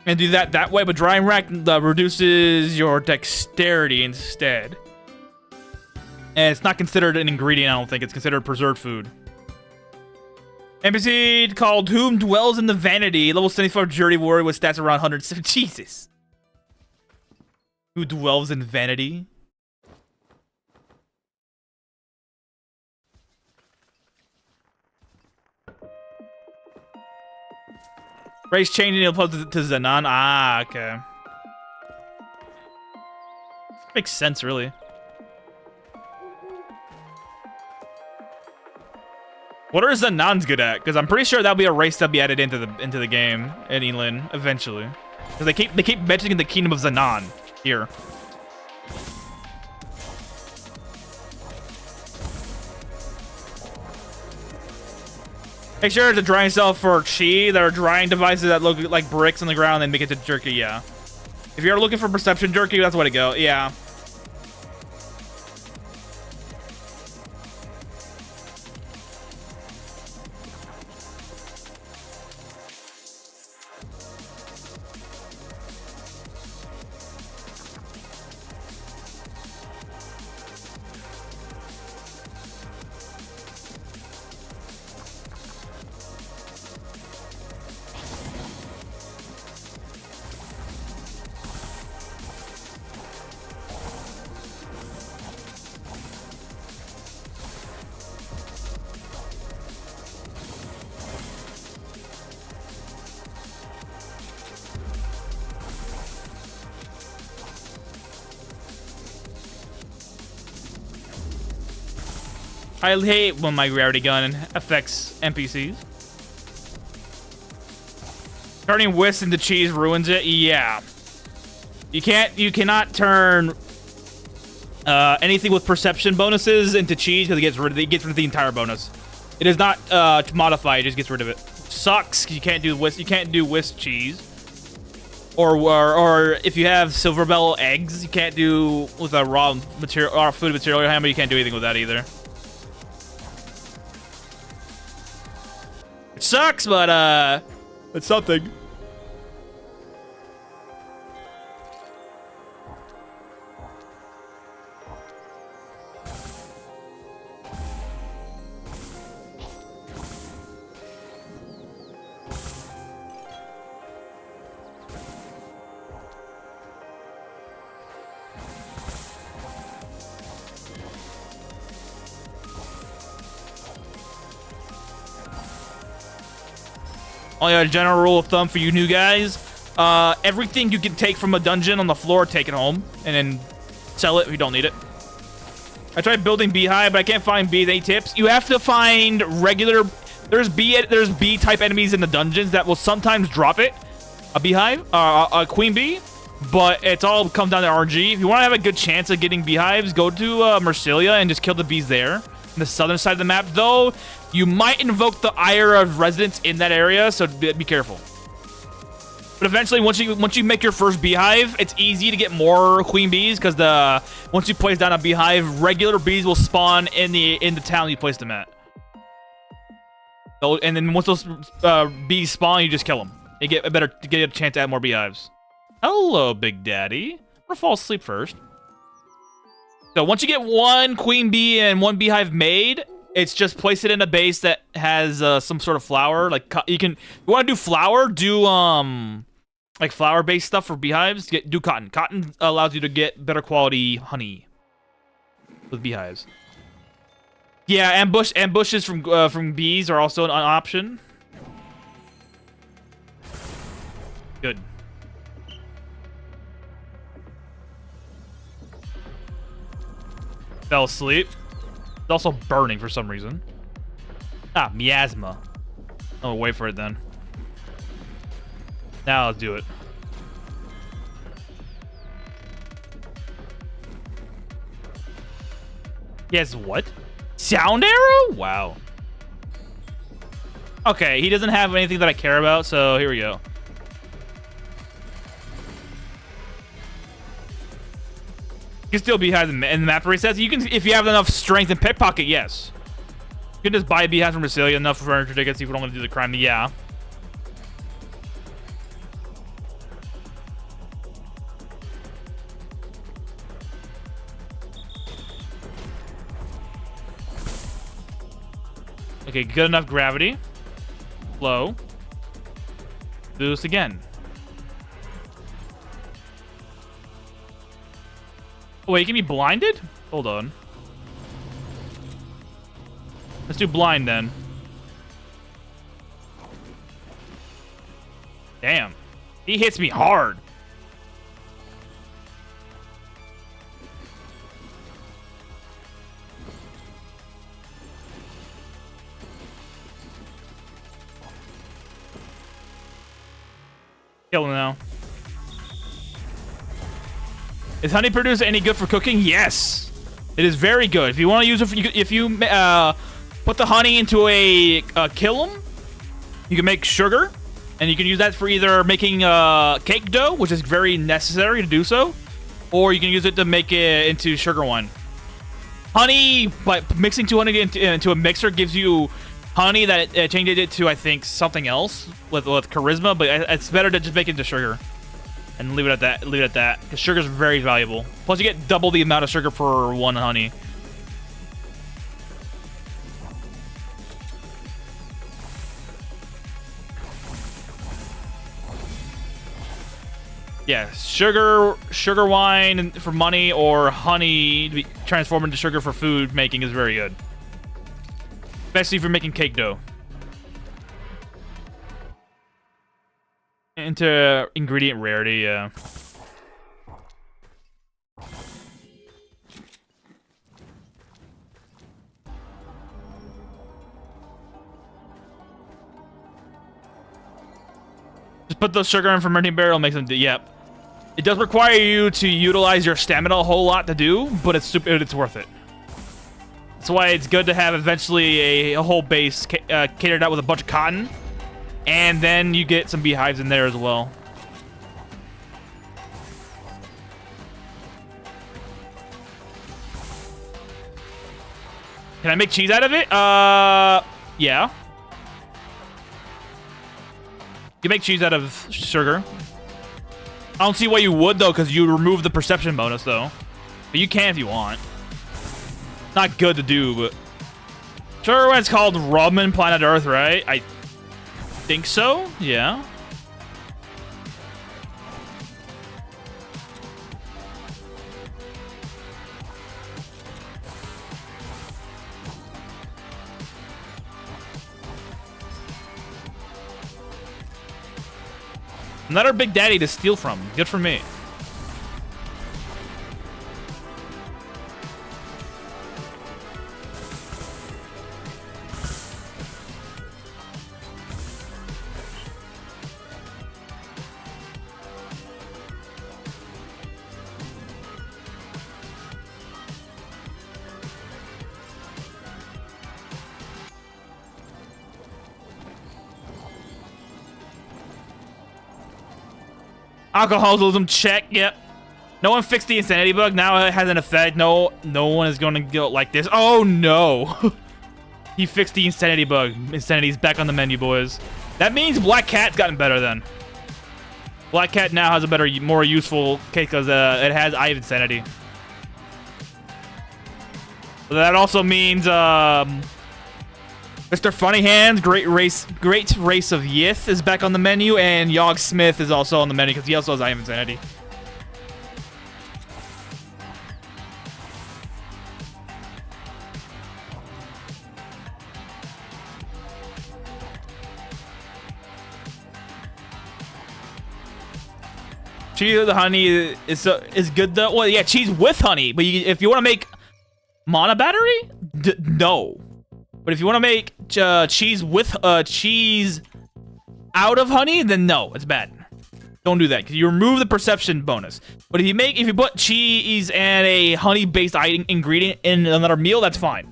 And do that way, but drying rack reduces your dexterity instead. And it's not considered an ingredient, I don't think. It's considered preserved food. NPC called Whom Dwells in the Vanity. Level 74 Jury Warrior with stats around 107. Jesus. Who dwells in vanity? Race changing to Zanan. Ah, okay. Makes sense, really. What are Zanans good at? Because I'm pretty sure that'll be a race that'll be added into the game in Elin eventually. Because they keep mentioning the Kingdom of Zanan here. Make sure to drying cell for chi. There are drying devices that look like bricks on the ground and make it to jerky, yeah. If you're looking for perception jerky, that's the way to go. Yeah. I hate when my rarity gun affects NPCs. Turning whisk into cheese ruins it. Yeah. You cannot turn anything with perception bonuses into cheese because it gets rid of the entire bonus. It is not modified, it just gets rid of it. Sucks. You can't do whisk cheese. Or if you have silver bell eggs, you can't do with a raw material or food material hammer, you can't do anything with that either. It sucks, but it's something. Only a general rule of thumb for you new guys, everything you can take from a dungeon on the floor, take it home, and then sell it if you don't need it. I tried building beehive, but I can't find bees. Any tips? You have to find regular... There's bee-type enemies in the dungeons that will sometimes drop it. A beehive, a queen bee, but it's all comes down to RNG. If you want to have a good chance of getting beehives, go to Marsilia and just kill the bees there. On the southern side of the map, though, you might invoke the ire of residents in that area, so be careful. But eventually, once you make your first beehive, it's easy to get more queen bees because once you place down a beehive, regular bees will spawn in the town you placed them at. So, and then once those bees spawn, you just kill them. You get a chance to add more beehives. Hello, Big Daddy. I'm gonna fall asleep first. So once you get one queen bee and one beehive made, it's just place it in a base that has some sort of flower. Like you want to do flower, do like flower-based stuff for beehives. Do cotton. Cotton allows you to get better quality honey with beehives. Yeah, ambushes from bees are also an option. Good. Fell asleep. It's also burning for some reason. Ah, miasma. Oh, wait for it then. Now let's do it. Yes, what? Sound arrow? Wow. Okay, he doesn't have anything that I care about, so here we go. You can still beehive in the map resets. You can, if you have enough strength and pickpocket, yes. You can just buy a beehive from Brasilia, enough for furniture tickets if you don't want to do the crime. Yeah. Okay, good enough gravity. Low. Boost again. Oh, wait, you can be blinded? Hold on. Let's do blind then. Damn. He hits me hard. Kill him now. Is honey produce any good for cooking? Yes. It is very good. If you want to use it, if you put the honey into a kiln, you can make sugar. And you can use that for either making cake dough, which is very necessary to do so, or you can use it to make it into sugar wine. Honey, but mixing 2 honey into a mixer gives you honey that changes it to, I think, something else with charisma, but it's better to just make it into sugar and leave it at that. Leave it at that, because sugar is very valuable. Plus, you get double the amount of sugar for 1 honey. Yeah, sugar wine for money, or honey to be transformed into sugar for food making is very good. Especially if you're making cake dough. Into ingredient rarity, yeah. Just put the sugar in fermenting barrel, makes them. Yep. It does require you to utilize your stamina a whole lot to do, but it's worth it. That's why it's good to have eventually a whole base catered out with a bunch of cotton, and then you get some beehives in there as well. Can I make cheese out of it? Yeah. You make cheese out of sugar. I don't see why you would, though, because you remove the perception bonus, though. But you can if you want. Not good to do, but... Sure, when it's called rum in Planet Earth, right? I think so, yeah. Another big daddy to steal from. Good for me. Alcoholism, check, yep. No one fixed the insanity bug, now it has an effect. No one is going to go like this. Oh no! He fixed the insanity bug. Insanity's back on the menu, boys. That means Black Cat's gotten better then. Black Cat now has a better, more useful cake because it has Eye of Insanity. So that also means Mr. Funny Hands, Great Race of Yith is back on the menu, and Yogg Smith is also on the menu because he also has Eye of Insanity. Cheese with the honey is good though. Well, yeah, cheese with honey, but if you want to make mana battery, no. But if you want to make cheese with cheese out of honey, then no, it's bad. Don't do that because you remove the perception bonus. But if you put cheese and a honey-based ingredient in another meal, that's fine.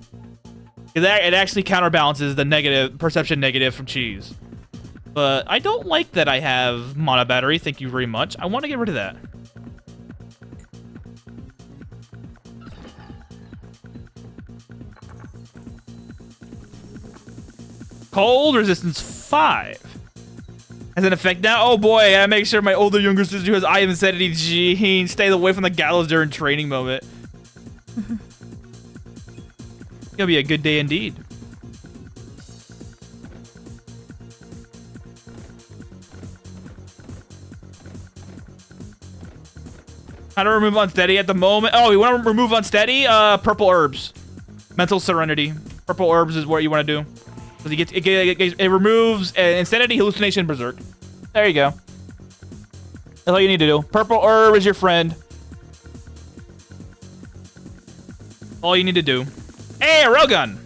It actually counterbalances the perception negative from cheese. But I don't like that I have mana battery. Thank you very much. I want to get rid of that. Cold resistance 5 has an effect now. Oh boy, I gotta make sure my older younger sister who has Eye of Insanity gene stays away from the gallows during training moment. It's gonna be a good day indeed. How to remove unsteady at the moment? Oh, you want to remove unsteady? Purple herbs, mental serenity. Purple herbs is what you want to do. Because it removes insanity, hallucination, berserk. There you go. That's all you need to do. Purple herb is your friend. All you need to do. Hey, a railgun!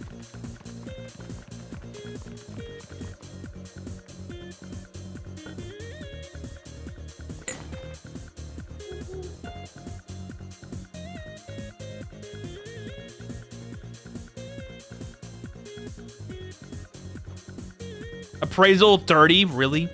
Appraisal 30, really?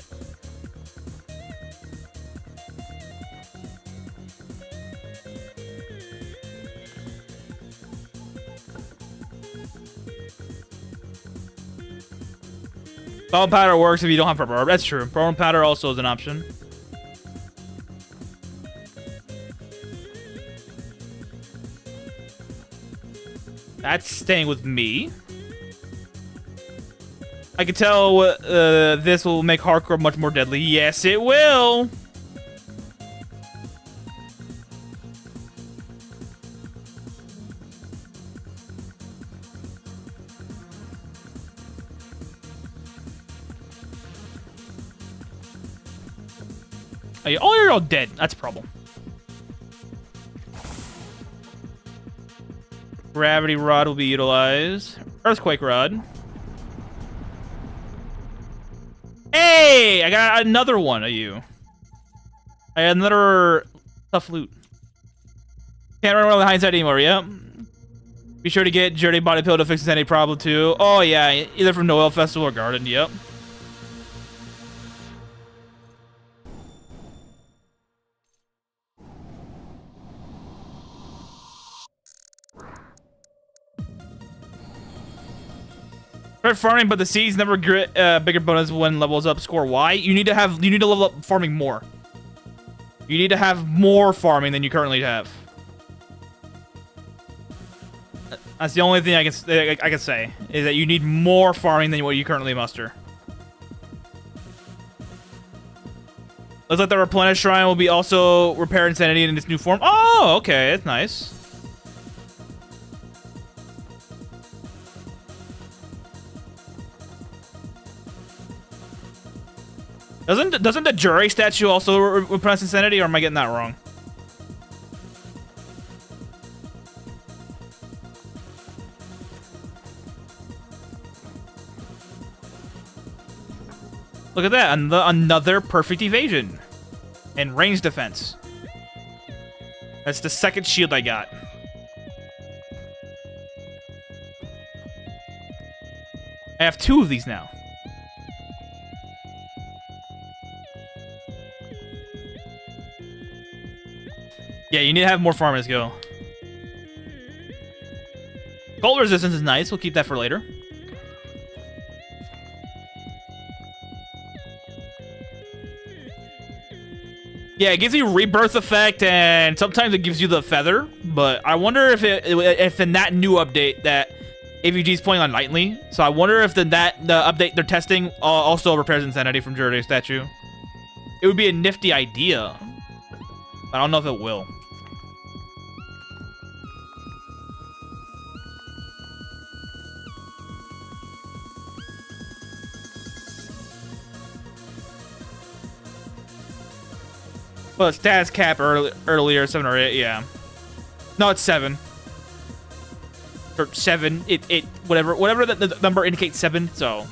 Bone powder works if you don't have purple orb. That's true. Bone powder also is an option. That's staying with me. I can tell this will make hardcore much more deadly. Yes, it will. Oh, you're all dead. That's a problem. Gravity Rod will be utilized. Earthquake Rod. Hey! I got another one of you. I had another tough loot. Can't run around with hindsight anymore, yep. Be sure to get Dirty Body Pill to fix any problem too. Oh yeah, either from Noel Festival or Garden, yep. Start farming, but the seeds never get bigger bonus when levels up. Score. Why? You need to level up farming more. You need to have more farming than you currently have. That's the only thing I can say is that you need more farming than what you currently muster. Looks like the Replenish Shrine will be also Repair Insanity in its new form. Oh, okay, that's nice. Doesn't the Jury statue also repress Insanity, or am I getting that wrong? Look at that, another perfect evasion and range defense. That's the second shield I got. I have 2 of these now. Yeah, you need to have more farm. Let's go. Cold resistance is nice. We'll keep that for later. Yeah, it gives you rebirth effect, and sometimes it gives you the feather. But I wonder if in that new update that AVG is playing on nightly. So I wonder if the update they're testing also repairs Insanity from Jury statue. It would be a nifty idea. I don't know if it will. Well, status cap earlier, 7 or 8, yeah. No, it's 7. Or 7, whatever the number indicates 7, so.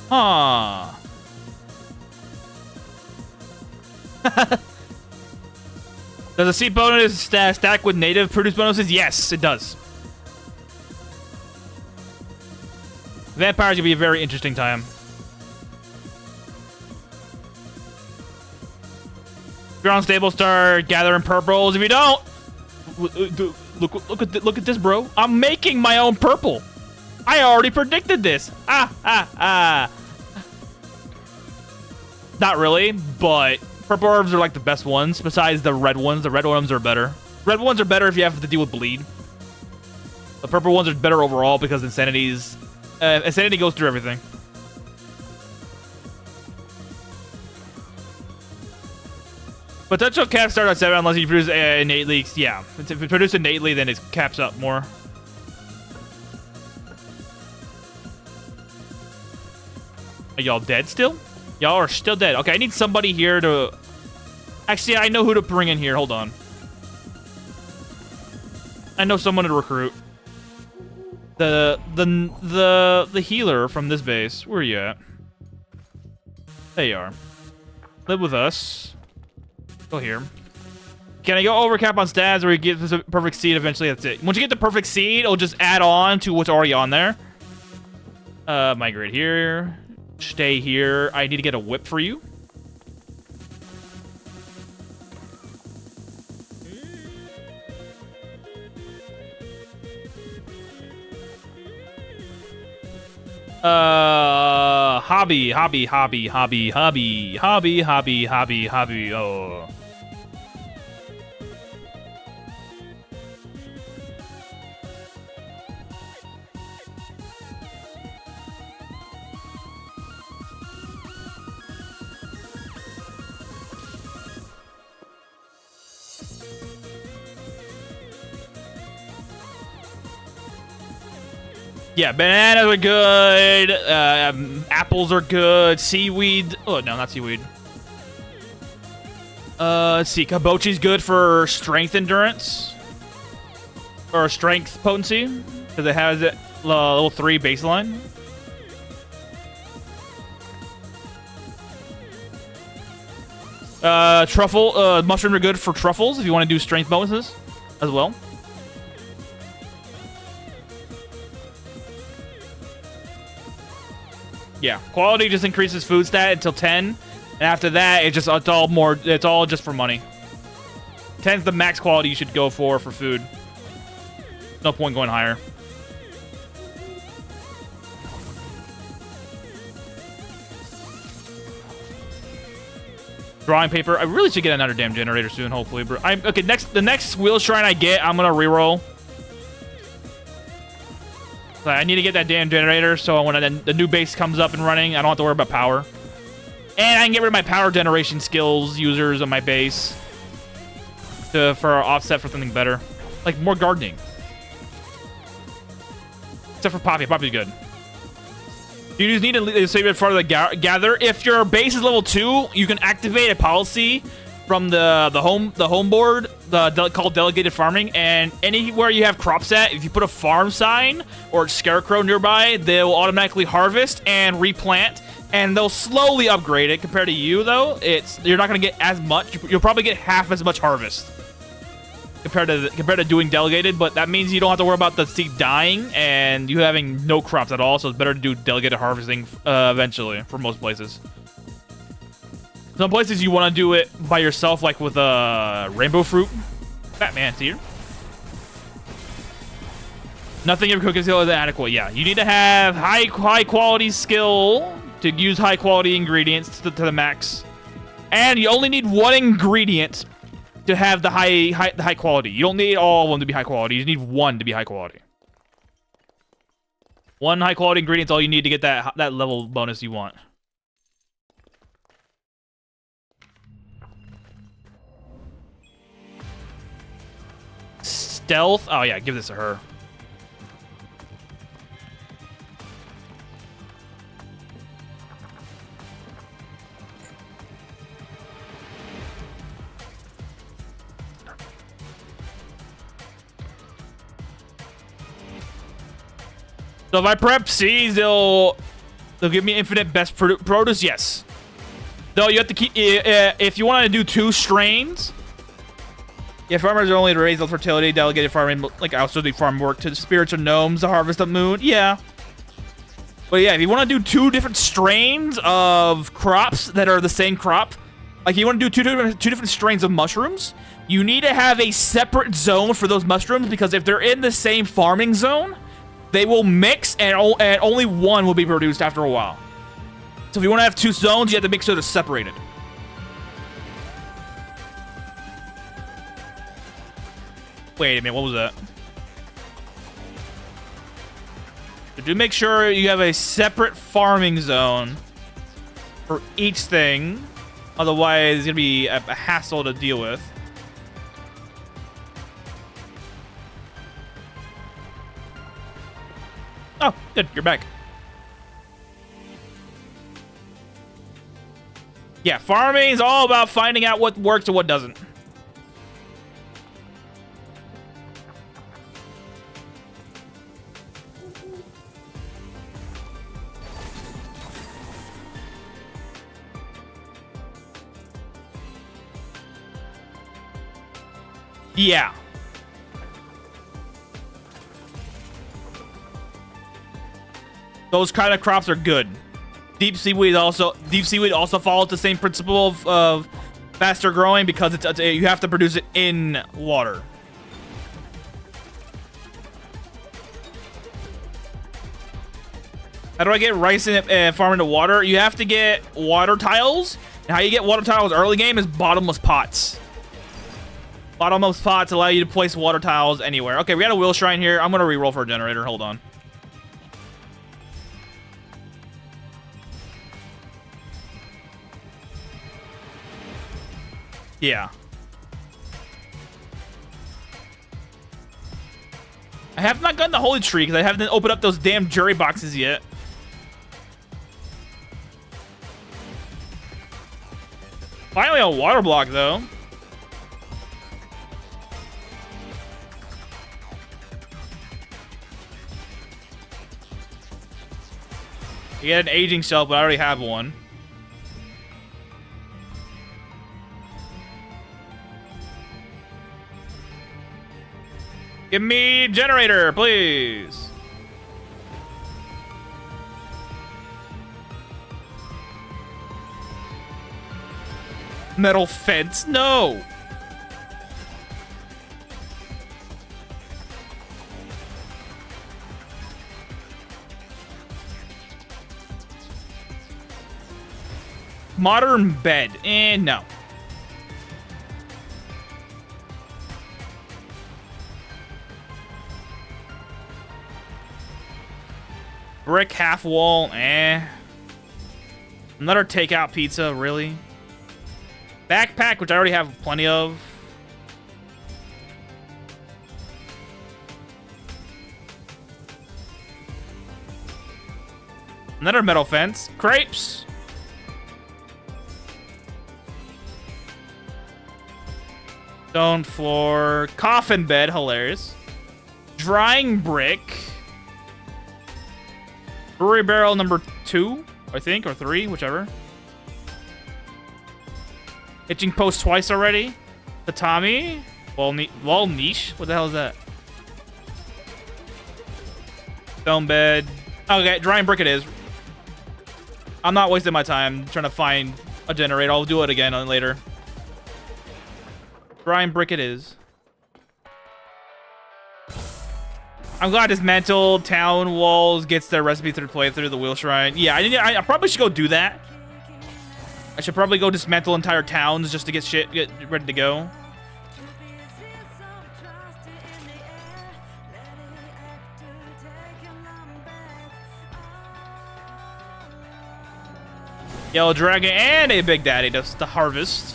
Huh. Does a seat bonus stack with native produce bonuses? Yes, it does. Vampires will be a very interesting time. If you're on stable, start gathering purples. If you don't, look at this, bro. I'm making my own purple. I already predicted this. Not really, but purple orbs are like the best ones. Besides the red ones, the red ones are better. Red ones are better if you have to deal with bleed. The purple ones are better overall because Insanity goes through everything. Potential cap start at 7 unless you produce innately. Yeah, if you produce innately, then it caps up more. Are y'all dead still? Y'all are still dead. Okay, I need somebody here to... Actually, I know who to bring in here. Hold on. I know someone to recruit. The healer from this base. Where are you at? There you are. Live with us. Go here. Can I go over cap on stats or you get this perfect seed eventually? That's it. Once you get the perfect seed, it'll just add on to what's already on there. Migrate here. Stay here. I need to get a whip for you. Hobby. Oh. Yeah, bananas are good. Apples are good. Seaweed. Oh, no, not seaweed. Let's see. Kabochi's good for strength endurance. Or strength potency. Because it has it level 3 baseline. Truffle. Mushrooms are good for truffles if you want to do strength bonuses as well. Yeah, quality just increases food stat until 10, and after that, it's all just for money. 10's the max quality you should go for food. No point going higher. Drawing paper. I really should get another damn generator soon, hopefully. But okay. The next wheel shrine I get, I'm gonna reroll. I need to get that damn generator, so when the new base comes up and running, I don't have to worry about power. And I can get rid of my power generation skills users on my base for offset for something better. Like more gardening. Except for Poppy. Poppy's good. You just need to save it for the gather. If your base is level 2, you can activate a policy from the home board called delegated farming, and anywhere you have crops at, if you put a farm sign or a scarecrow nearby, they'll automatically harvest and replant, and they'll slowly upgrade it. Compared to you though, you're not going to get as much. You'll probably get half as much harvest compared to doing delegated, but that means you don't have to worry about the seed dying and you having no crops at all, so it's better to do delegated harvesting eventually for most places. Some places you want to do it by yourself, like with rainbow fruit. Batman here. Nothing in cooking skill is adequate. Yeah, you need to have high quality skill to use high quality ingredients to the max, and you only need one ingredient to have the high quality. You don't need all of them to be high quality. You need one to be high quality. One high quality ingredient is all you need to get that level bonus you want. Stealth. Oh yeah, give this to her. So if I prep seeds, they'll give me infinite best produce. Yes. Though you have to keep if you want to do 2 strains. Yeah, farmers are only to raise the fertility, delegated farming, like also do farm work to the spirits or gnomes, the harvest of moon. Yeah. But yeah, if you want to do 2 different strains of crops that are the same crop, like you want to do two different strains of mushrooms, you need to have a separate zone for those mushrooms, because if they're in the same farming zone, they will mix and only one will be produced after a while. So if you want to have 2 zones, you have to make sure they're separated. Wait a minute, what was that? So do make sure you have a separate farming zone for each thing. Otherwise, it's going to be a hassle to deal with. Oh, good. You're back. Yeah, farming is all about finding out what works and what doesn't. Yeah. Those kind of crops are good. Deep seaweed also follows the same principle of faster growing because you have to produce it in water. How do I get rice and farm into water? You have to get water tiles. And how you get water tiles early game is bottomless pots. Bottomless pots allow you to place water tiles anywhere. Okay, we got a wheel shrine here. I'm gonna reroll for a generator. Hold on. Yeah. I have not gotten the holy tree because I haven't opened up those damn jury boxes yet. Finally a water block though. You get an aging shelf, but I already have one. Give me generator, please. Metal fence, no. Modern bed, no. Brick half wall, Another takeout pizza, really? Backpack, which I already have plenty of. Another metal fence. Crepes. Stone floor. Coffin bed, hilarious. Drying brick. Brewery barrel number 2, I think, or 3, whichever. Hitching post twice already. Tatami. Wall niche. What the hell is that? Stone bed. Okay, drying brick it is. I'm not wasting my time trying to find a generator. I'll do it again later. Drying brick it is. I'm glad dismantle town walls gets their recipe through playthrough the wheel shrine. Yeah, I probably should go do that. I should probably go dismantle entire towns just to get ready to go. Yellow dragon and a big daddy to harvest.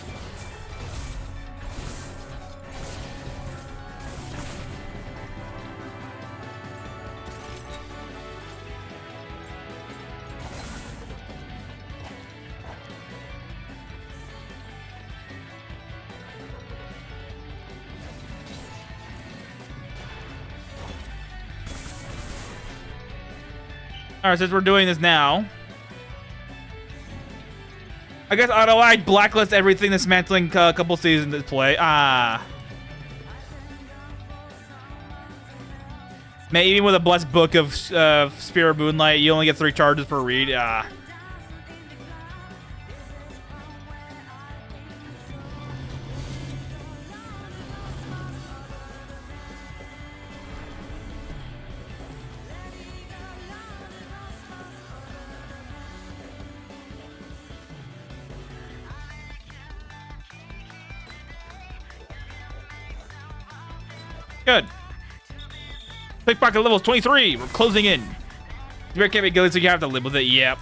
Alright, since we're doing this now, I guess I blacklist everything dismantling a couple seasons to play. Man, even with a blessed book of Spear of Moonlight, you only get 3 charges per read. Good. Pickpocket level 23. We're closing in. You can't be good, so you have to live with it. Yep.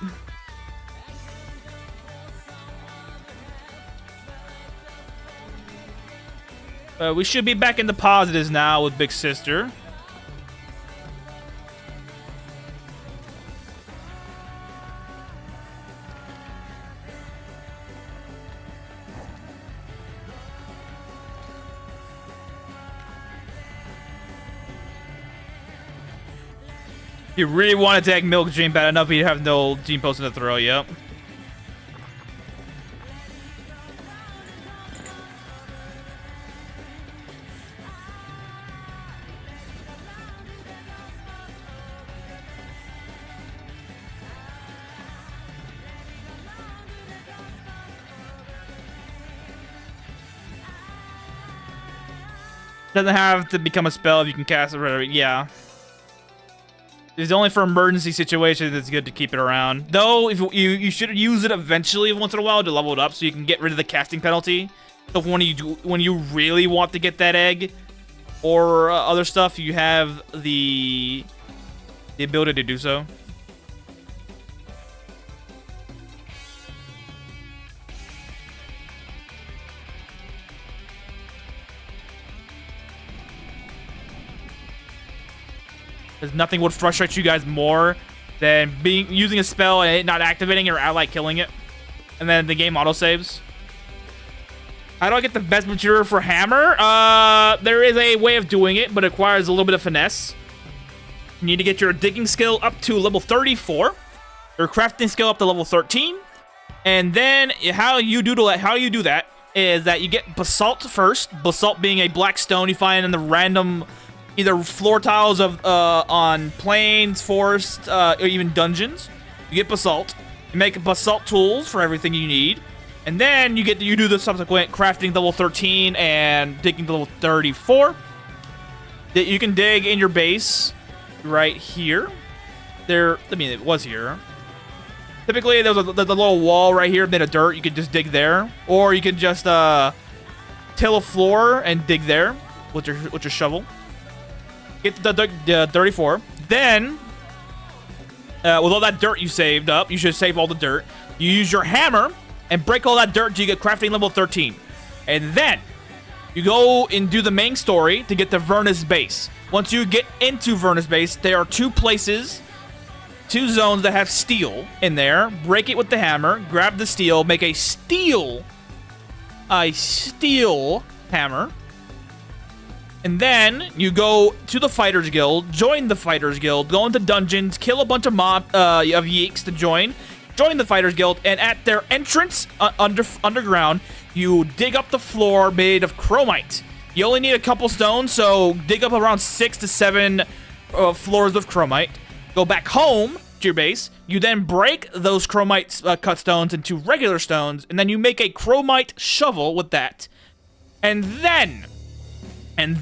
We should be back in the positives now with Big Sister. You really want to take Milk Dream bad enough, you have no Gene Post in the throw, yep. Doesn't have to become a spell if you can cast it. Right? Yeah. It's only for emergency situations. It's good to keep it around. Though, if you should use it eventually once in a while to level it up, so you can get rid of the casting penalty. So when you really want to get that egg or other stuff, you have the ability to do so. Because nothing would frustrate you guys more than using a spell and it not activating your ally killing it. And then the game autosaves. How do I get the best material for hammer? There is a way of doing it, but it requires a little bit of finesse. You need to get your digging skill up to level 34. Your crafting skill up to level 13. And then how you do that is that you get basalt first. Basalt being a black stone you find in the random either floor tiles of on plains, forests, or even dungeons. You get basalt. You make basalt tools for everything you need, and then you do the subsequent crafting level 13 and digging to level 34. That you can dig in your base right here. It was here. Typically, there's a little wall right here made of dirt. You could just dig there, or you could just till a floor and dig there with your shovel. Get the 34. Then, with all that dirt you saved up, you should save all the dirt. You use your hammer and break all that dirt until you get crafting level 13. And then, you go and do the main story to get the Vernus base. Once you get into Vernus base, there are two zones that have steel in there. Break it with the hammer, grab the steel, make a steel hammer. And then you go to the Fighters Guild, join the Fighters Guild, go into dungeons, kill a bunch of of yeeks to join the Fighters Guild, and at their entrance underground, you dig up the floor made of chromite. You only need a couple stones, so dig up around 6 to 7 floors of chromite. Go back home to your base. You then break those chromite cut stones into regular stones, and then you make a chromite shovel with that. And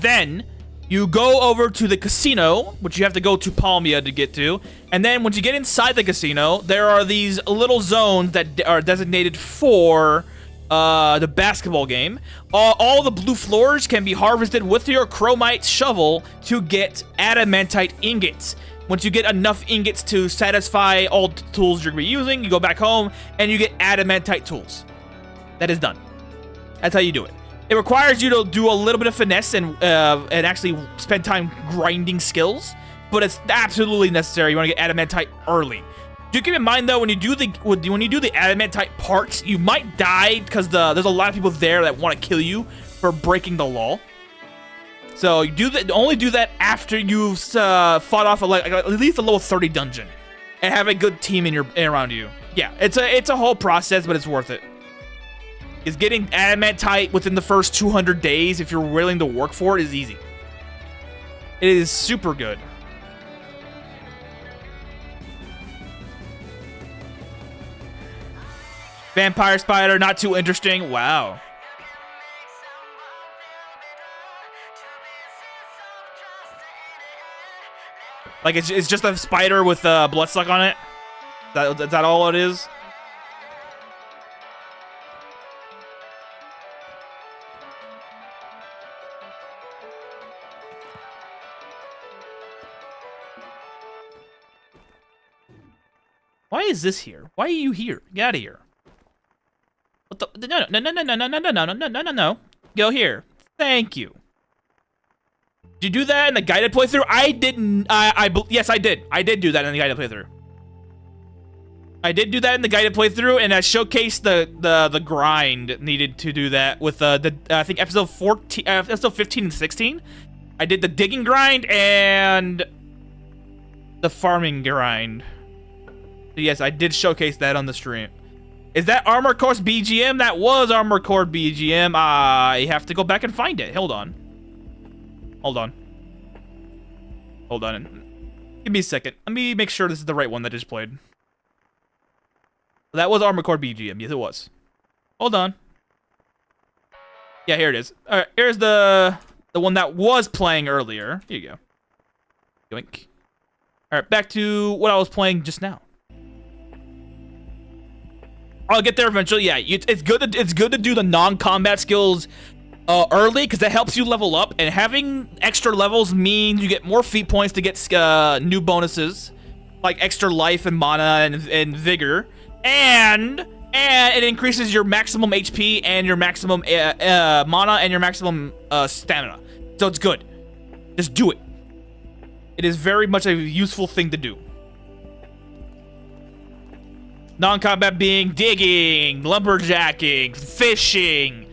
then you go over to the casino, which you have to go to Palmia to get to. And then once you get inside the casino, there are these little zones that are designated for the basketball game. All the blue floors can be harvested with your chromite shovel to get adamantite ingots. Once you get enough ingots to satisfy all the tools you're going to be using, you go back home and you get adamantite tools. That is done. That's how you do it. It requires you to do a little bit of finesse and actually spend time grinding skills, but it's absolutely necessary. You want to get adamantite early. Do keep in mind though, when you do the adamantite parts, you might die because there's a lot of people there that want to kill you for breaking the law. So you only do that after you've fought off at least a level 30 dungeon and have a good team around you. Yeah, it's a whole process, but it's worth it. Is getting adamantite within the first 200 days, if you're willing to work for it, is easy. It is super good. Vampire spider, not too interesting. Wow. Like it's just a spider with bloodsuck on it. Is that all it is? Why is this here? Why are you here? Get out of here. What the? No. Go here. Thank you. Did you do that in the guided playthrough? I didn't. Yes, I did. I did do that in the guided playthrough. I did do that in the guided playthrough, and I showcased the grind needed to do that with I think episode 15 and 16. I did the digging grind and the farming grind. Yes, I did showcase that on the stream. Is that Armor Core BGM? That was Armor Core BGM. I have to go back and find it. Hold on. Give me a second. Let me make sure this is the right one that just played. That was Armor Core BGM. Yes, it was. Hold on. Yeah, here it is. All right, here's the The one that was playing earlier. Here you go. Yoink. All right, back to what I was playing just now. I'll get there eventually. Yeah, it's good to do the non-combat skills early because that helps you level up. And having extra levels means you get more feat points to get new bonuses, like extra life and mana and vigor, and it increases your maximum HP and your maximum mana and your maximum stamina. So it's good. Just do it. It is very much a useful thing to do. Non-combat being digging, lumberjacking, fishing,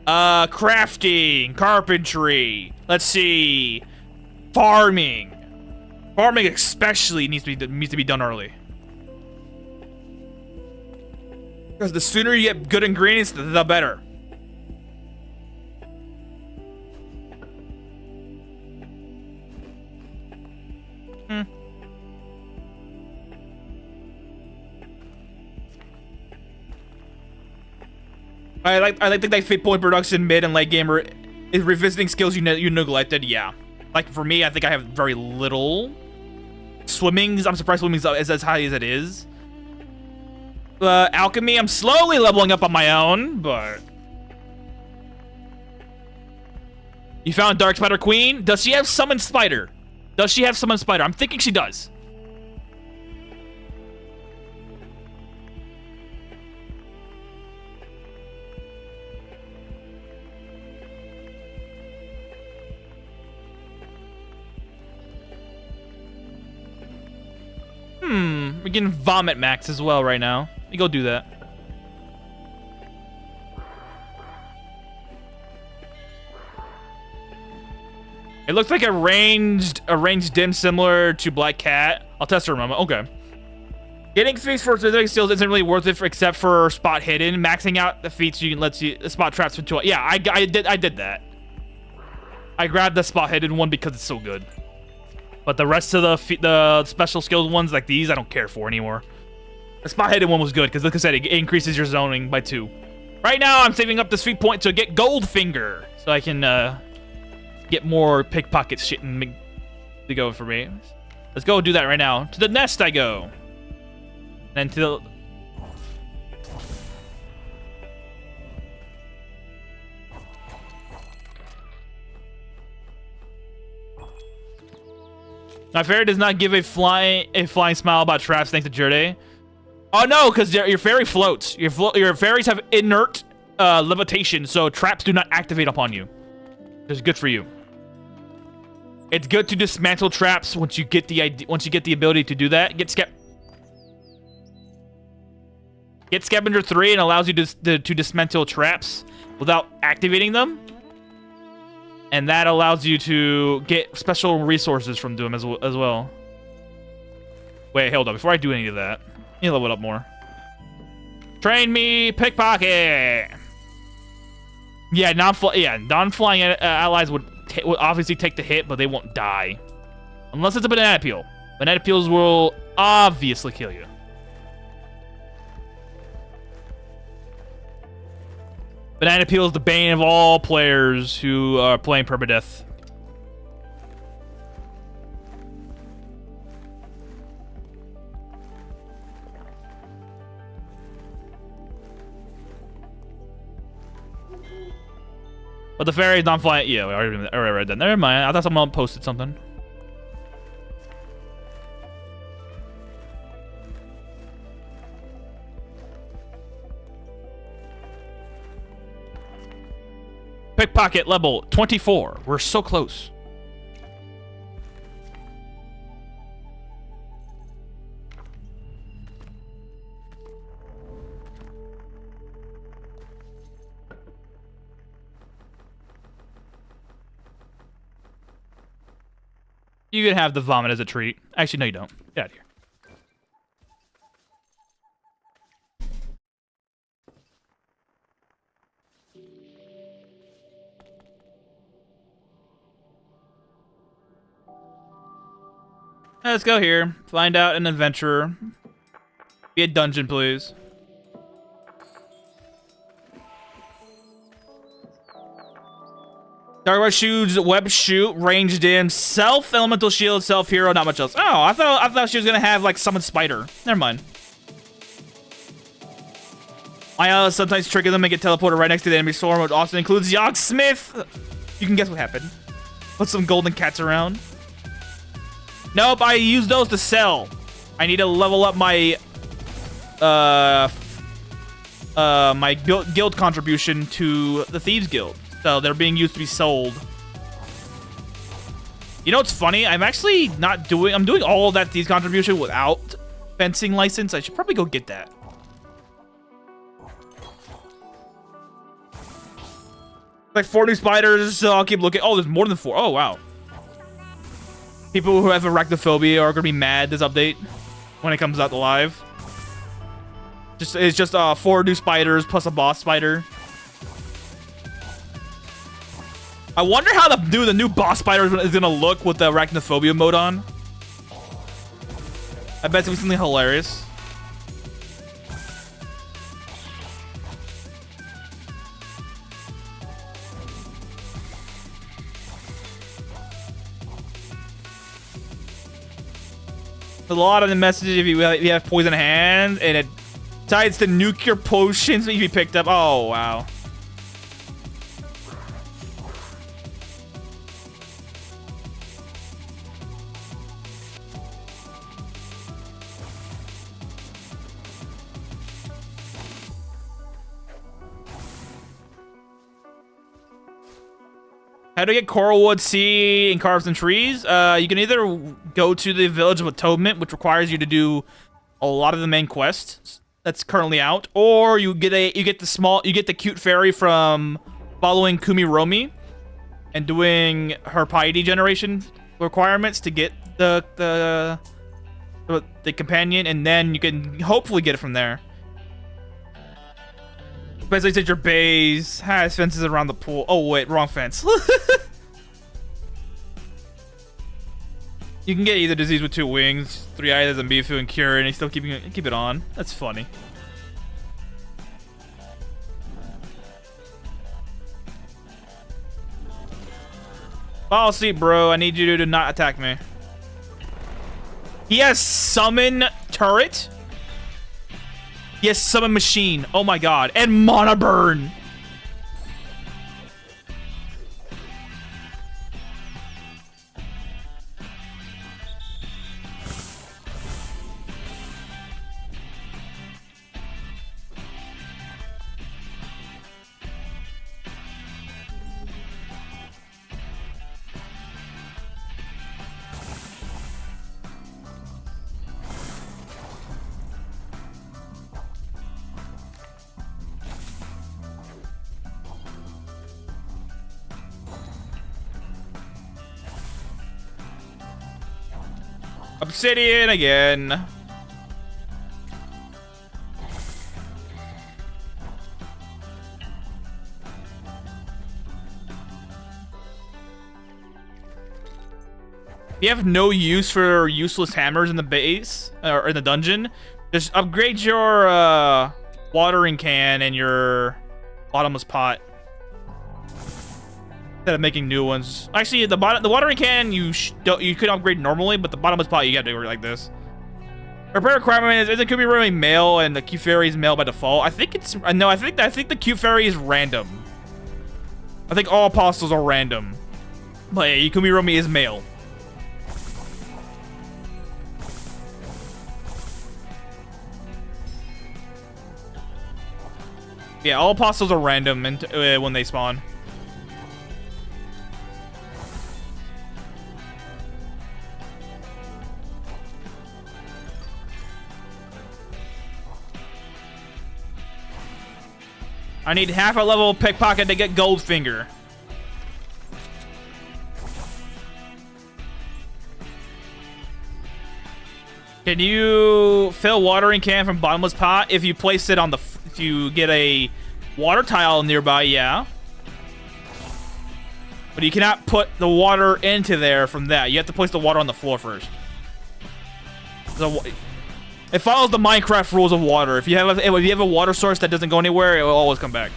crafting, carpentry. Let's see, farming. Farming especially needs to be done early. Because the sooner you get good ingredients, the better. I like that fate point production mid and late gamer is revisiting skills you neglected. Yeah, like for me, I think I have very little. Swimming, I'm surprised swimming is as high as it is. Alchemy, I'm slowly leveling up on my own, but you found Dark Spider Queen. Does she have Summon Spider? Does she have Summon Spider? I'm thinking she does. We're getting Vomit Max as well right now. Let me go do that. It looks like a ranged dim similar to Black Cat. I'll test her in a moment. Okay. Getting feats for specific skills isn't really worth it except for spot hidden. Maxing out the feats you can let you spot traps for 2. Yeah, I did that. I grabbed the spot hidden one because it's so good. But the rest of the special skilled ones like these, I don't care for anymore. The spot hidden one was good because, like I said, it increases your zoning by 2. Right now, I'm saving up this feat point to get Goldfinger, so I can get more pickpocket shit and to go for me. Let's go do that right now. To the nest I go. And to the... My fairy does not give a flying smile about traps thanks to Jerde. Oh no, because your fairy floats. Your fairies have inert levitation, so traps do not activate upon you. It's good for you. It's good to dismantle traps once you get the ability to do that. Get Scavenger 3 and allows you to dismantle traps without activating them. And that allows you to get special resources from them as well. Wait, hold on. Before I do any of that, I need to level it up more. Train me, pickpocket! Yeah, non-flying allies would obviously take the hit, but they won't die. Unless it's a banana peel. Banana peels will obviously kill you. Banana peel is the bane of all players who are playing permadeath. But the fairy is not flying. Yeah, we already read that. Never mind. I thought someone posted something. Pickpocket level 24. We're so close. You can have the vomit as a treat. Actually, no, you don't. Get out of here. Let's go here. Find out an adventurer. Be a dungeon, please. Dark Web shoots, web shoot, range dim, self elemental shield, self hero, not much else. Oh, I thought she was gonna have like summon spider. Never mind. I sometimes trigger them and get teleported right next to the enemy swarm, which also includes Yogg Smith. You can guess what happened. Put some golden cats around. Nope, I use those to sell. I need to level up my my guild contribution to the Thieves Guild. So they're being used to be sold. You know what's funny? I'm actually not doing... I'm doing all of that Thieves contribution without fencing license. I should probably go get that. Like 4 new spiders, so I'll keep looking. Oh, there's more than 4. Oh, wow. People who have arachnophobia are going to be mad this update when it comes out live. It's just 4 new spiders plus a boss spider. I wonder how the new boss spider is gonna look with the arachnophobia mode on. I bet it's gonna be something hilarious. A lot of the messages if you have poison hand, and it ties to nuclear potions that you picked up. Oh wow. How to get coral wood, sea, and carve some trees? You can either go to the Village of Atonement, which requires you to do a lot of the main quests that's currently out, or you get the cute fairy from following Kumiromi and doing her piety generation requirements to get the companion, and then you can hopefully get it from there. Basically, said your base has fences around the pool. Oh wait, wrong fence. You can get either disease with 2 wings, 3 eyes, and Bifu and cure, and you still keep it on. That's funny. Oh, see, bro, I need you to not attack me. He has summon turret. Yes, summon machine. Oh my god. And mana burn. Obsidian again. If you have no use for useless hammers in the base or in the dungeon, just upgrade your watering can and your bottomless pot instead of making new ones. Actually, the watering can you could upgrade normally, but the bottomless pot you gotta do it like this. Repair requirement is it could be really male, and the cute fairy is male by default. I think it's no. I think the cute fairy is random. I think all apostles are random, but yeah, Yukumi-Romi is male. Yeah, all apostles are random and when they spawn. I need half a level pickpocket to get Goldfinger. Can you fill watering can from bottomless pot if you place it on the... If you get a water tile nearby, yeah. But you cannot put the water into there from that. You have to place the water on the floor first. So... It follows the Minecraft rules of water. If you have a water source that doesn't go anywhere, it will always come back.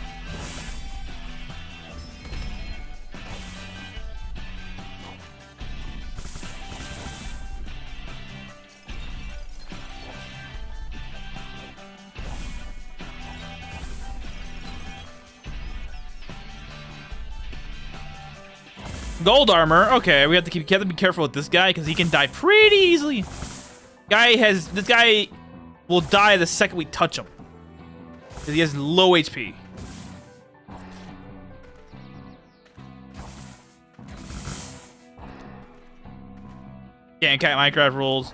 Gold armor. Okay, we have to be careful with this guy because he can die pretty easily. This guy will die the second we touch him because he has low HP. Yeah, and Minecraft rules.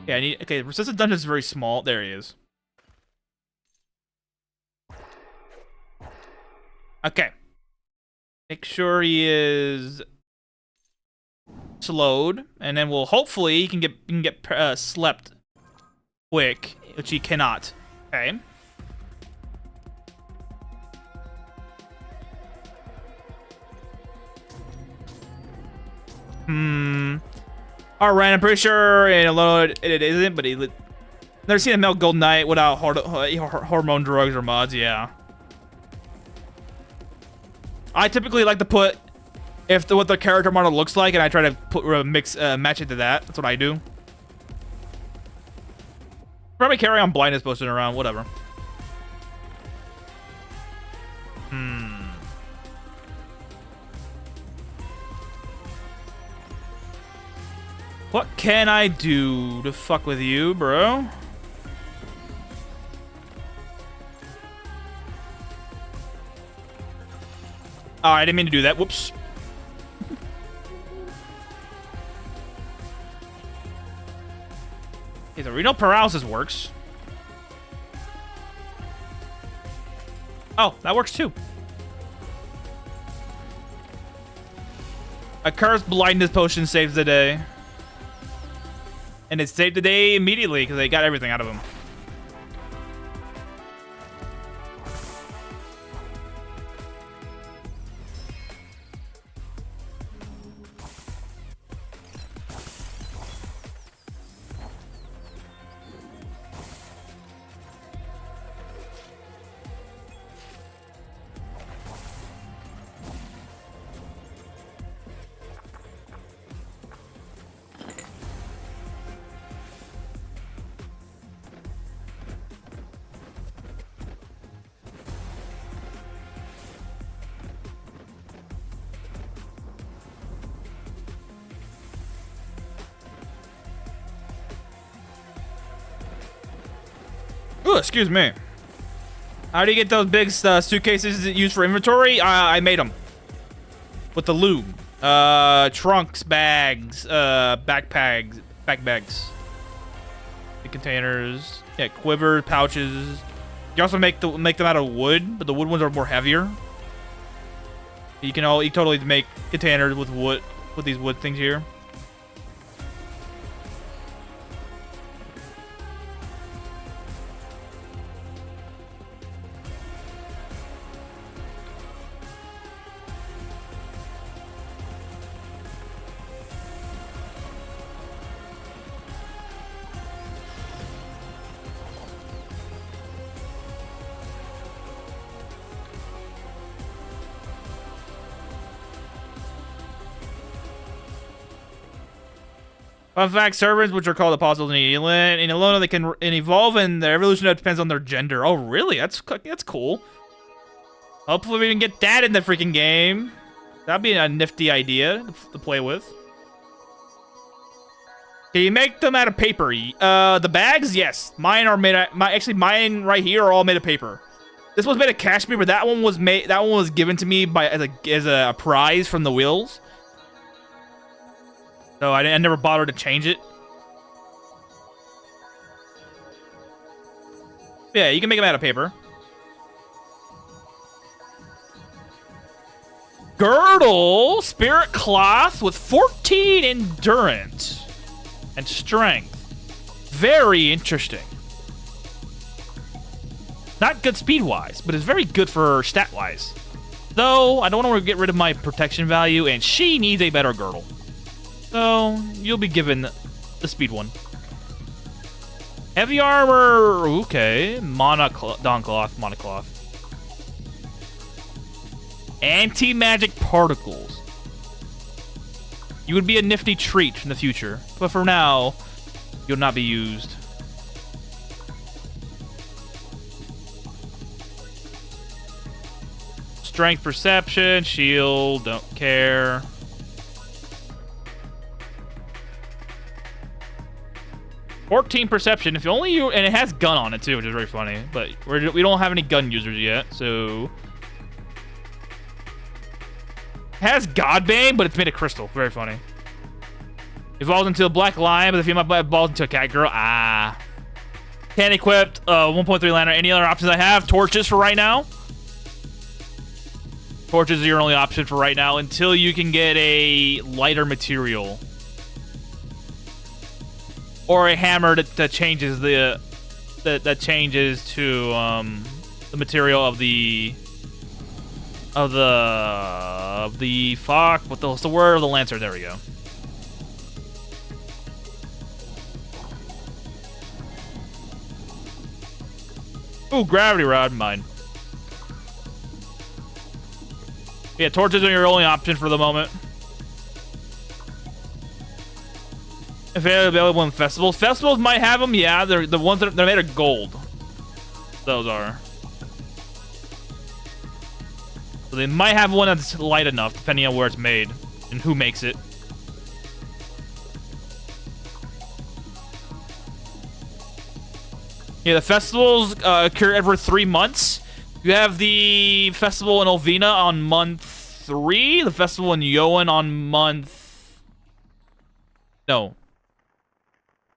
Yeah, okay, resistant dungeon is very small. There he is. Okay. Make sure he is slowed, and then we'll hopefully he can get slept quick, which he cannot. Okay. Oren, I'm pretty sure in elona it isn't, but never seen a male gold knight without hormone drugs or mods. Yeah. I typically like to put what the character model looks like, and I try to match it to that. That's what I do. Probably carry on blindness posting around, whatever. What can I do to fuck with you, bro? Oh, I didn't mean to do that. Whoops. Okay, the renal paralysis works. Oh, that works too. A cursed blindness potion saves the day. And it saved the day immediately because they got everything out of him. Ooh, excuse me. How do you get those big suitcases used for inventory? I made them. With the lube. Trunks, bags, backpacks, bags. The containers. Yeah, quivers, pouches. You also make them out of wood, but the wood ones are more heavier. You totally make containers with wood, with these wood things here. Fun fact, servants, which are called apostles in Elin, in elona, they can evolve, and their evolution depends on their gender. Oh, really? That's cool. Hopefully we can get that in the freaking game. That'd be a nifty idea to play with. Can you make them out of paper? The bags? Yes. Mine are made actually, mine right here are all made of paper. This one's made of cashmere, but that one was given to me as a prize from the wheels. So I never bothered to change it. Yeah, you can make them out of paper. Girdle, spirit cloth with 14 endurance and strength. Very interesting. Not good speed-wise, but it's very good for stat-wise. Though, I don't want to get rid of my protection value, and she needs a better girdle. So, you'll be given the speed one. Heavy armor, okay. Monocloth. Anti-magic particles. You would be a nifty treat in the future, but for now, you'll not be used. Strength, perception, shield, don't care. "14 perception. If only you..." And it has gun on it too, which is very funny. But we don't have any gun users yet, so... It has Godbane, but it's made of crystal. Very funny. Evolves into a black lion, but the female evolves into a cat girl. Ah. Can't equip 1.3 lantern. Any other options I have? Torches for right now. Torches are your only option for right now until you can get a lighter material. Or a hammer that changes the... That changes to the material of the... Fuck, what's the word? Of the Lancer. There we go. Ooh, gravity rod, mine. Yeah, torches are your only option for the moment. Available in festivals. Festivals might have them, yeah. They're the ones that they're made of gold. Those are. So they might have one that's light enough, depending on where it's made and who makes it. Yeah, the festivals occur every 3 months. You have the festival in Olvina on month 3. The festival in Yoan on month... No.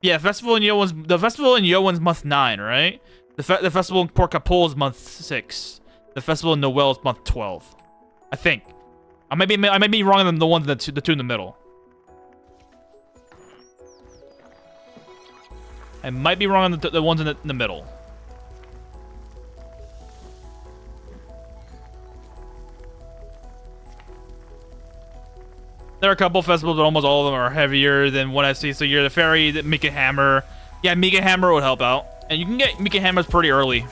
Yeah, the festival in Yoan's month 9, right? The festival in Port Capul is month 6. The festival in Noel is month 12. I think. I might be wrong on the ones the two in the middle. I might be wrong on the ones in the middle. There are a couple festivals, but almost all of them are heavier than what I see. So you're the Fairy, the Mika Hammer. Yeah, Mika Hammer would help out. And you can get Mika Hammers pretty early.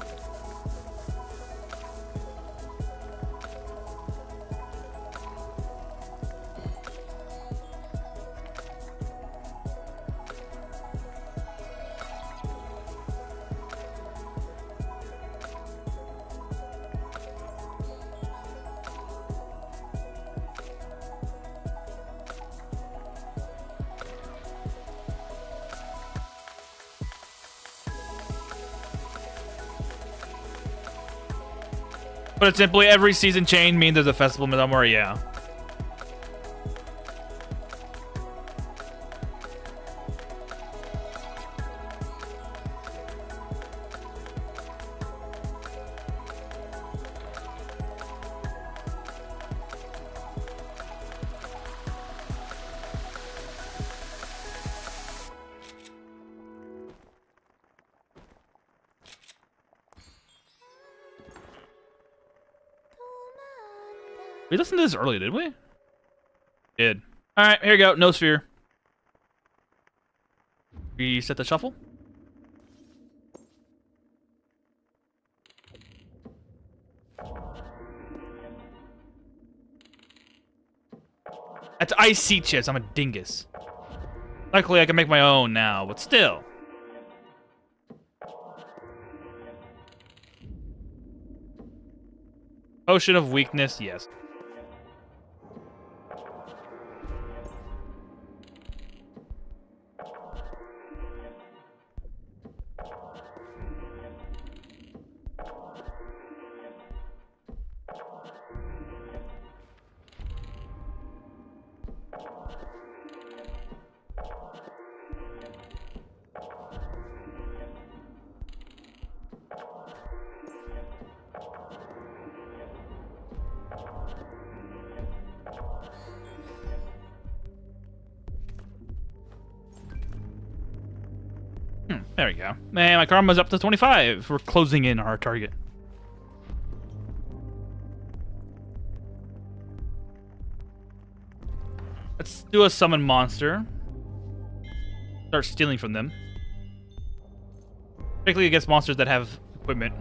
But it's simply every season change means there's a festival somewhere, yeah. We listened to this early, did we? Did. Alright, here you go. No sphere. Reset the shuffle. That's icy chips. I'm a dingus. Luckily, I can make my own now, but still. Potion of weakness, yes. There we go. Man, my karma's up to 25. We're closing in our target. Let's do a summon monster. Start stealing from them. Particularly against monsters that have equipment.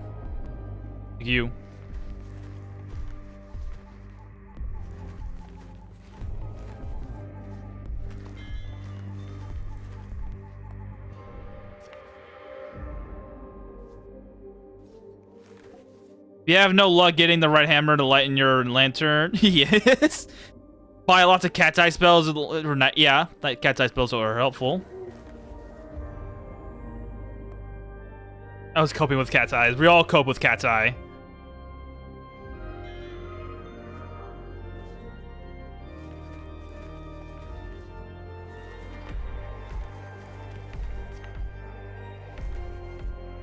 Like you. If you have no luck getting the right hammer to lighten your lantern, yes. Buy lots of cat's eye spells, or not, yeah, like cat's eye spells are helpful. I was coping with cat's eyes. We all cope with cat's eye.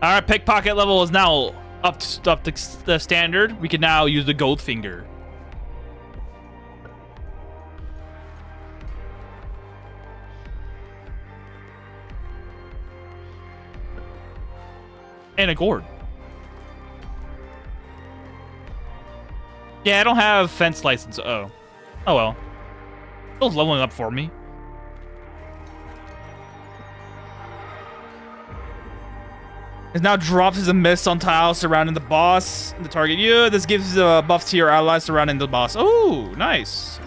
All right, pickpocket level is now up to the standard. We can now use the gold finger. And a gourd. Yeah, I don't have fence license. Oh well. Still leveling up for me. It now drops as a mist on tiles surrounding the boss and the target. Yeah, this gives buffs to your allies surrounding the boss. Oh, nice.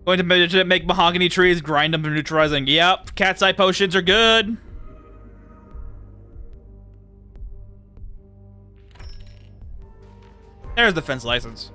Going to make mahogany trees, grind them for neutralizing. Yep, cat's eye potions are good. There's the fence license.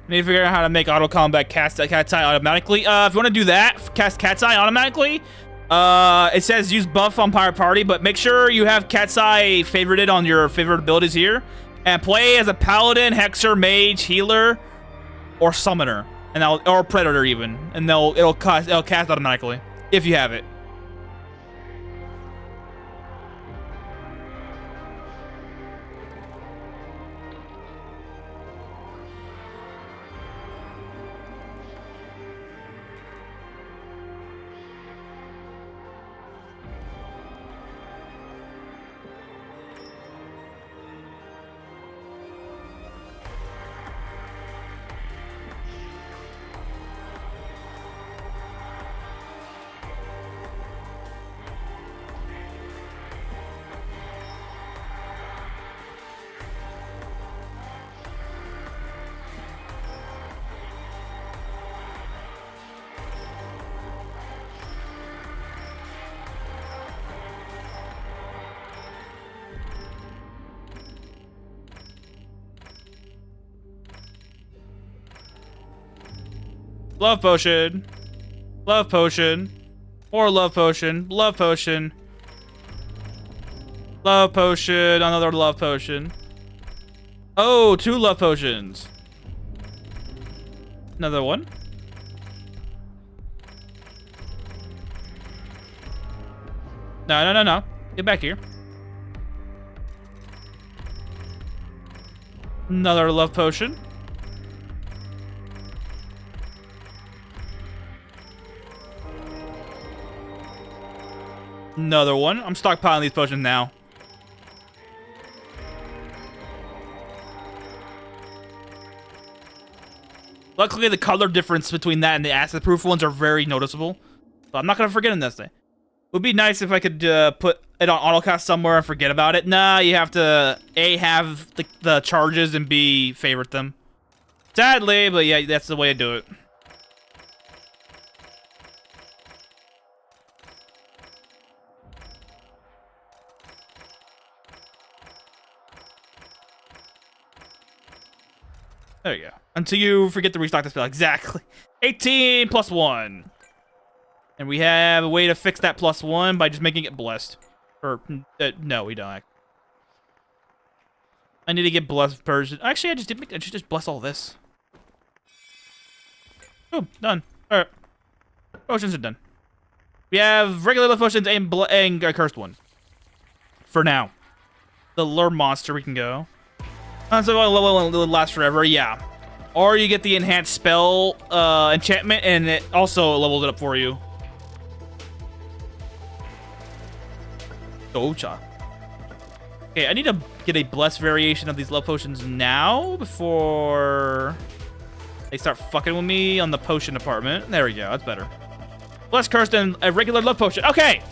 Need to figure out how to make auto combat cast cat's eye automatically. If you want to do that, cast cat's eye automatically. It says use buff on pirate party, but make sure you have cat's eye favorited on your favorite abilities here, and play as a paladin, hexer, mage, healer, or summoner, and or predator even, and it'll cast automatically if you have it. Love potion. Love potion. More love potion. Love potion. Love potion. Another love potion. Oh, 2 love potions. Another one. No. Get back here. Another love potion. Another one. I'm stockpiling these potions now. Luckily, the color difference between that and the acid-proof ones are very noticeable. So I'm not going to forget them this day. It would be nice if I could put it on autocast somewhere and forget about it. Nah, you have to, A, have the charges, and B, favorite them. Sadly, but yeah, that's the way to do it. There you go. Until you forget to restock the spell. Exactly. 18 plus 1. And we have a way to fix that plus 1 by just making it blessed. Or, no, we don't. I need to get blessed Persian. Actually, I should just bless all this. Boom, done. Alright. Potions are done. We have regular love potions and a cursed one. For now. the lure monster, we can go. So it'll last forever, yeah. Or you get the enhanced spell enchantment, and it also levels it up for you. Gotcha. Okay, I need to get a blessed variation of these love potions now before they start fucking with me on the potion department. There we go, that's better. Blessed, cursed, and a regular love potion. Okay!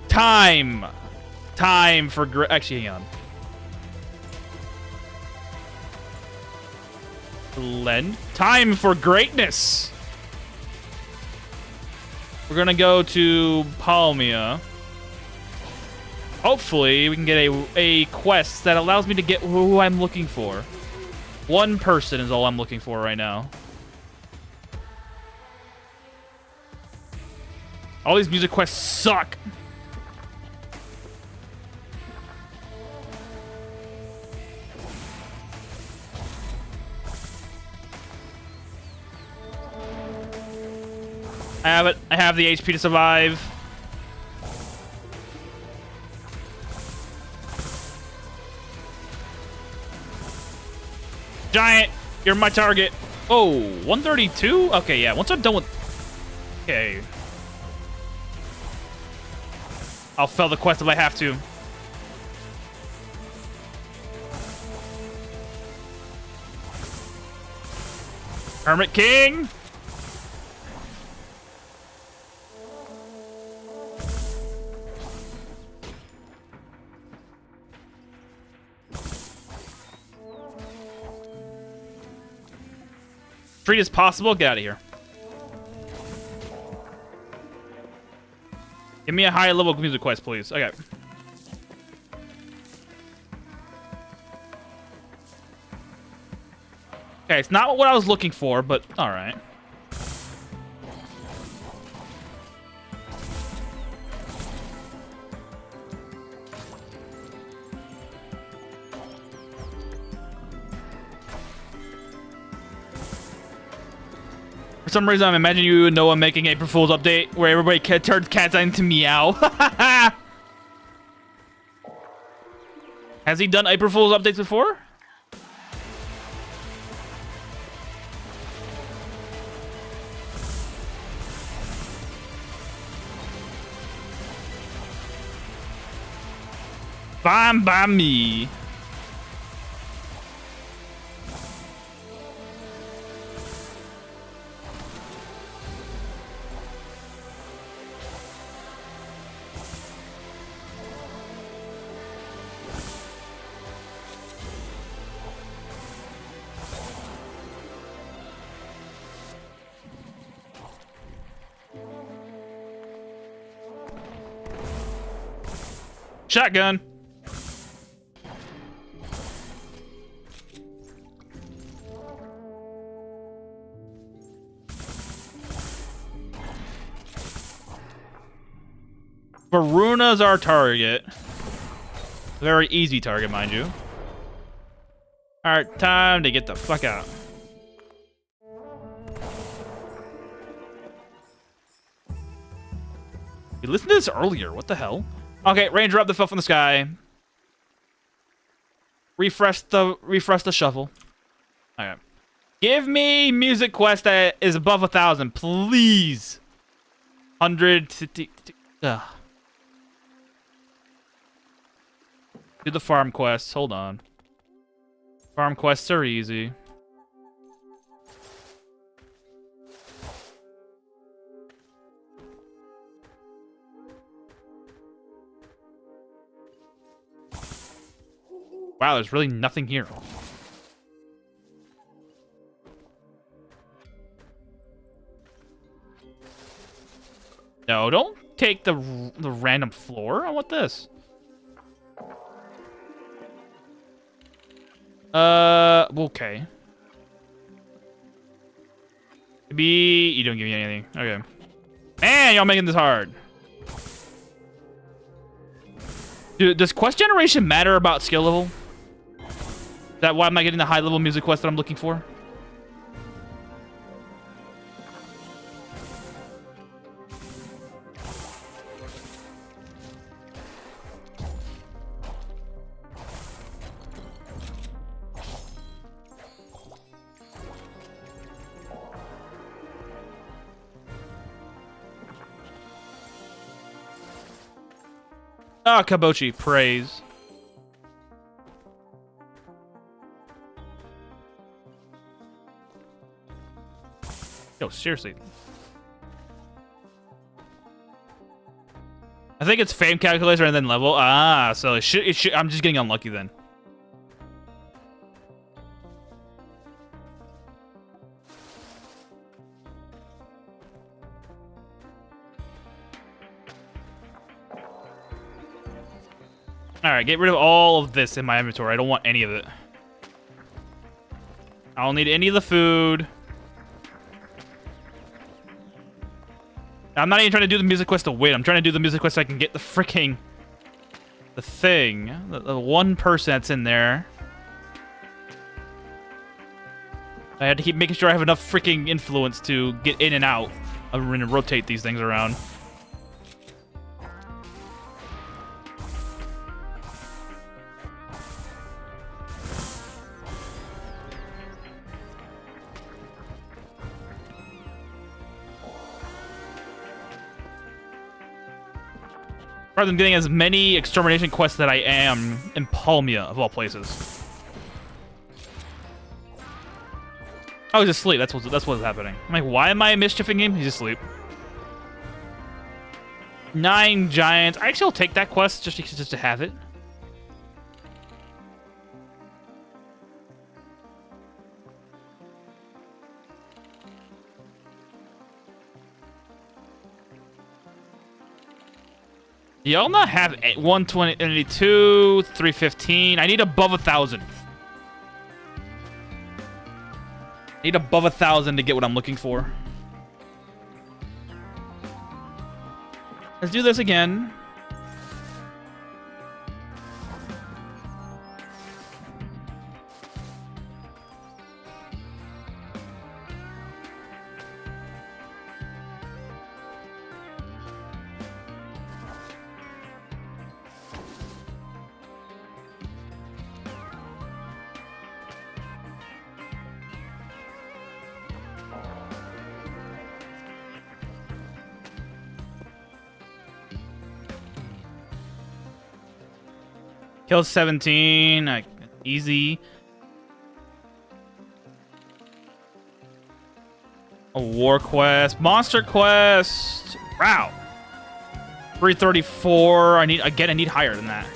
Time for actually, hang on. Blend. Time for greatness! We're gonna go to Palmia. Hopefully, we can get a quest that allows me to get who I'm looking for. One person is all I'm looking for right now. All these music quests suck. I have it. I have the HP to survive. Giant, you're my target. Oh, 132? Okay, yeah, once I'm done with... Okay. I'll fail the quest if I have to. Hermit King! Treat as possible. Get out of here. Give me a high level music quest, please. Okay. Okay, it's not what I was looking for, but all right. For some reason, I'm imagining you and Noah making April Fool's update where everybody turns cats into meow. Has he done April Fool's updates before? Fine by me. Shotgun. Varuna's our target. Very easy target, mind you. Alright, time to get the fuck out. We listened to this earlier. What the hell? Okay, raindrop up the fell from the sky. Refresh the shuffle. Okay. Give me music quest that is above 1,000, please. 150. Ugh. Do the farm quests. Hold on. Farm quests are easy. Wow, there's really nothing here. No, don't take the random floor. I want this. Okay. Maybe you don't give me anything. Okay. Man, y'all making this hard. Dude, does quest generation matter about skill level? Is that why I'm not getting the high level music quest that I'm looking for? Ah, Kabochi, praise. Yo, seriously. I think it's fame calculator and then level. Ah, so it should, I'm just getting unlucky then. Alright, get rid of all of this in my inventory. I don't want any of it. I don't need any of the food. I'm not even trying to do the music quest to win. I'm trying to do the music quest so I can get the freaking... the thing. The one person that's in there. I had to keep making sure I have enough freaking influence to get in and out. I'm going to rotate these things around. Rather than getting as many extermination quests that I am in Palmia, of all places. Oh, he's asleep. That's what's happening. I'm like, why am I mischiefing him? He's asleep. 9 giants. I actually will take that quest just to have it. Y'all not have 122, 315. I need above 1,000. Need above 1,000 to get what I'm looking for. Let's do this again. Kill 17, easy. A war quest, monster quest. Wow. 334. I need higher than that.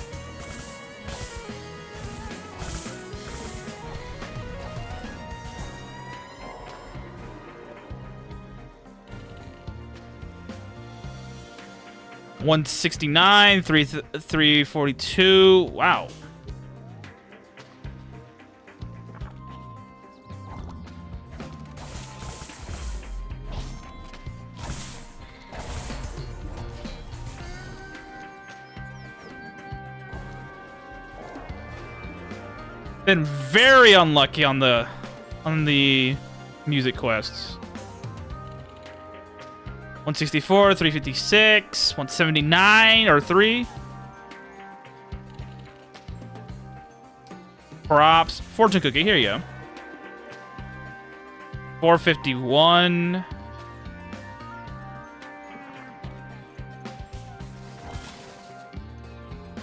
$169, 342. Wow. Been very unlucky on the music quests. 164, 356, 179, or 3. Props. Fortune cookie, here you go. 451.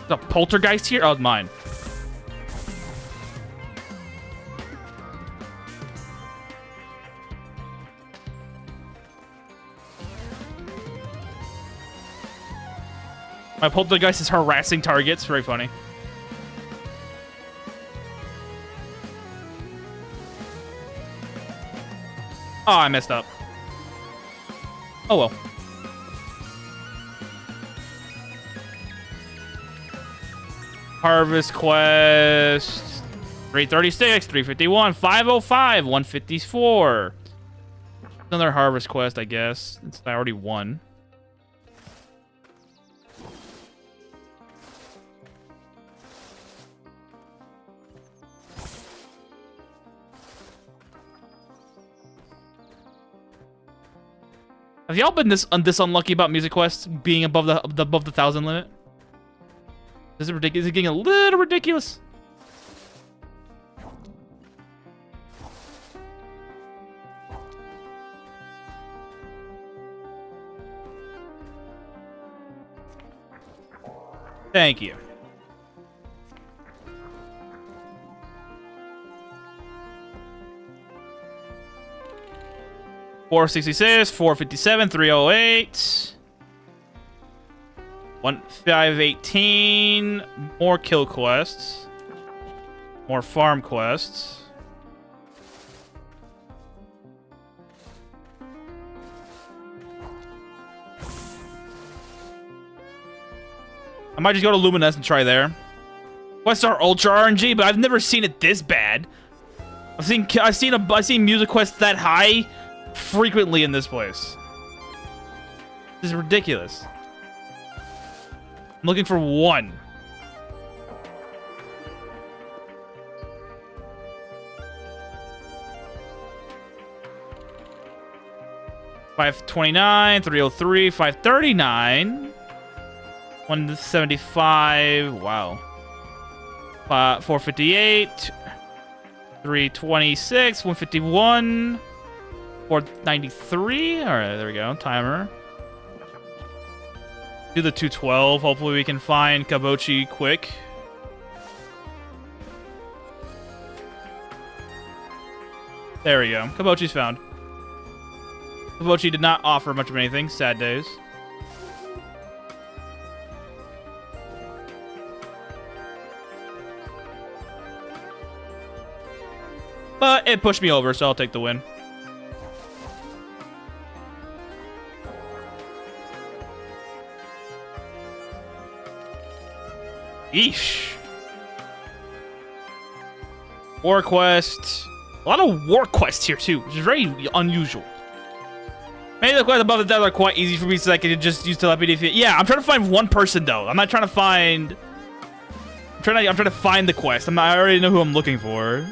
The poltergeist here? Oh, it's mine. My poltergeist is harassing targets. Very funny. Oh, I messed up. Oh well. Harvest quest. 336, 351, 505, 154. Another harvest quest, I guess. I already won. Have y'all been this unlucky about music quests being above the 1,000 limit? Is it ridiculous? Is it getting a little ridiculous? Thank you. $466, $457, $308. 518. More kill quests. More farm quests. I might just go to Luminous and try there. Quests are ultra RNG, but I've never seen it this bad. I've seen music quests that high frequently in this place. This is ridiculous. I'm looking for one. $529, $303, $539, $175. Wow. $458, $326, $151, $493. All right, there we go. Timer. Do the 212. Hopefully we can find Kabochi quick. There we go. Kabochi's found. Kabochi did not offer much of anything. Sad days. But it pushed me over, so I'll take the win. Eesh. War quest. A lot of war quests here, too, which is very unusual. Maybe the quests above the death are quite easy for me, so I can just use telepathy. Yeah, I'm trying to find one person, though. I'm not trying to find... I'm trying to find the quest. I already know who I'm looking for.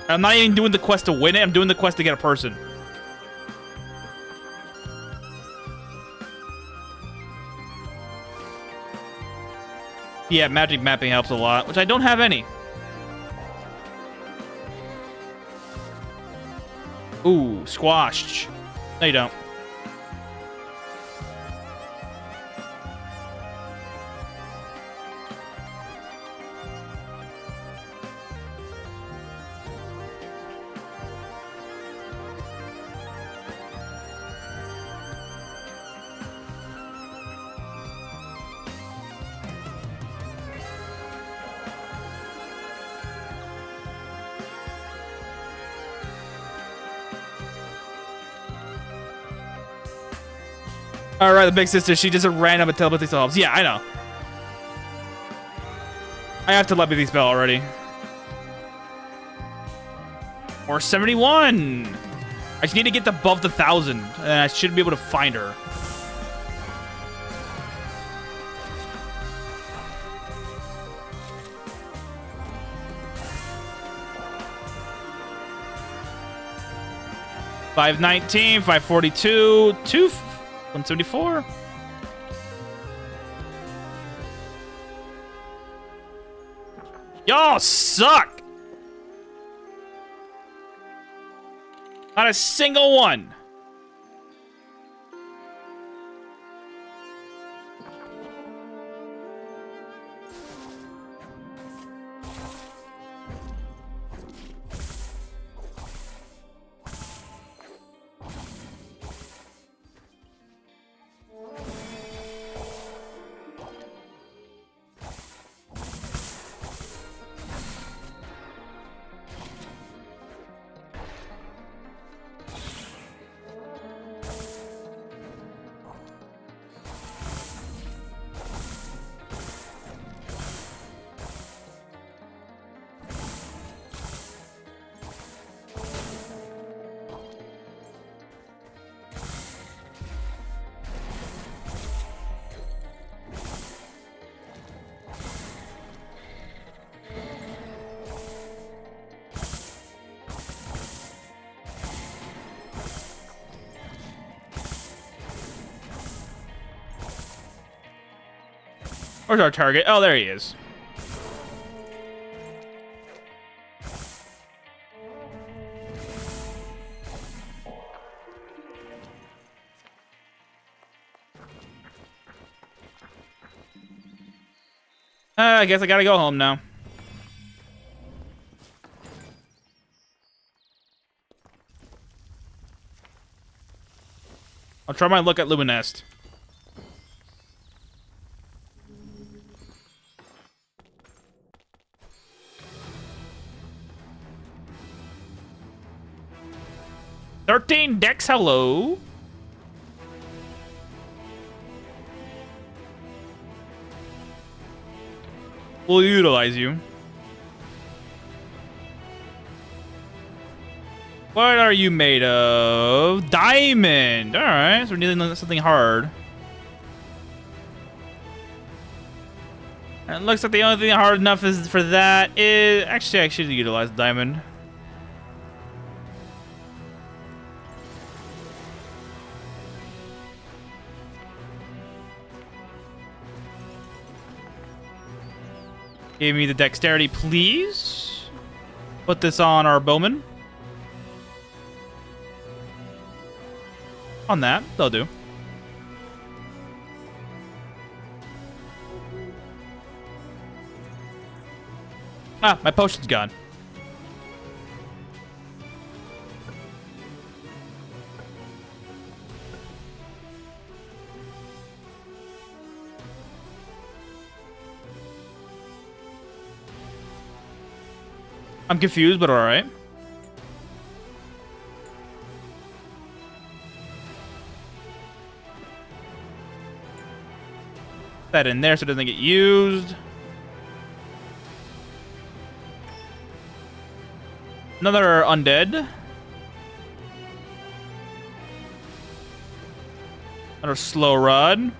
I'm not even doing the quest to win it. I'm doing the quest to get a person. Yeah, magic mapping helps a lot, which I don't have any. Ooh, squashed. No, you don't. Alright, the big sister, she just a random telepathy solves. Yeah, I know. I have telepathy spell already. Or 71. I just need to get above the 1,000, and I should be able to find her. $519, $542, 174. Y'all suck. Not a single one. Where's our target? Oh, there he is. I guess I gotta go home now. I'll try my luck at Luminest. Dex, hello. We'll utilize you. What are you made of? Diamond! Alright, so we're needing something hard. And it looks like the only thing hard enough is for that is... Actually, I should utilize diamond. Give me the dexterity, please. Put this on our bowman. On that, they'll do. Ah, my potion's gone. I'm confused, but alright. That in there so it doesn't get used. Another undead. Another slow rod.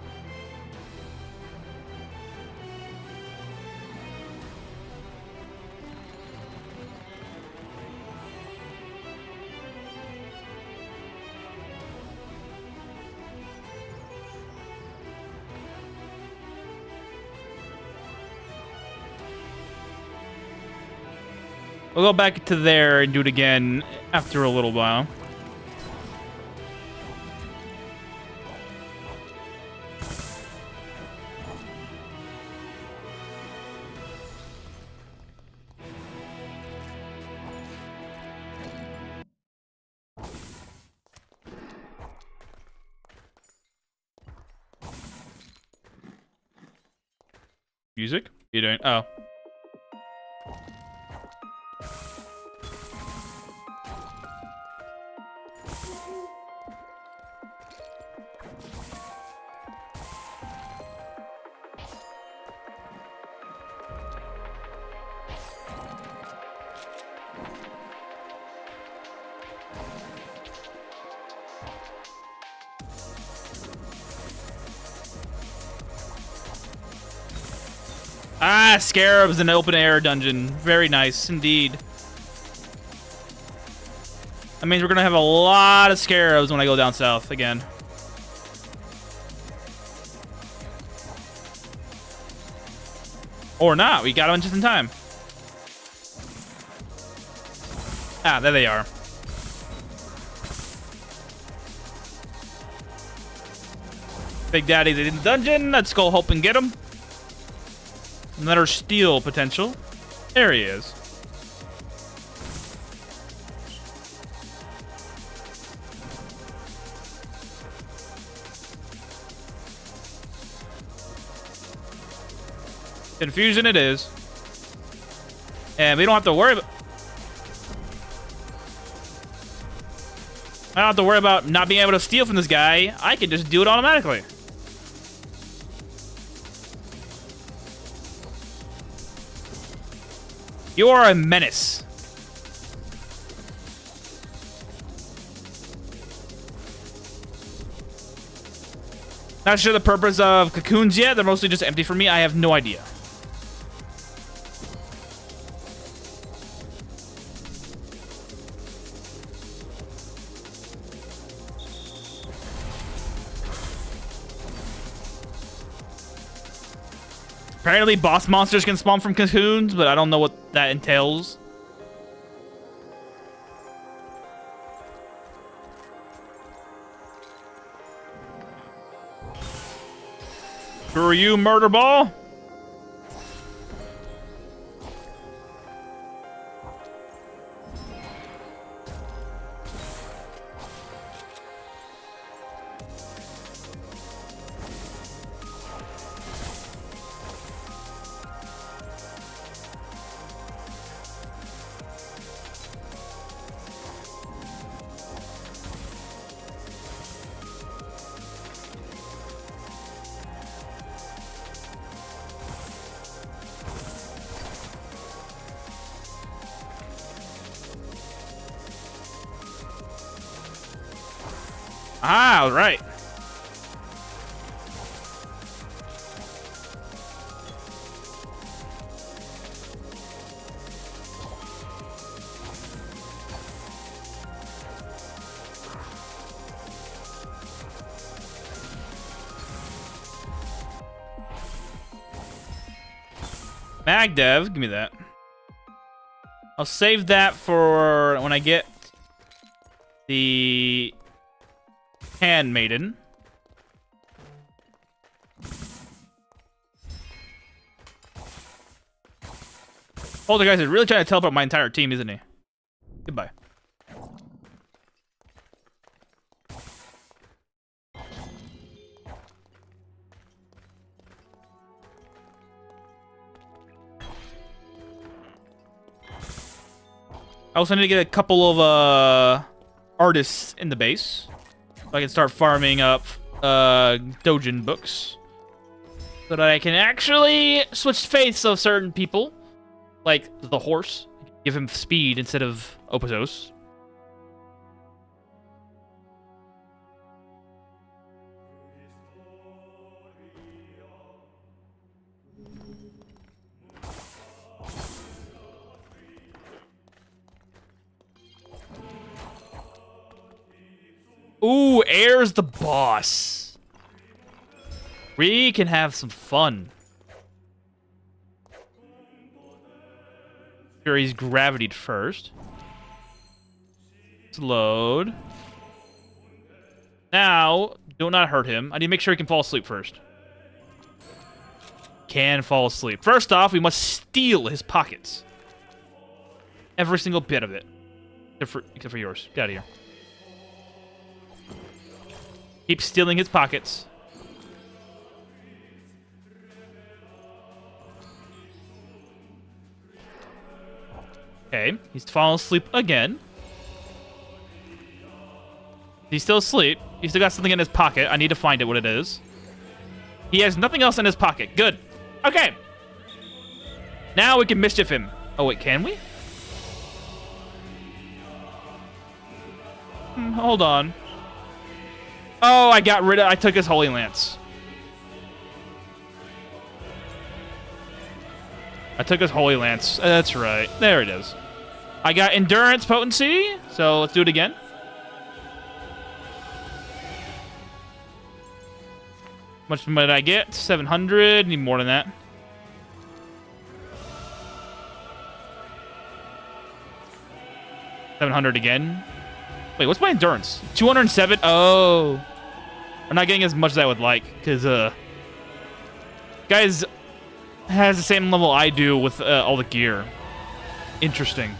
We'll go back to there and do it again after a little while. Music? What are you doing? Oh. Ah, scarabs in an open air dungeon. Very nice indeed. That means we're gonna have a lot of scarabs when I go down south again. Or not. We got them just in time. Ah, there they are. Big Daddy's in the dungeon. Let's go help and get him. Another steal potential. There he is. Confusion it is. And we don't have to worry about... I don't have to worry about not being able to steal from this guy. I can just do it automatically. You are a menace. Not sure the purpose of cocoons yet. They're mostly just empty for me. I have no idea. Apparently, boss monsters can spawn from cocoons, but I don't know what that entails. Screw you, murder ball. Ah, all right. Magdev, give me that. I'll save that for when I get the Handmaiden. Older guys is really trying to teleport my entire team, isn't he? Goodbye. I also need to get a couple of artists in the base so I can start farming up Dojin books so that I can actually switch faiths of certain people, like the horse. Give him speed instead of Opatos. Ooh, Air's the boss. We can have some fun. Sure, he's gravitied first. Let's load. Now, do not hurt him. I need to make sure he can fall asleep first. Can fall asleep. First off, we must steal his pockets. Every single bit of it. Except for yours. Get out of here. Keep stealing his pockets. Okay, he's falling asleep again. He's still asleep. He's still got something in his pocket. I need to find it, what it is. He has nothing else in his pocket. Good. Okay. Now we can mischief him. Oh, wait, can we? Hold on. Oh, I took his Holy Lance. I took his Holy Lance. That's right. There it is. I got Endurance Potency, so let's do it again. Much money did I get? 700. Need more than that. $700 again. Wait, what's my endurance? 207? Oh. I'm not getting as much as I would like, because, guys has the same level I do with all the gear. Interesting.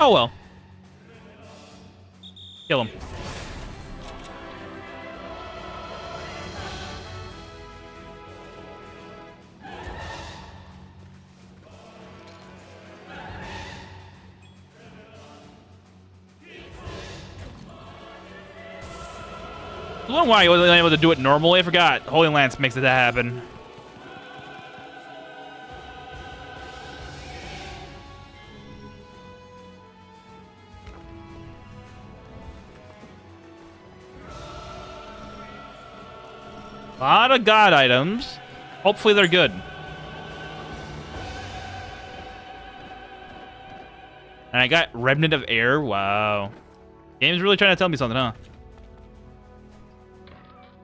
Oh, well. Kill him. I don't know why I wasn't able to do it normally. I forgot. Holy Lance makes it happen. A lot of god items. Hopefully they're good. And I got Remnant of Air. Wow. Game's really trying to tell me something, huh?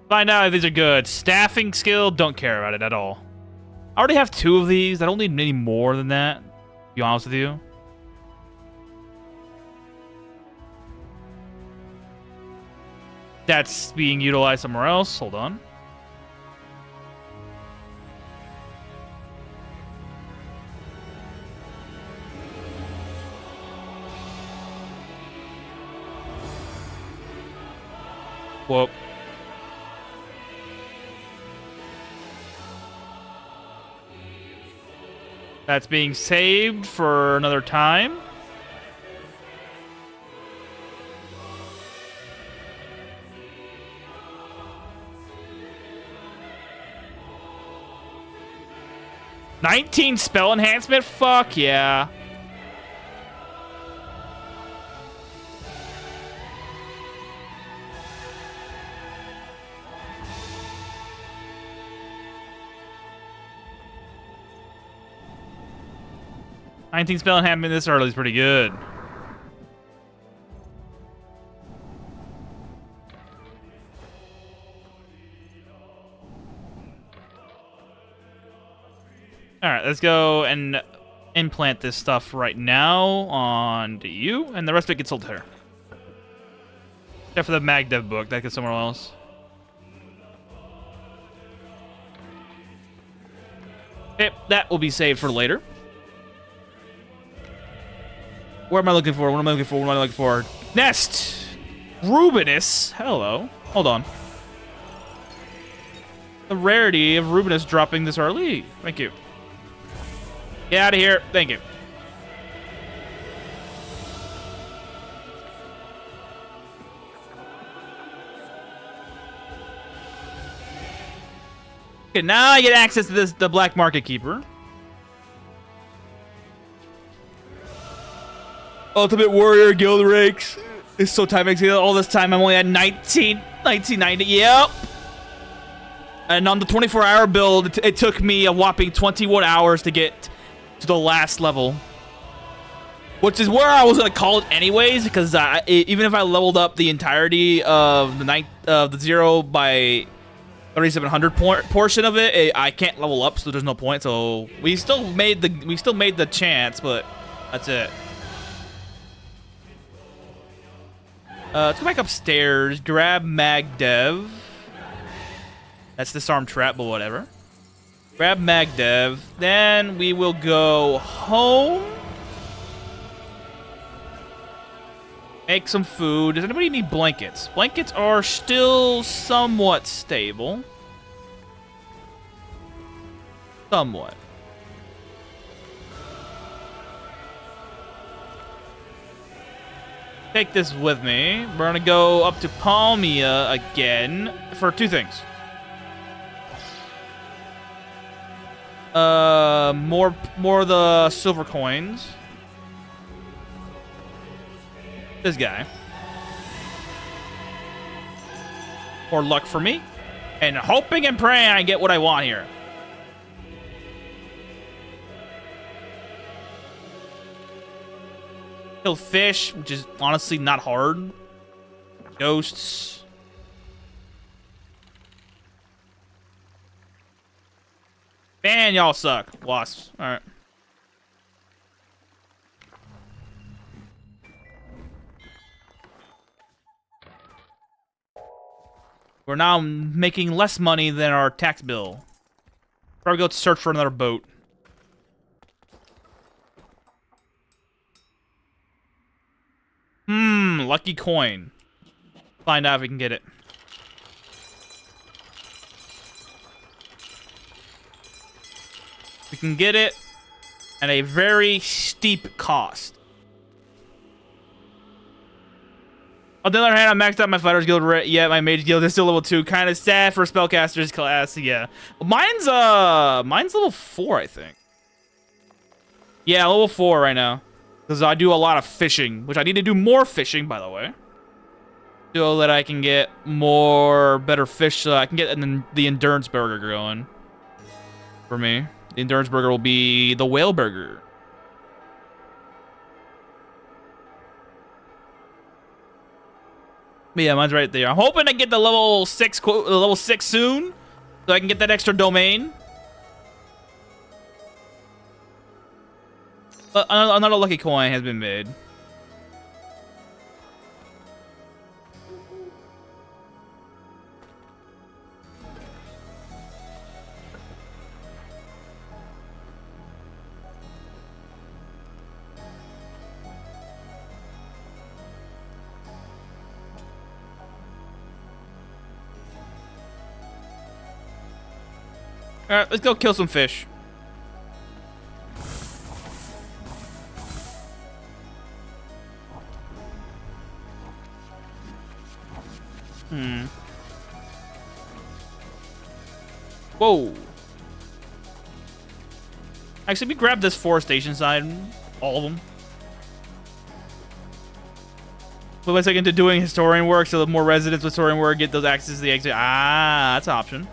Find out if these are good. Staffing skill, don't care about it at all. I already have 2 of these. I don't need any more than that, to be honest with you. That's being utilized somewhere else. Hold on. Whoop. That's being saved for another time. $19 spell enhancement? Fuck yeah. 19 spell enhancement this early is pretty good. Alright, let's go and implant this stuff right now onto you, and the rest of it gets sold to her. Except for the MagDev book, that gets somewhere else. Okay, that will be saved for later. Where am I looking for? What am I looking for? What am I looking for? Nest! Rubinus! Hello. Hold on. The rarity of Rubinus dropping this early. Thank you. Get out of here. Thank you. Okay, now I get access to the Black Market Keeper. Ultimate Warrior Guild Ranks. It's so time maxing. All this time I'm only at 1990. Yep. And on the 24-hour build, it took me a whopping 21 hours to get to the last level. Which is where I was going to call it anyways, because even if I leveled up the entirety of the 0 by 3700 portion of it, I can't level up, so there's no point. So we still made the chance, but that's it. Let's go back upstairs, grab MagDev. That's disarm trap, but whatever. Grab MagDev, then we will go home. Make some food. Does anybody need blankets? Blankets are still somewhat stable. Somewhat. Take this with me. We're gonna go up to Palmia again for two things. More of the silver coins. This guy. More luck for me. And hoping and praying I get what I want here. Kill fish, which is honestly not hard. Ghosts. Man, y'all suck. Wasps. Alright. We're now making less money than our tax bill. Probably go search for another boat. Lucky coin. Find out if we can get it. We can get it at a very steep cost. On the other hand, I maxed out my Fighters Guild. Yeah, my Mage Guild is still level 2. Kind of sad for Spellcasters class. Yeah, mine's level 4, I think. Yeah, level 4 right now. Because I do a lot of fishing, which I need to do more fishing, by the way. So that I can get better fish, so I can get the Endurance Burger going. For me. The Endurance Burger will be the Whale Burger. But yeah, mine's right there. I'm hoping to get the level 6 soon, so I can get that extra domain. But another lucky coin has been made. Alright, let's go kill some fish. Whoa. Actually, we grab this forestation side. All of them. Put my second to doing historian work, so the more residents with historian work get those access to the exit. Ah, that's an option.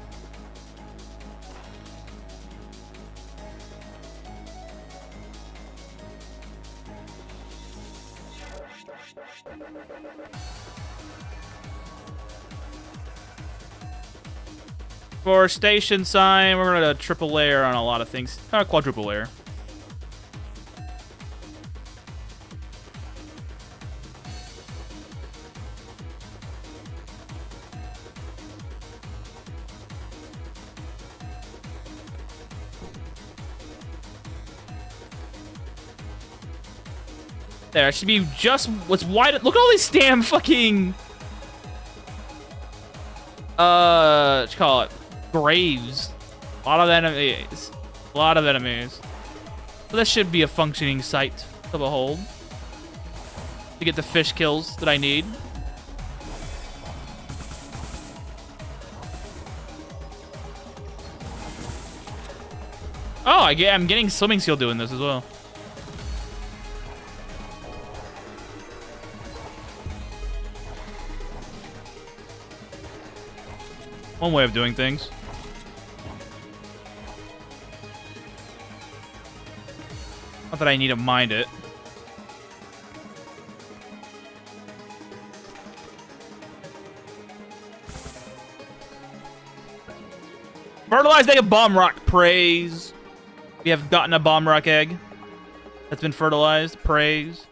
For station sign, we're gonna triple layer on a lot of things. Quadruple layer. There, it should be just what's wide. Look at all these damn fucking what you call it? Graves. A lot of enemies. A lot of enemies. So this should be a functioning site to behold. To get the fish kills that I need. Oh, I'm getting swimming skill doing this as well. One way of doing things. Not that I need to mind it. Fertilized egg of bomb rock. Praise. We have gotten a bomb rock egg that's been fertilized. Praise.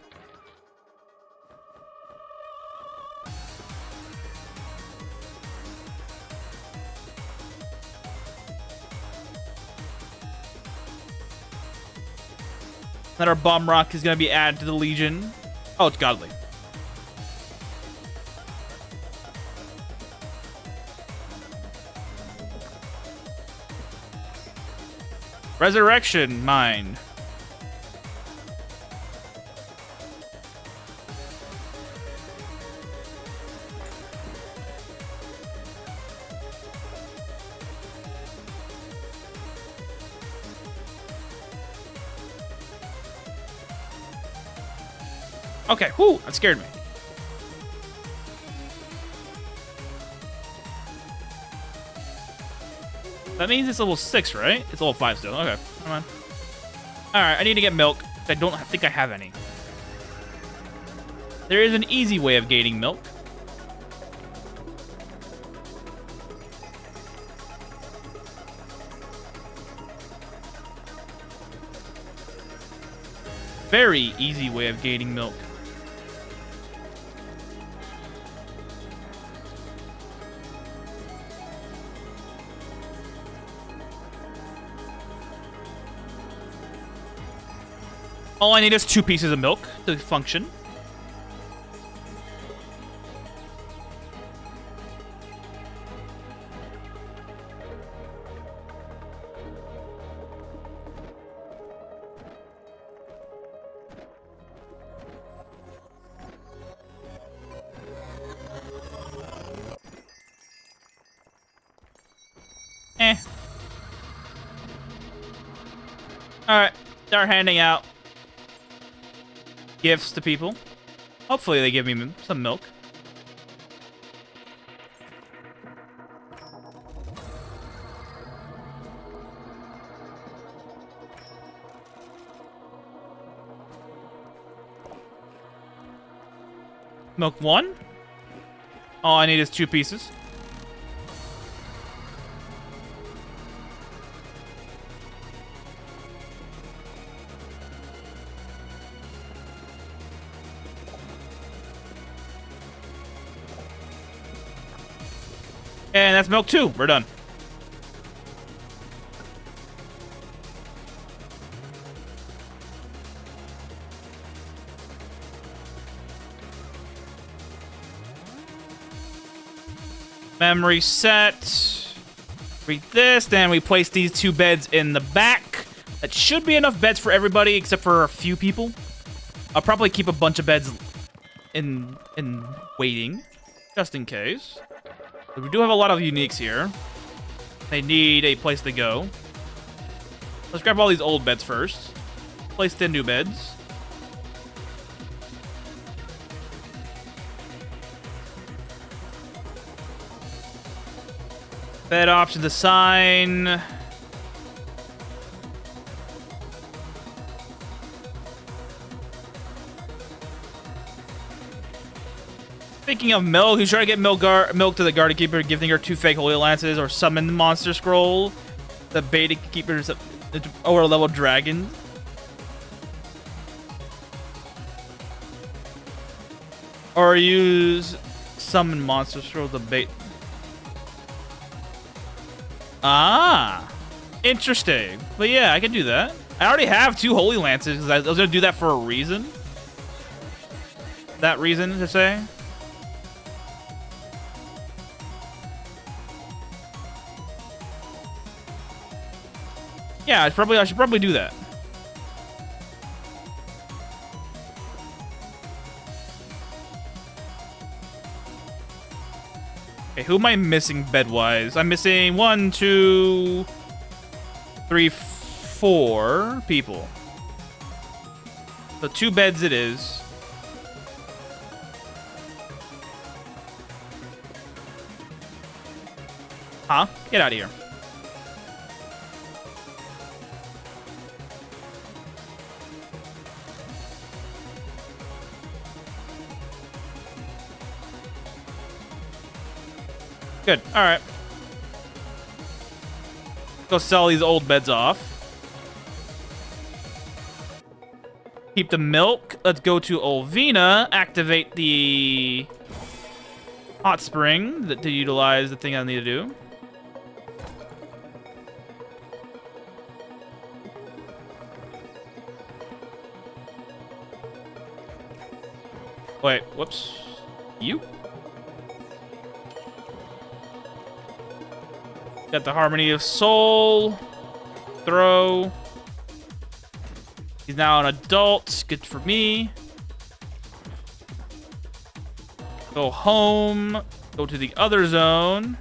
Then our bomb rock is going to be added to the Legion. Oh, it's godly. Resurrection mine. Okay, whoo, that scared me. That means it's level 6, right? It's level 5 still. Okay, come on. Alright, I need to get milk. I don't think I have any. There is an easy way of gaining milk. Very easy way of gaining milk. All I need is 2 pieces of milk to function. Alright, start handing out gifts to people. Hopefully they give me some milk. Milk 1. All I need is 2 pieces. And that's milk 2. We're done. Memory set. Read this. Then we place these 2 beds in the back. That should be enough beds for everybody except for a few people. I'll probably keep a bunch of beds in waiting, just in case. But we do have a lot of uniques here. They need a place to go. Let's grab all these old beds first. Place the new beds. Bed options assign. Speaking of milk, you try to get milk to the Guardian Keeper, giving her 2 fake Holy Lances, or summon the Monster Scroll, the Beta Keepers, or level Dragons. Or use summon Monster Scroll to bait. Ah, interesting. But yeah, I can do that. I already have 2 Holy Lances, because I was going to do that for a reason. That reason to say. Yeah, I should probably do that. Okay, who am I missing bed-wise? I'm missing 1, 2, 3, 4 people. So 2 beds it is. Huh? Get out of here. Good. All right. Go sell these old beds off. Keep the milk. Let's go to Olvina. Activate the hot spring to utilize the thing I need to do. Wait. Whoops. You? Got the Harmony of Soul. Throw. He's now an adult. Good for me. Go home. Go to the other zone.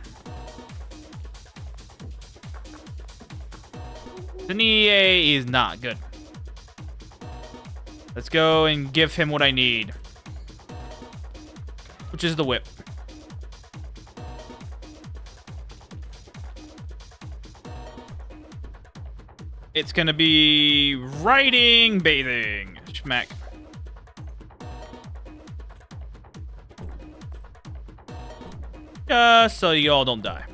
Denie is not good. Let's go and give him what I need. Which is the whip. It's gonna be riding, bathing. Schmack. Just so you all don't die.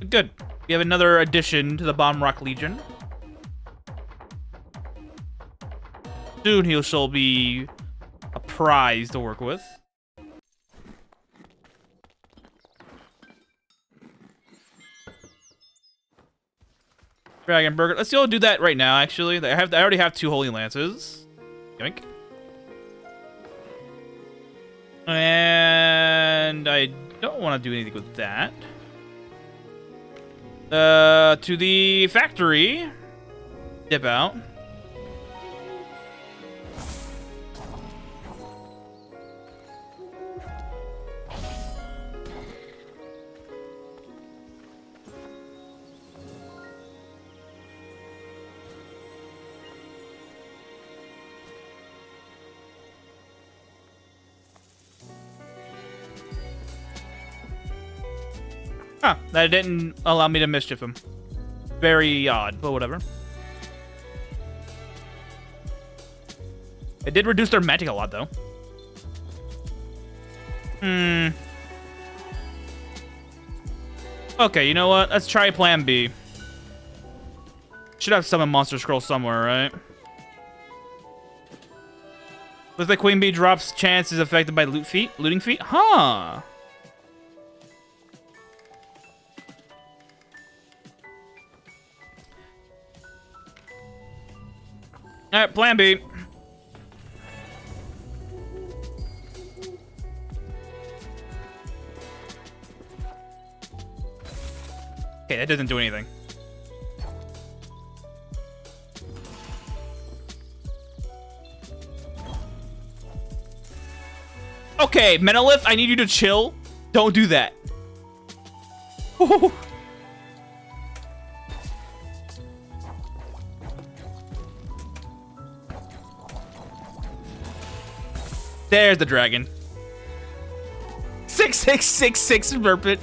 Good. We have another addition to the Bomb Rock Legion. Soon he shall be a prize to work with. Dragon Burger. Let's go do that right now, actually. I already have 2 Holy Lances. Yoink. And I don't want to do anything with that. To the factory. Dip out. Huh, that didn't allow me to mischief him. Very odd, but whatever. It did reduce their magic a lot, though. Okay, you know what? Let's try plan B. Should have summon Monster Scroll somewhere, right? Looks like Queen Bee drops chance is affected by looting feet? Huh. Alright, plan B. Okay, that doesn't do anything. Okay, Menolith, I need you to chill. Don't do that. There's the dragon. 6666 Verpit.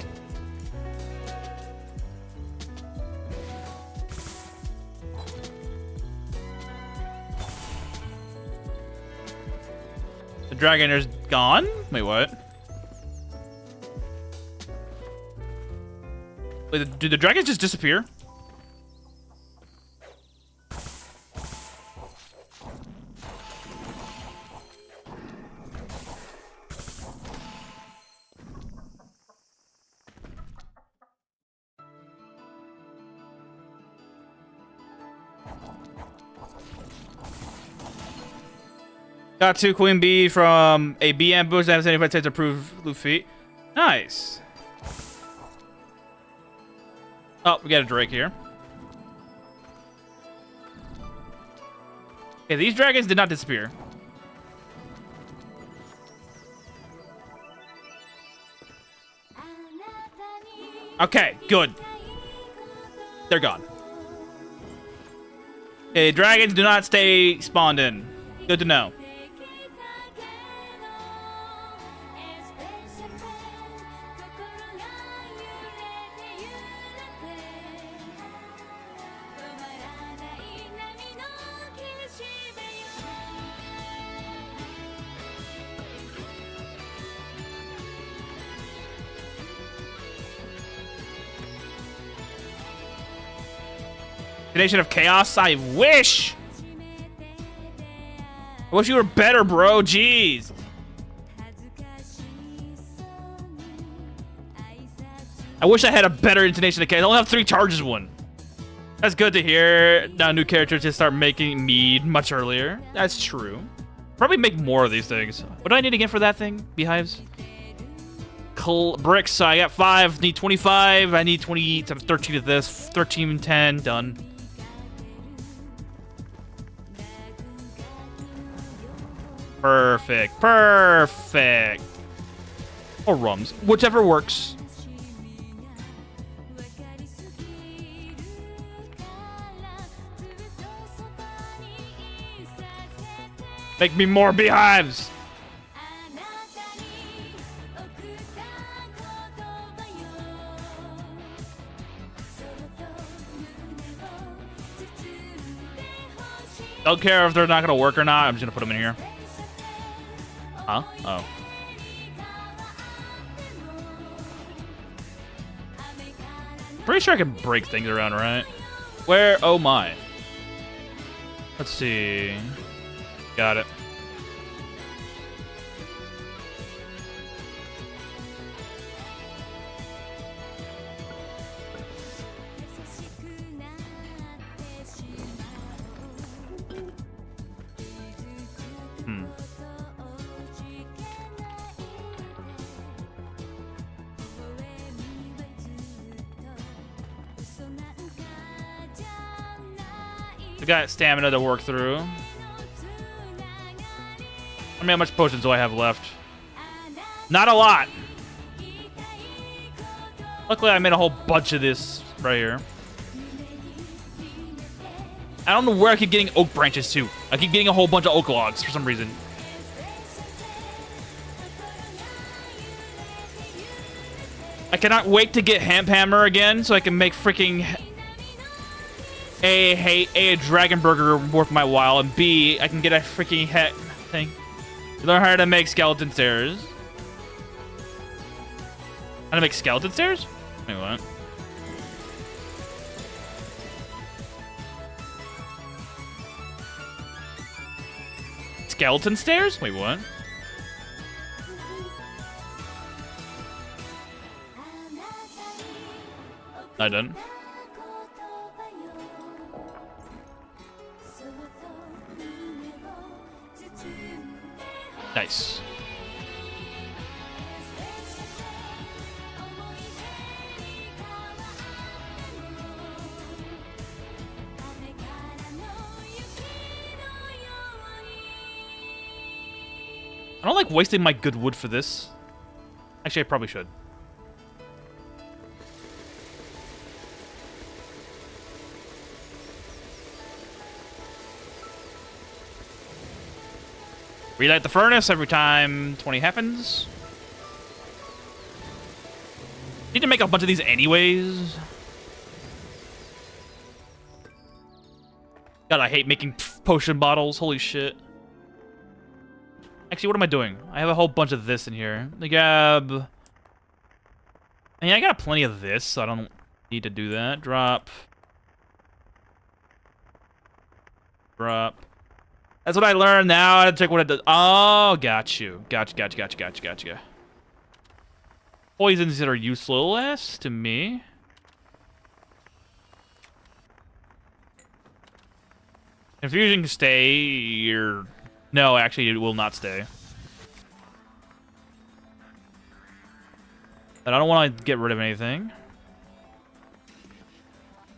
The Dragonair's gone? Wait, what? Wait, did the dragons just disappear? Got 2 Queen Bee from a bee ambush that has anybody to approve Luffy. Nice. Oh, we got a Drake here. Okay, these dragons did not disappear. Okay, good. They're gone. Okay, dragons do not stay spawned in. Good to know. Nation of Chaos, I wish! I wish you were better, bro. Jeez. I wish I had a better Intonation of Chaos. I only have 3 charges one. That's good to hear. Now new characters just start making mead much earlier. That's true. Probably make more of these things. What do I need again for that thing? Beehives? Bricks. I got 5. Need 25. I need 20 times 13 of this. 13, 10. Done. Perfect. Perfect. Or rums. Whichever works. Make me more beehives. Don't care if they're not gonna work or not. I'm just gonna put them in here. Huh? Oh. Pretty sure I can break things around, right? Where? Oh my. Let's see. Got it. We got stamina to work through. I mean, how much potions do I have left? Not a lot. Luckily, I made a whole bunch of this right here. I don't know where I keep getting oak branches to. I keep getting a whole bunch of oak logs for some reason. I cannot wait to get Hemp Hammer again so I can make freaking A, dragon burger worth my while, and B, I can get a freaking heck thing. Learn how to make skeleton stairs. How to make skeleton stairs? Wait, what? Skeleton stairs? Wait, what? I didn't. Nice. I don't like wasting my good wood for this. Actually, I probably should. Relight the furnace every time 20 happens. Need to make a bunch of these anyways. God, I hate making potion bottles. Holy shit. Actually, what am I doing? I have a whole bunch of this in here. Let me grab... I mean, I got plenty of this, so I don't need to do that. Drop. Drop. That's what I learned now. I had to check what it does. Oh, got you. Gotcha. Poisons that are useless to me. Confusion can stay, or... No, actually, it will not stay. But I don't want to get rid of anything.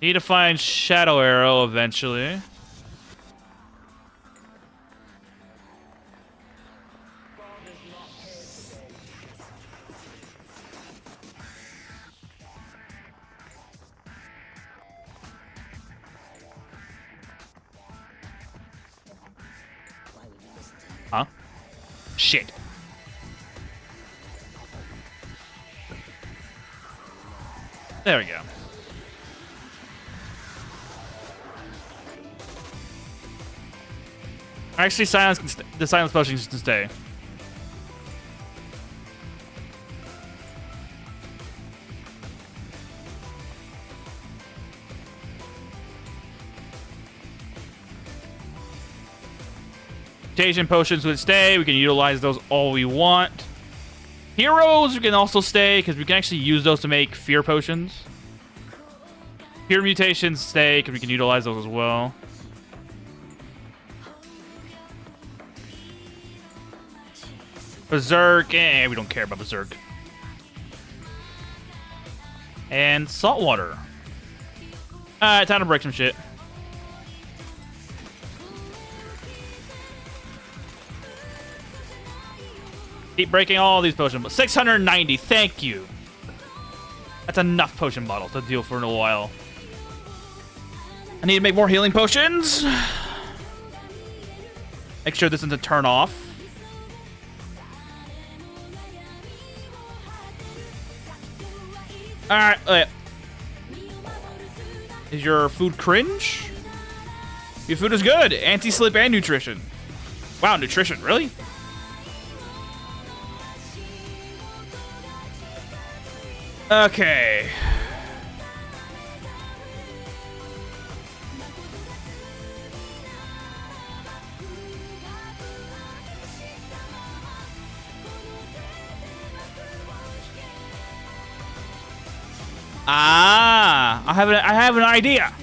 Need to find Shadow Arrow eventually. Huh? Shit. There we go. Actually, silence can the silence potion can stay. Mutation potions would stay. We can utilize those all we want. Heroes can also stay because we can actually use those to make fear potions. Fear mutations stay because we can utilize those as well. Berserk, we don't care about Berserk. And saltwater. Alright, time to break some shit. Keep breaking all these potion bottles. 690, thank you. That's enough potion bottles to deal for a while. I need to make more healing potions. Make sure this isn't a turn off. Alright, is your food cringe? Your food is good. Anti-sleep and nutrition. Wow, nutrition, really? Okay. I have an idea.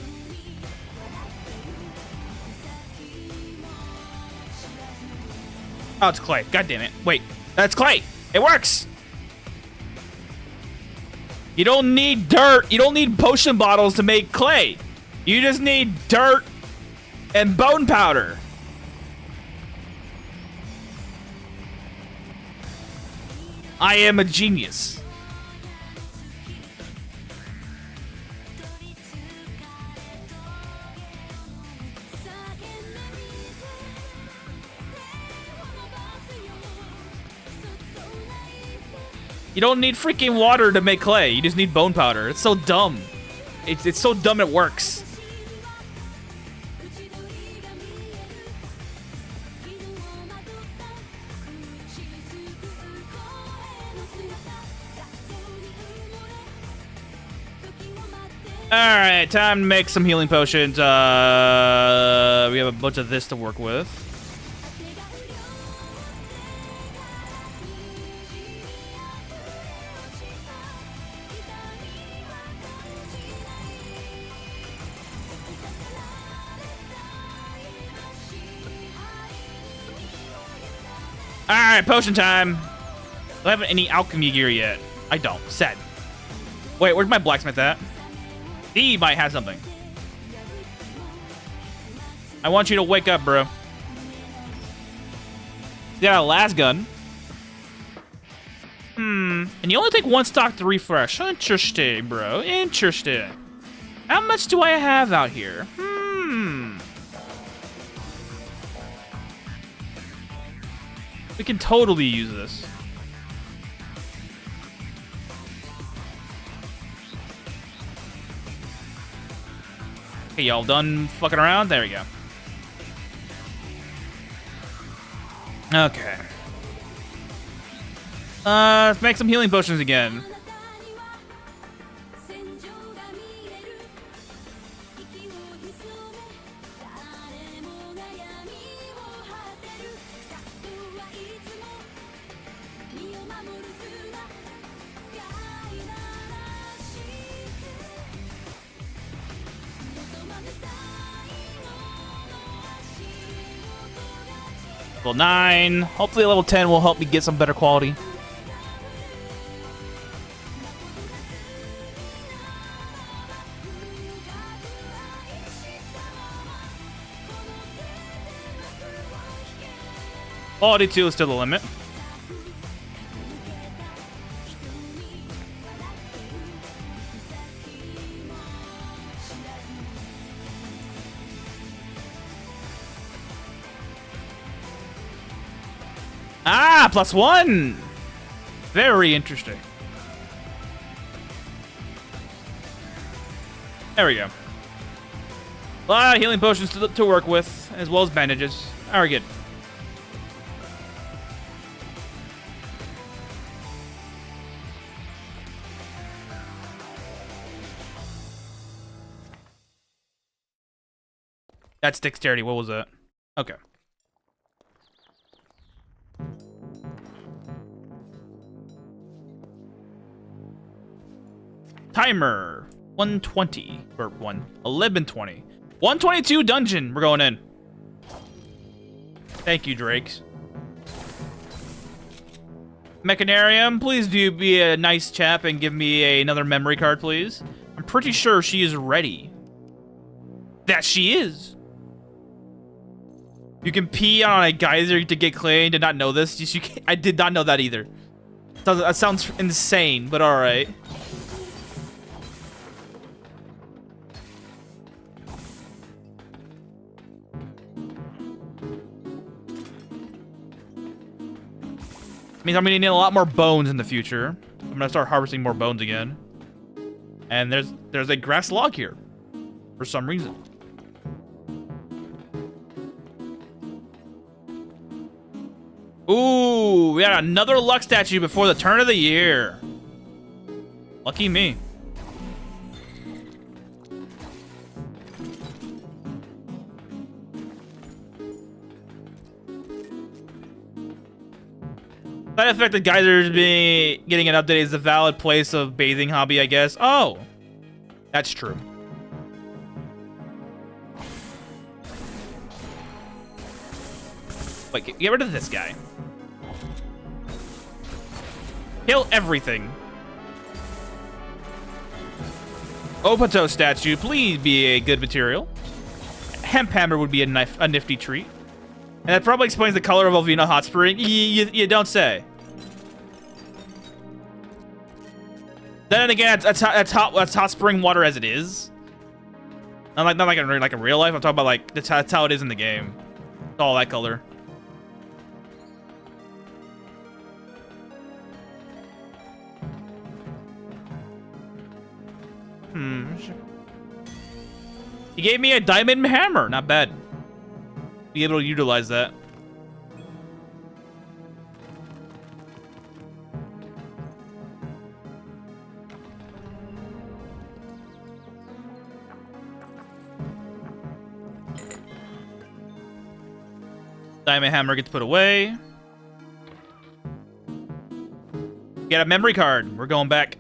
Oh, it's clay. God damn it. Wait, that's clay. It works. You don't need dirt. You don't need potion bottles to make clay. You just need dirt and bone powder. I am a genius. You don't need freaking water to make clay. You just need bone powder. It's so dumb. It's so dumb it works. Alright, time to make some healing potions. We have a bunch of this to work with. Alright, potion time. Do I have any alchemy gear yet? I don't. Sad. Wait, where's my blacksmith at? He might have something. I want you to wake up, bro. You got a las gun. And you only take one stock to refresh. Interesting, bro. Interesting. How much do I have out here? We can totally use this. Okay, y'all done fucking around? There we go. Okay. Let's make some healing potions again. Level 9. Hopefully level 10 will help me get some better quality. Quality 2 is still the limit. Ah, +1! Very interesting. There we go. A lot of healing potions to work with, as well as bandages. Alright, good. That's dexterity. What was that? Okay. Timer. 120. Or 1120. 122 dungeon. We're going in. Thank you, Drakes. Mechanarium, please do be a nice chap and give me another memory card, please. I'm pretty sure she is ready. That she is. You can pee on a geyser to get clean. Did not know this. I did not know that either. That sounds insane, but all right. Means I'm gonna need a lot more bones in the future. I'm gonna start harvesting more bones again. And there's a grass log here, for some reason. Ooh, we got another luck statue before the turn of the year. Lucky me. Side effect of geysers getting an update is a valid place of bathing hobby, I guess. Oh, that's true. Wait, get rid of this guy. Kill everything. Opato statue, please be a good material. Hemp hammer would be a nifty treat. And that probably explains the color of Alvina Hot Spring. You don't say. Then again, that's hot spring water as it is. Not like in real life. I'm talking about like that's how it is in the game. It's all that color. He gave me a diamond hammer. Not bad. Be able to utilize that. Diamond hammer gets put away. Get a memory card. We're going back.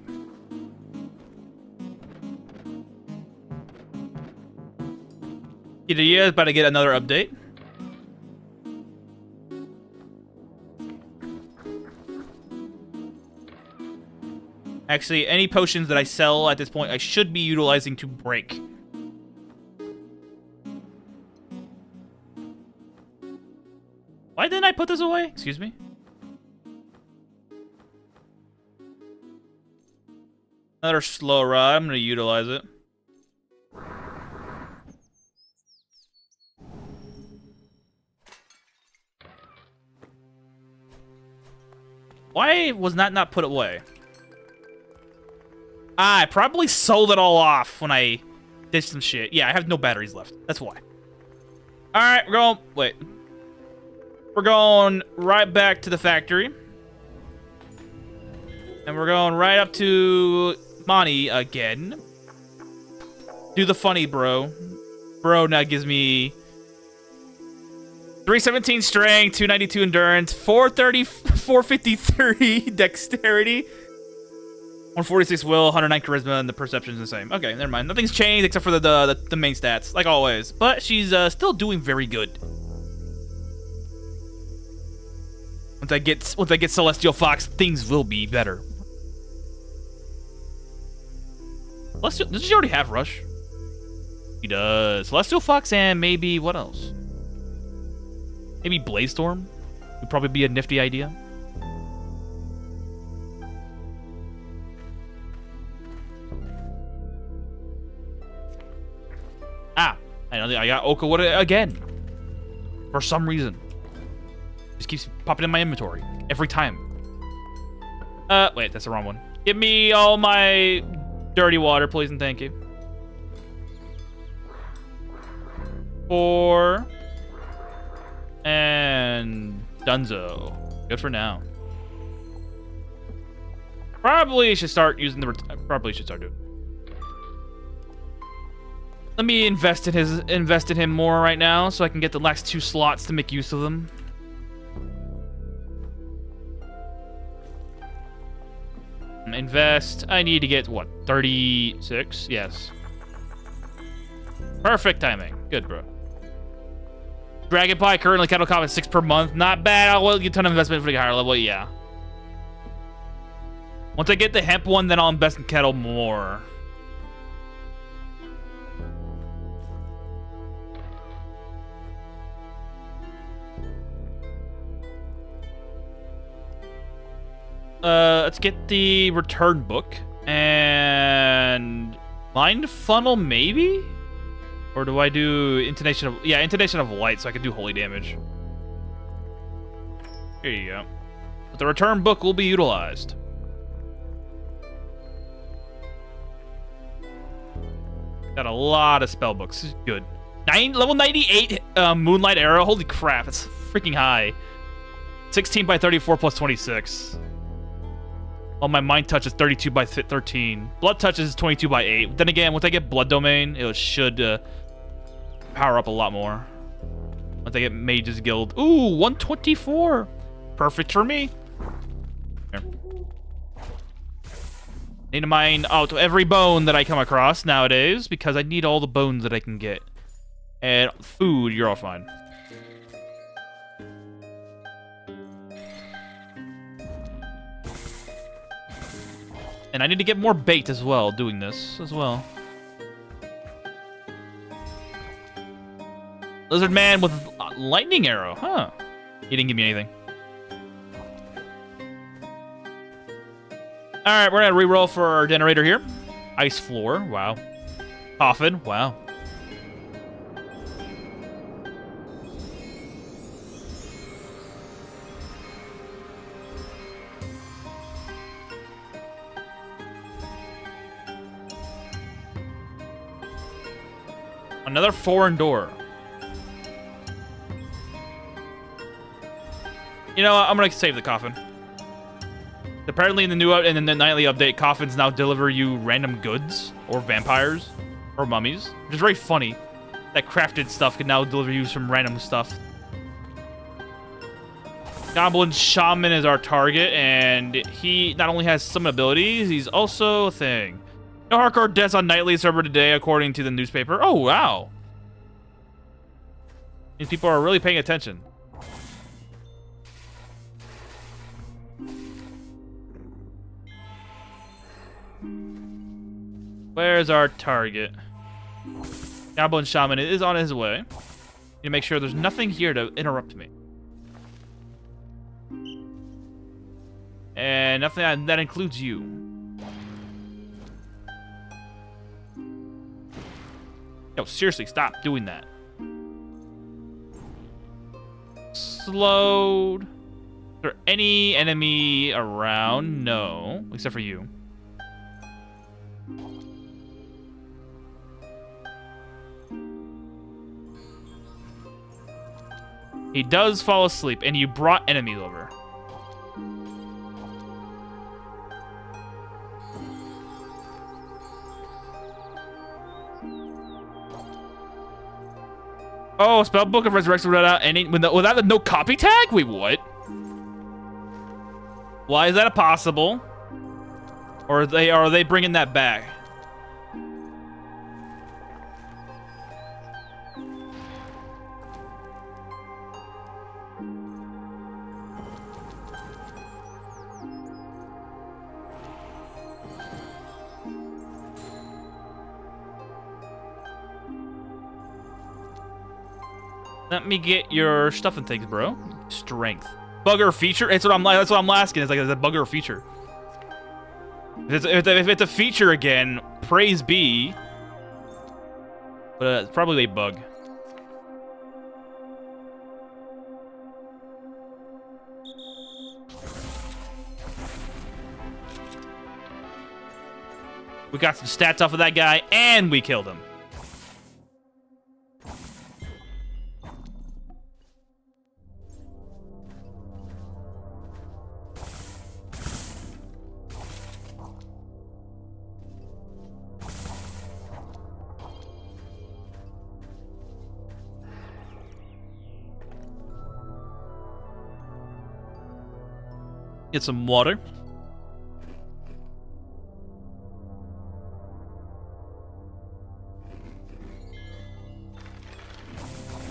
Idea is about to get another update. Actually, any potions that I sell at this point, I should be utilizing to break. Why didn't I put this away? Excuse me. Another slow rod. I'm going to utilize it. Why was that not put away? I probably sold it all off when I did some shit. Yeah, I have no batteries left. That's why. Alright, we're going... Wait. We're going right back to the factory. And we're going right up to Monty again. Do the funny, bro. Bro now gives me 317 strength, 292 endurance, 453 dexterity, 146 will, 109 charisma, and the perception's the same. Okay, never mind. Nothing's changed except for the main stats, like always. But she's still doing very good. Once I get Celestial Fox, things will be better. Does she already have Rush? He does. Celestial Fox and maybe what else? Maybe Blaze Storm would probably be a nifty idea. Ah, I got Okawoda again. For some reason. Just keeps popping in my inventory every time. Wait, that's the wrong one. Give me all my dirty water, please, and thank you. 4 and Dunzo. Good for now. Probably should start using the. Probably should start doing. Let me invest in him more right now, so I can get the last 2 slots to make use of them. Invest. I need to get what? 36. Yes. Perfect timing. Good, bro. Dragon Pie currently kettle cost 6 per month. Not bad. I'll get a ton of investment for the higher level. Yeah. Once I get the hemp one, then I'll invest in kettle more. Let's get the return book and mind funnel maybe. Or do I do intonation of... Yeah, intonation of light, so I can do holy damage. Here you go. But the return book will be utilized. Got a lot of spell books. This is good. Level 98 Moonlight Arrow. Holy crap, that's freaking high. 16 by 34 plus 26. Well, my Mind Touch is 32 by 13. Blood Touch is 22 by 8. Then again, once I get Blood Domain, it should... power up a lot more. Once I get Mage's Guild. Ooh, 124. Perfect for me. Here. Need to mine out every bone that I come across nowadays because I need all the bones that I can get. And food, you're all fine. And I need to get more bait as well doing this as well. Lizard Man with lightning arrow, huh? He didn't give me anything. Alright, we're gonna reroll for our generator here. Ice floor, wow. Coffin, wow. Another foreign door. You know what? I'm gonna save the coffin. Apparently, in the nightly update, coffins now deliver you random goods or vampires or mummies, which is very funny. That crafted stuff can now deliver you some random stuff. Goblin Shaman is our target, and he not only has some abilities, he's also a thing. No hardcore deaths on nightly server today, according to the newspaper. Oh wow! These people are really paying attention. Where's our target? Goblin Shaman is on his way. Need to make sure there's nothing here to interrupt me. And nothing that includes you. Yo, seriously, stop doing that. Slowed. Is there any enemy around? No, except for you. He does fall asleep, and you brought enemies over. Oh, Spellbook of Resurrection without any without the no copy tag? Wait, what? Why is that possible? Or are they bringing that back? Let me get your stuff and things, bro. Strength. Bugger feature? That's what I'm asking. It's like a bugger feature. If it's a feature again, praise be. But it's probably a bug. We got some stats off of that guy, and we killed him. Get some water.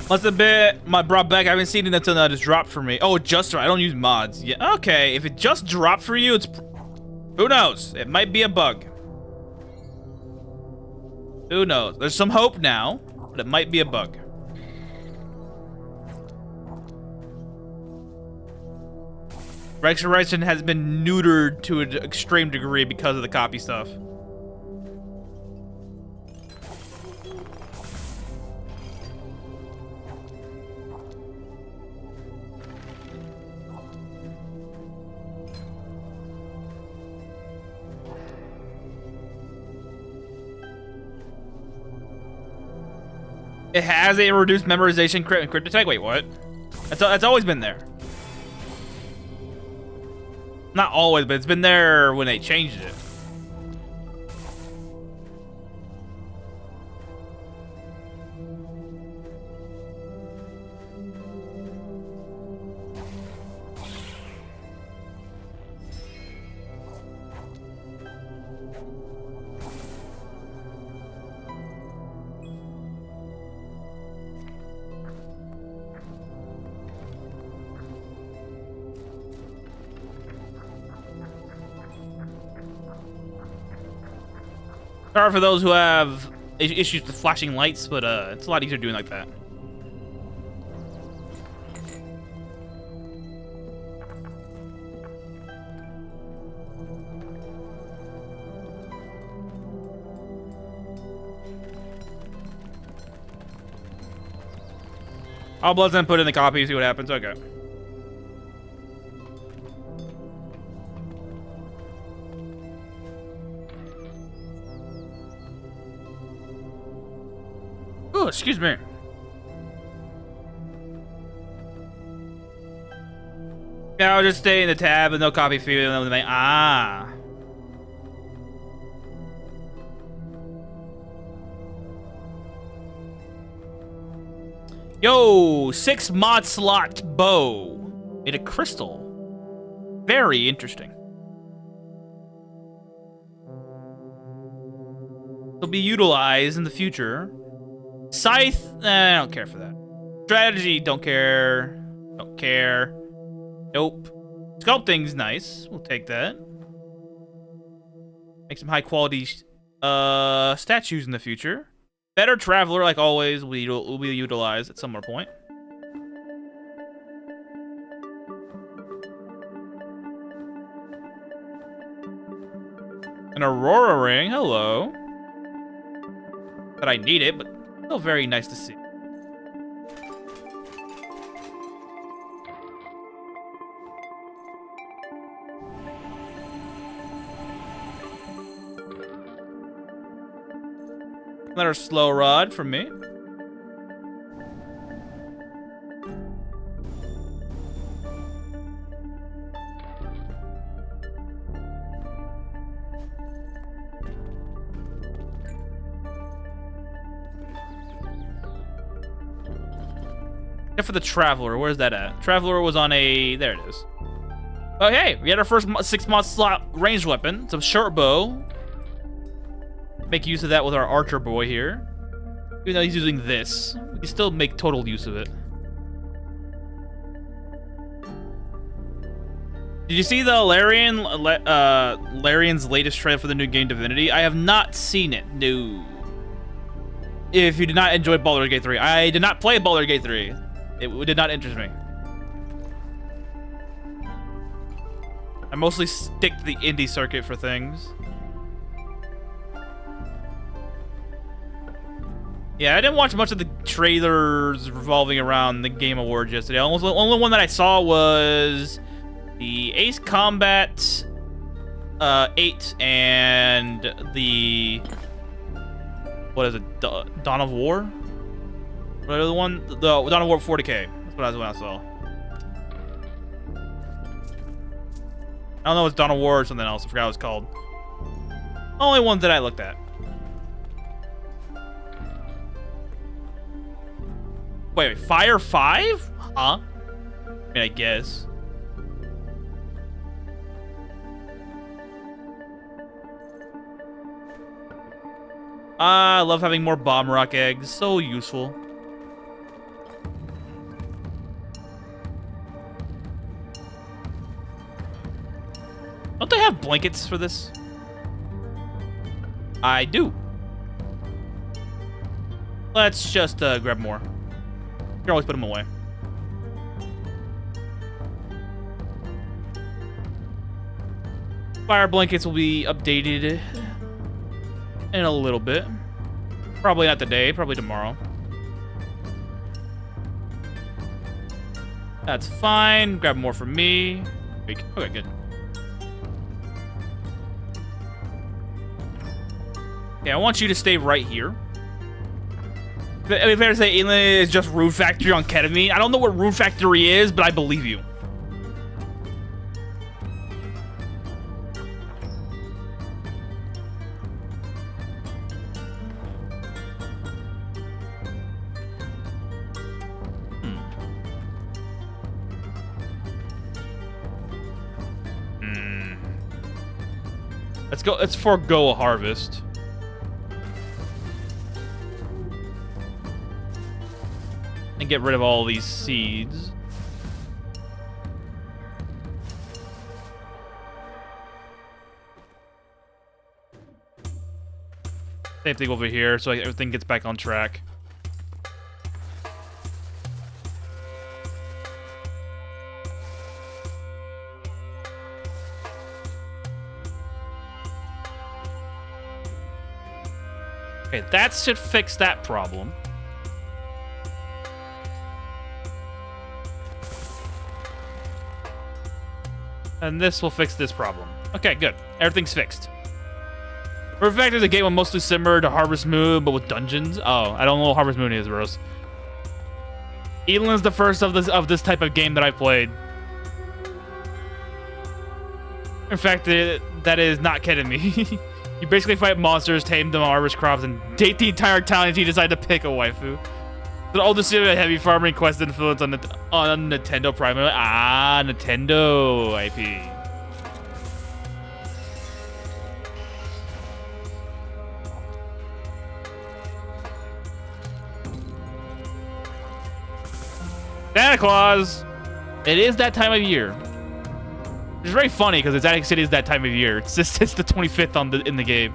Must have been brought back. I haven't seen it until now. It just dropped for me. Oh, just I don't use mods. Yeah, okay. If it just dropped for you, it's who knows? It might be a bug. Who knows? There's some hope now, but it might be a bug. Resurrection has been neutered to an extreme degree because of the copy stuff. It has a reduced memorization crit attack. Wait, what? That's always been there. Not always, but it's been there when they changed it. Sorry for those who have issues with flashing lights, but it's a lot easier doing like that. All bloods then put in the copy, see what happens. Okay. Oh, excuse me. Yeah, I'll just stay in the tab and no copy field. Ah. Yo, 6 mod slot bow in a crystal. Very interesting. It'll be utilized in the future. Scythe, I don't care for that. Strategy, don't care. Don't care. Nope. Sculpting's nice. We'll take that. Make some high quality statues in the future. Better Traveler, like always, will be utilized at some more point. An Aurora ring, hello. But I need it, but still very nice to see. Another slow rod from me. Except for the Traveler. Where's that at? Traveler was on a... There it is. Oh, hey. We had our first 6-month slot ranged weapon. Some short bow. Make use of that with our archer boy here. Even though he's using this, we can still make total use of it. Did you see the Larian's latest trailer for the new game Divinity? I have not seen it. No. If you did not enjoy Baldur's Gate 3, I did not play Baldur's Gate 3. It did not interest me. I mostly stick to the indie circuit for things. Yeah, I didn't watch much of the trailers revolving around the Game Awards yesterday. The only one that I saw was the Ace Combat 8 and the... What is it? Dawn of War? What was the one? The Dawn of War 40K. That's what I saw. I don't know if it's Dawn of War or something else. I forgot what it's called. Only one that I looked at. Wait, Fire 5? Huh? I mean, I guess. I love having more bomb rock eggs. So useful. Don't they have blankets for this? I do. Let's just grab more. You can always put them away. Fire blankets will be updated in a little bit. Probably not today, probably tomorrow. That's fine. Grab more for me. Okay, good. Okay, I want you to stay right here. I mean, fair to say, Elin is just Rune Factory on ketamine. I don't know what Rune Factory is, but I believe you. Let's go. Let's forego a harvest. And get rid of all these seeds. Same thing over here, so everything gets back on track. Okay, that should fix that problem. And this will fix this problem. Okay, good. Everything's fixed. For a fact, there's a game mostly similar to Harvest Moon, but with dungeons. Oh, I don't know what Harvest Moon is, bros. Elin is the first of this type of game that I've played. In fact, that is not kidding me. You basically fight monsters, tame them, harvest crops, and date the entire town until you decide to pick a waifu. The oldest heavy farming quest influence on Nintendo primarily. Ah, Nintendo IP. Santa Claus! It is that time of year. It's very funny because it is that time of year. It's the 25th in the game.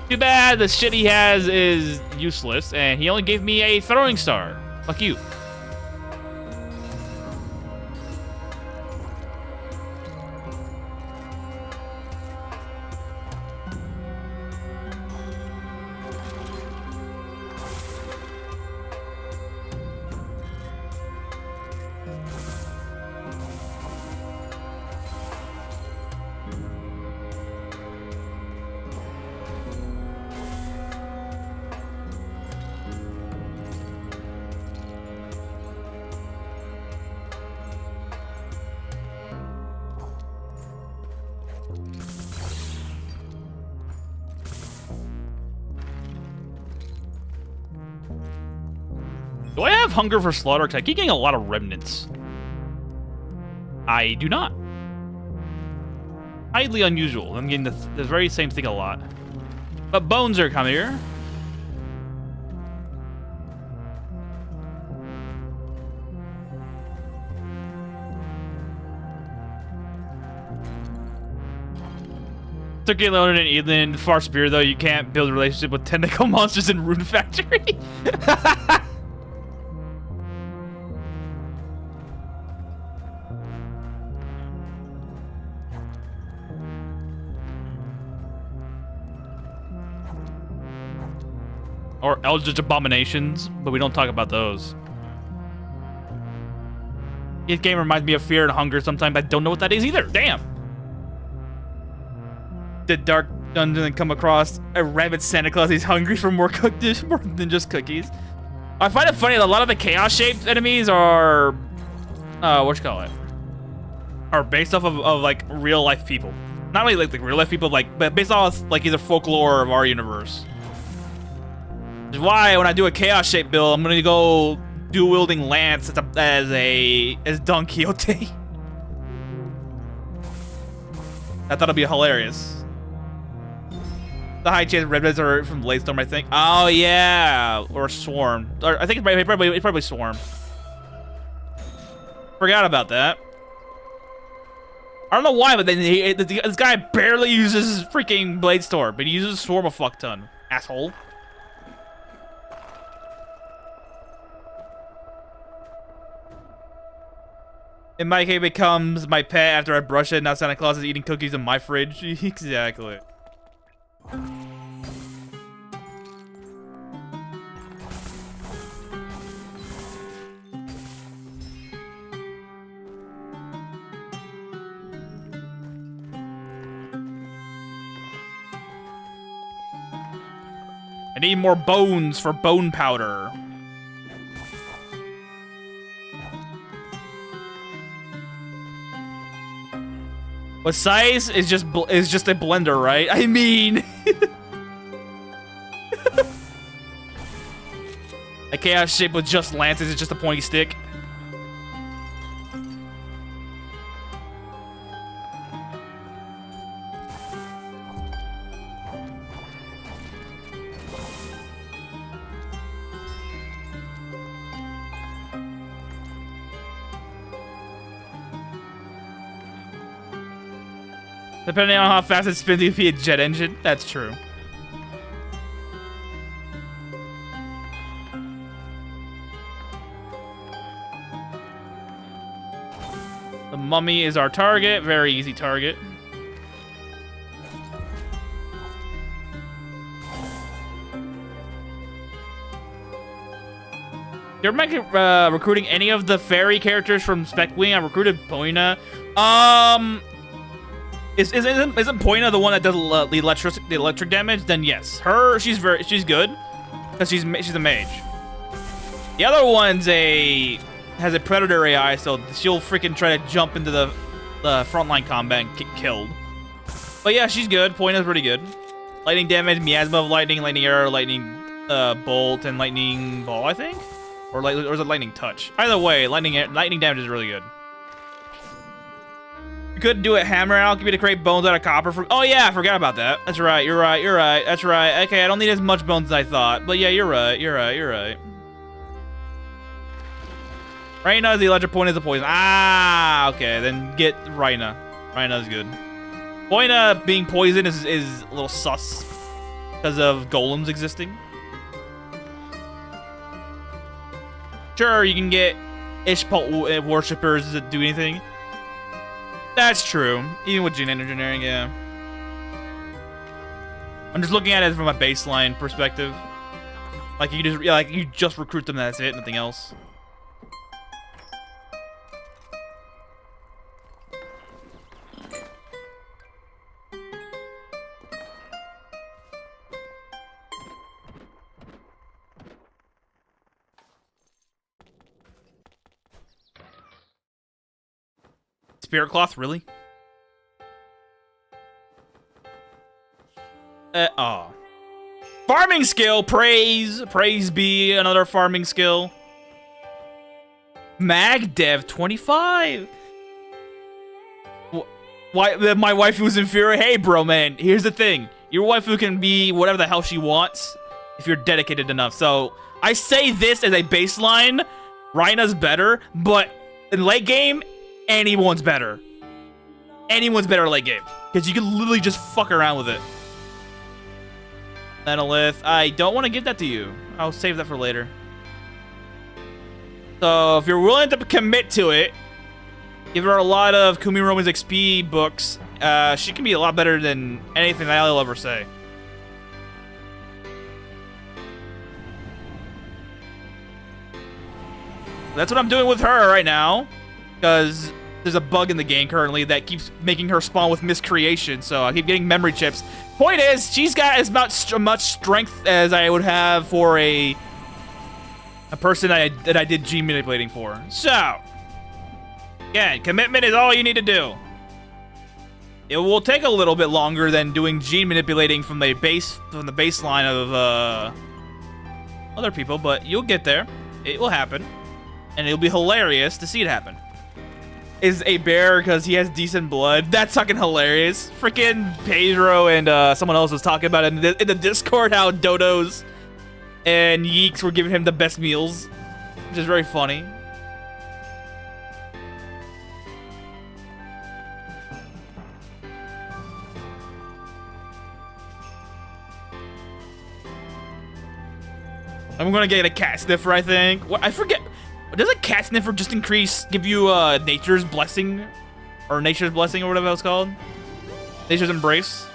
Too bad the shit he has is useless, and he only gave me a throwing star. Fuck you. Do I have hunger for slaughter? Because I keep getting a lot of remnants. I do not. Highly unusual. I'm getting the very same thing a lot. But bones are coming here. Took Elona and Elin. Far Spear, though, you can't build a relationship with tentacle monsters in Rune Factory. Or Eldritch Abominations, but we don't talk about those. This game reminds me of Fear and Hunger sometimes. I don't know what that is either. Damn. The Dark Dungeon and come across a rabbit Santa Claus. He's hungry for more than just cookies. I find it funny that a lot of the chaos-shaped enemies are, what you call it, are based off of like real-life people. Not really like real-life people, but based off like either folklore of our universe. Which is why when I do a chaos-shaped build, I'm gonna go dual-wielding Lance as Don Quixote. I thought it'd be hilarious. The high chance Redheads are from Bladestorm, I think. Oh yeah, or Swarm. Or I think it's probably Swarm. Forgot about that. I don't know why, but then this guy barely uses freaking Bladestorm, but he uses Swarm a fuck ton. Asshole. In my case, it becomes my pet after I brush it. Now Santa Claus is eating cookies in my fridge. Exactly. I need more bones for bone powder. What size is just a blender, right? I mean, a chaos shape with just lances is just a pointy stick. Depending on how fast it spins, it could be a jet engine. That's true. The mummy is our target. Very easy target. You ever recruiting any of the fairy characters from Spec Wing? I recruited Poina. Isn't Poina the one that does the electric damage? Then yes, she's good because she's a mage. The other one's has a predator AI, so she'll freaking try to jump into the frontline combat and get killed. But yeah, she's good. Poina's pretty good. Lightning damage, miasma of lightning, lightning arrow, lightning bolt, and lightning ball, I think, or is it lightning touch? Either way, lightning damage is really good. You could do a hammer alchemy to create bones out of copper from. Oh yeah, I forgot about that. That's right. You're right. That's right. Okay, I don't need as much bones as I thought. But yeah, you're right. Rhina, the electric point is the poison. Ah, okay. Then get Rhina. Rhina's good. Poina being poison is a little sus because of golems existing. Sure, you can get Ishpal worshippers that do anything. That's true. Even with gene engineering, yeah. I'm just looking at it from a baseline perspective. Like you just recruit them, that's it, nothing else. Spirit cloth, really? Oh. Farming skill, praise be another farming skill. Mag Dev 25. Why my waifu was inferior? Hey, bro, man. Here's the thing. Your waifu can be whatever the hell she wants if you're dedicated enough. So I say this as a baseline. Rhina's better, but in late game, anyone's better. Anyone's better late game because you can literally just fuck around with it. Monolith. I don't want to give that to you. I'll save that for later. So if you're willing to commit to it, give her a lot of Kumi Roman's XP books. She can be a lot better than anything that I'll ever say. That's what I'm doing with her right now, because there's a bug in the game currently that keeps making her spawn with miscreation, so I keep getting memory chips. Point is, she's got as much strength as I would have for a person that I did gene manipulating for. So, again, commitment is all you need to do. It will take a little bit longer than doing gene manipulating from the baseline of other people, but you'll get there. It will happen, and it'll be hilarious to see it happen. Is a bear because he has decent blood? That's fucking hilarious. Freaking Pedro and someone else was talking about it in the Discord how dodos and yeeks were giving him the best meals, which is very funny. I'm gonna get a cat sniffer, I think. What, I forget. Does a cat sniffer just give you nature's blessing? Or nature's blessing or whatever it's called? Nature's embrace?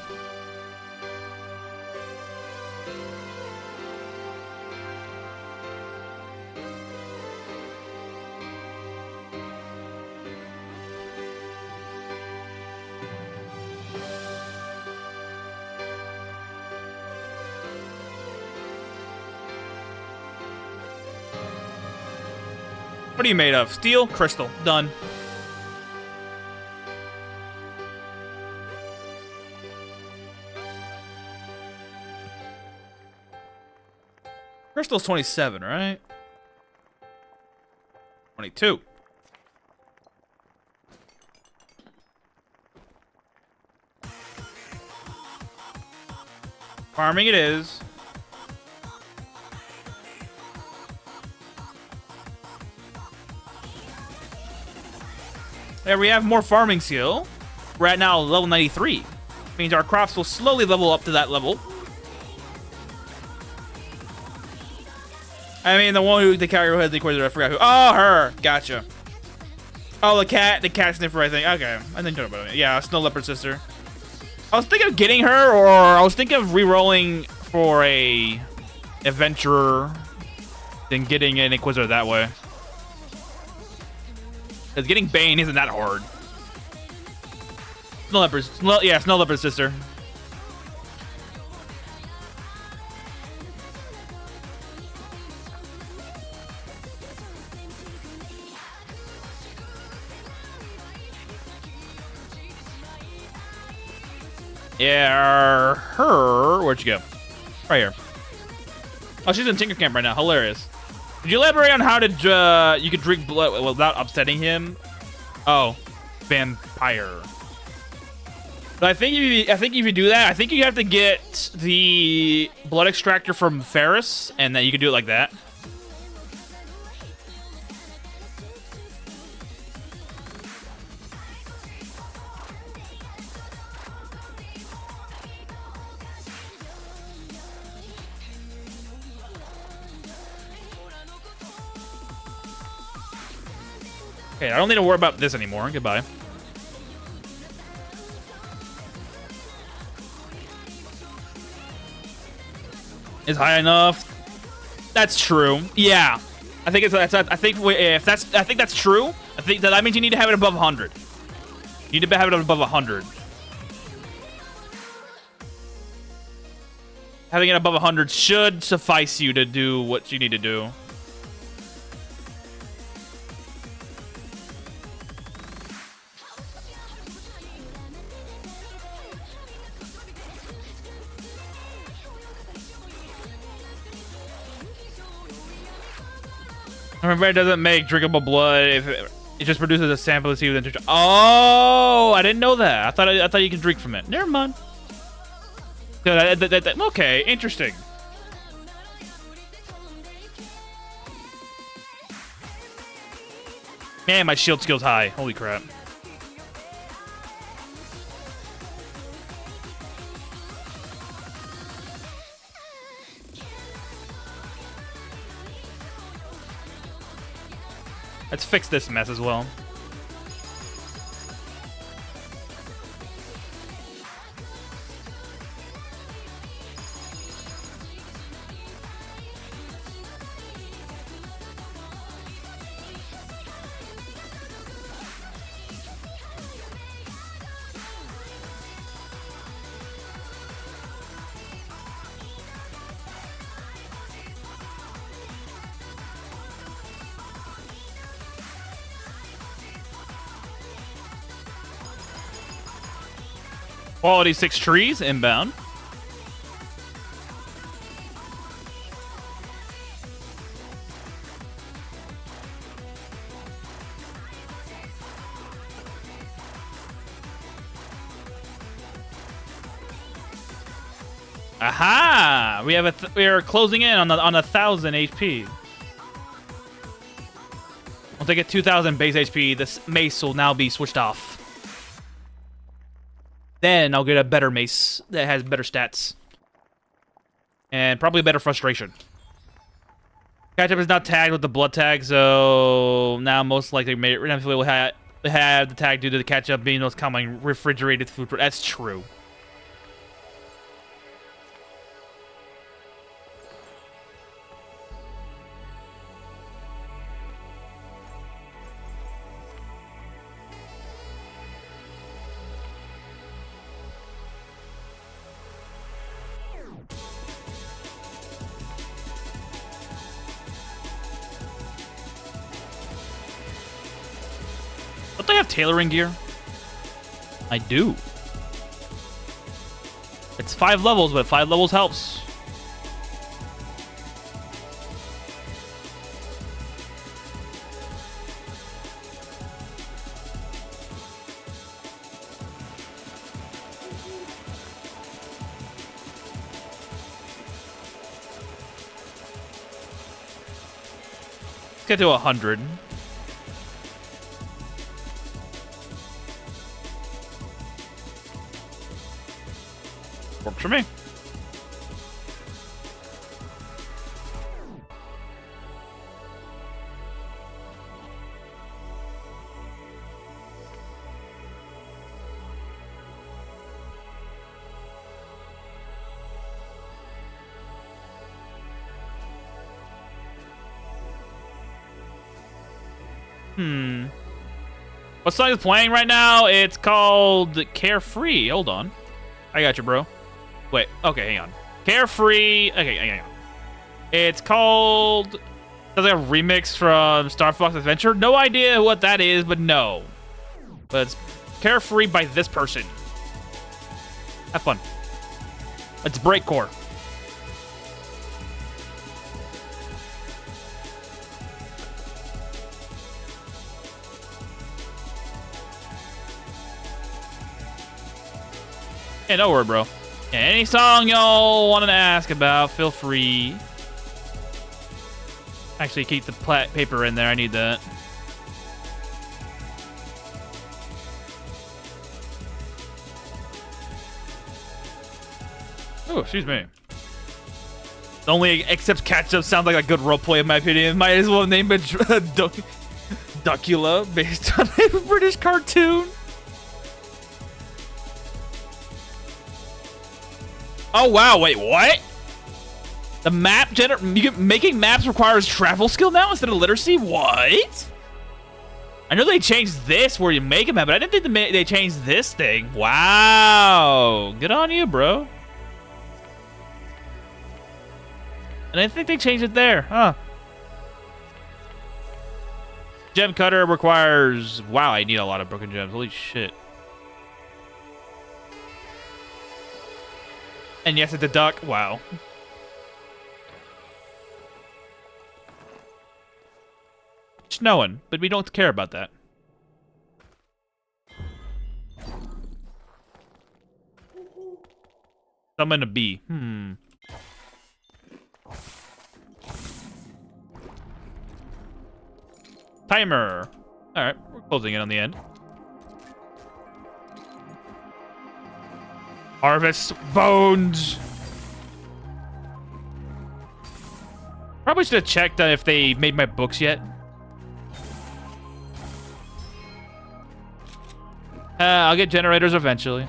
What are you made of? Steel? Crystal. Done. Crystal's 27, right? 22. Farming it is. There we have more farming skill. We're at now level 93. Means our crops will slowly level up to that level. I mean, the carrier who has the equator, I forgot who. Oh, her. Gotcha. Oh, the cat sniffer, I think. Okay. I didn't know about it. Yeah, Snow Leopard sister. I was thinking of getting her, or I was thinking of re-rolling for a adventurer than getting an Inquisitor that way. Because getting Bane isn't that hard. Snow Leopard. Snow Leopard sister. Yeah, her. Where'd you go? Right here. Oh, she's in Tinker Camp right now. Hilarious. Could you elaborate on how to you could drink blood without upsetting him? Oh, vampire. But I think if you do that, I think you have to get the blood extractor from Ferris, and then you can do it like that. Okay, I don't need to worry about this anymore. Goodbye. Is high enough? That's true. Yeah, I think I think that's true. I think that means you need to have it above 100. You need to have it above 100. Having it above 100 should suffice you to do what you need to do. Remember, it doesn't make drinkable blood if it just produces a sample to see within. Oh, I didn't know that. I thought you could drink from it. Never mind. Okay, interesting. Man, my shield skill's high. Holy crap. Let's fix this mess as well. Quality 6 trees inbound. Aha! We are closing in on 1,000 HP. Once I get 2,000 base HP, this mace will now be switched off. Then I'll get a better mace that has better stats. And probably better frustration. Catch-up is not tagged with the blood tag, so now most likely will have the tag due to the catch-up being most common refrigerated food. That's true. Don't I have tailoring gear? I do. It's 5 levels, but 5 levels helps. Let's get to 100. Works for me. What song is playing right now? It's called Carefree. Hold on. I got you, bro. Wait, okay, hang on. Carefree. Okay, hang on. It's called. Sounds like a remix from Star Fox Adventure. No idea what that is, but no. But it's Carefree by this person. Have fun. It's breakcore. Hey, don't worry, bro. Any song y'all want to ask about, feel free. Actually, keep the paper in there. I need that. Oh, excuse me. The only except catch-up sounds like a good roleplay in my opinion. Might as well name it Duckula, based on a British cartoon. Oh wow! Wait, what? The map making maps requires travel skill now instead of literacy. What? I know they changed this where you make a map, but I didn't think they changed this thing. Wow! Good on you, bro. And I think they changed it there, huh? Gem cutter requires. Wow, I need a lot of broken gems. Holy shit! And yes, it's a duck. Wow. snowing, but we don't care about that. Summon a bee. Timer. All right, we're closing it on the end. Harvest bones. Probably should have checked if they made my books yet. I'll get generators eventually.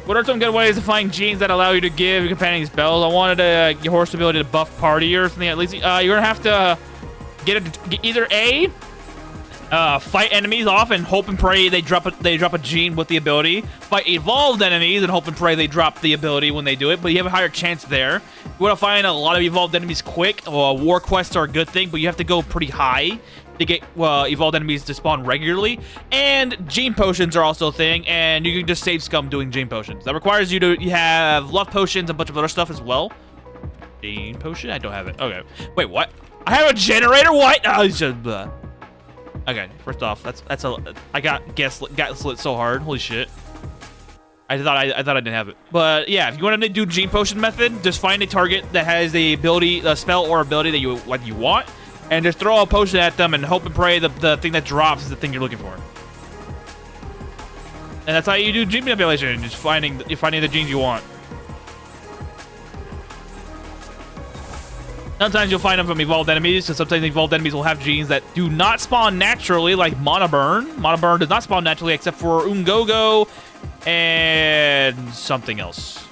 What are some good ways to find genes that allow you to give your companion spells? I wanted your horse ability to buff party or something at least. You're gonna have to get either A, fight enemies off and hope and pray they drop a gene with the ability. Fight evolved enemies and hope and pray they drop the ability when they do it, but you have a higher chance there. You want to find a lot of evolved enemies quick. War quests are a good thing, but you have to go pretty high to get evolved enemies to spawn regularly. And gene potions are also a thing, and you can just save scum doing gene potions. That requires you to have love potions and a bunch of other stuff as well. Gene potion? I don't have it. Okay. Wait, what? I have a generator? What? Oh, it's just, okay, first off, I got slit so hard. Holy shit. I thought I didn't have it. But yeah, if you want to do gene potion method, just find a target that has the ability, the spell or ability that you want, and just throw a potion at them and hope and pray the thing that drops is the thing you're looking for. And that's how you do gene manipulation, just finding the genes you want. Sometimes you'll find them from evolved enemies, and sometimes evolved enemies will have genes that do not spawn naturally, like Monoburn. Monoburn does not spawn naturally except for Ungogo and something else.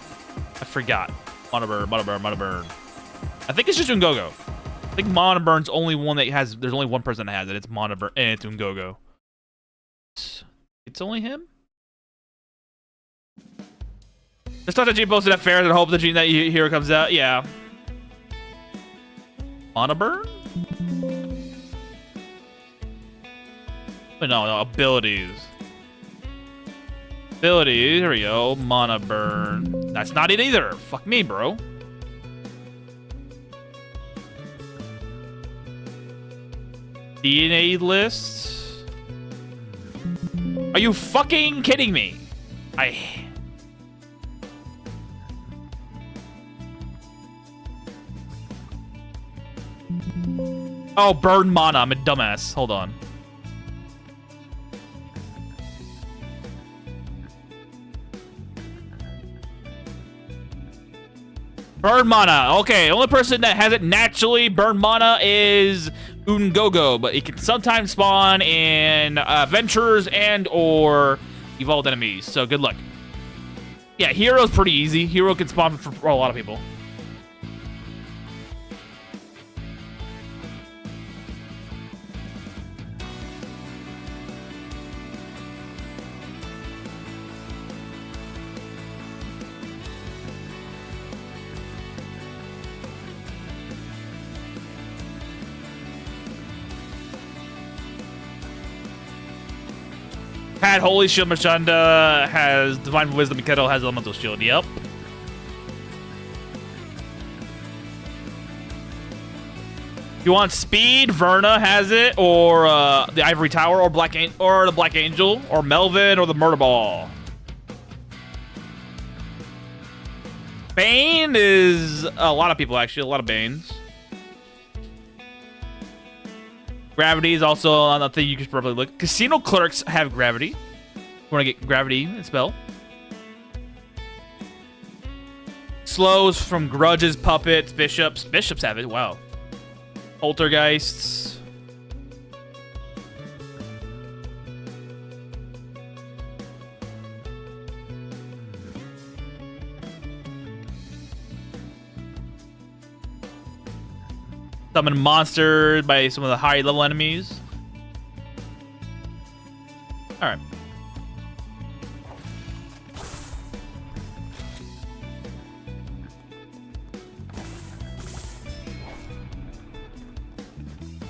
I forgot. Monoburn. I think it's just Ungogo. I think Monoburn's only one that has, there's only one person that has it. It's Monoburn, and it's Ungogo. It's only him? Just thought the gene posted at fairs and hope the gene that you hear comes out. Yeah. Monoburn? No, abilities. Abilities, here we go. Monoburn. That's not it either. Fuck me, bro. DNA list? Are you fucking kidding me? Oh, burn mana. I'm a dumbass. Hold on. Burn mana. Okay, the only person that has it naturally burn mana is Ungogo, but it can sometimes spawn in adventures and or evolved enemies. So good luck. Yeah, Hero's pretty easy. Hero can spawn for a lot of people. Pat Holy Shield Machanda has Divine Wisdom, Keto has Elemental Shield. Yep. If you want speed, Verna has it, or the Ivory Tower, or the Black Angel, or Melvin, or the Murder Ball. Bane is a lot of people, actually. A lot of Banes. Gravity is also on the thing you could probably look. Casino Clerks have Gravity. You want to get Gravity and spell. Slows from Grudges, Puppets, Bishops. Bishops have it. Wow. Poltergeists. summon monsters by some of the high level enemies. All right.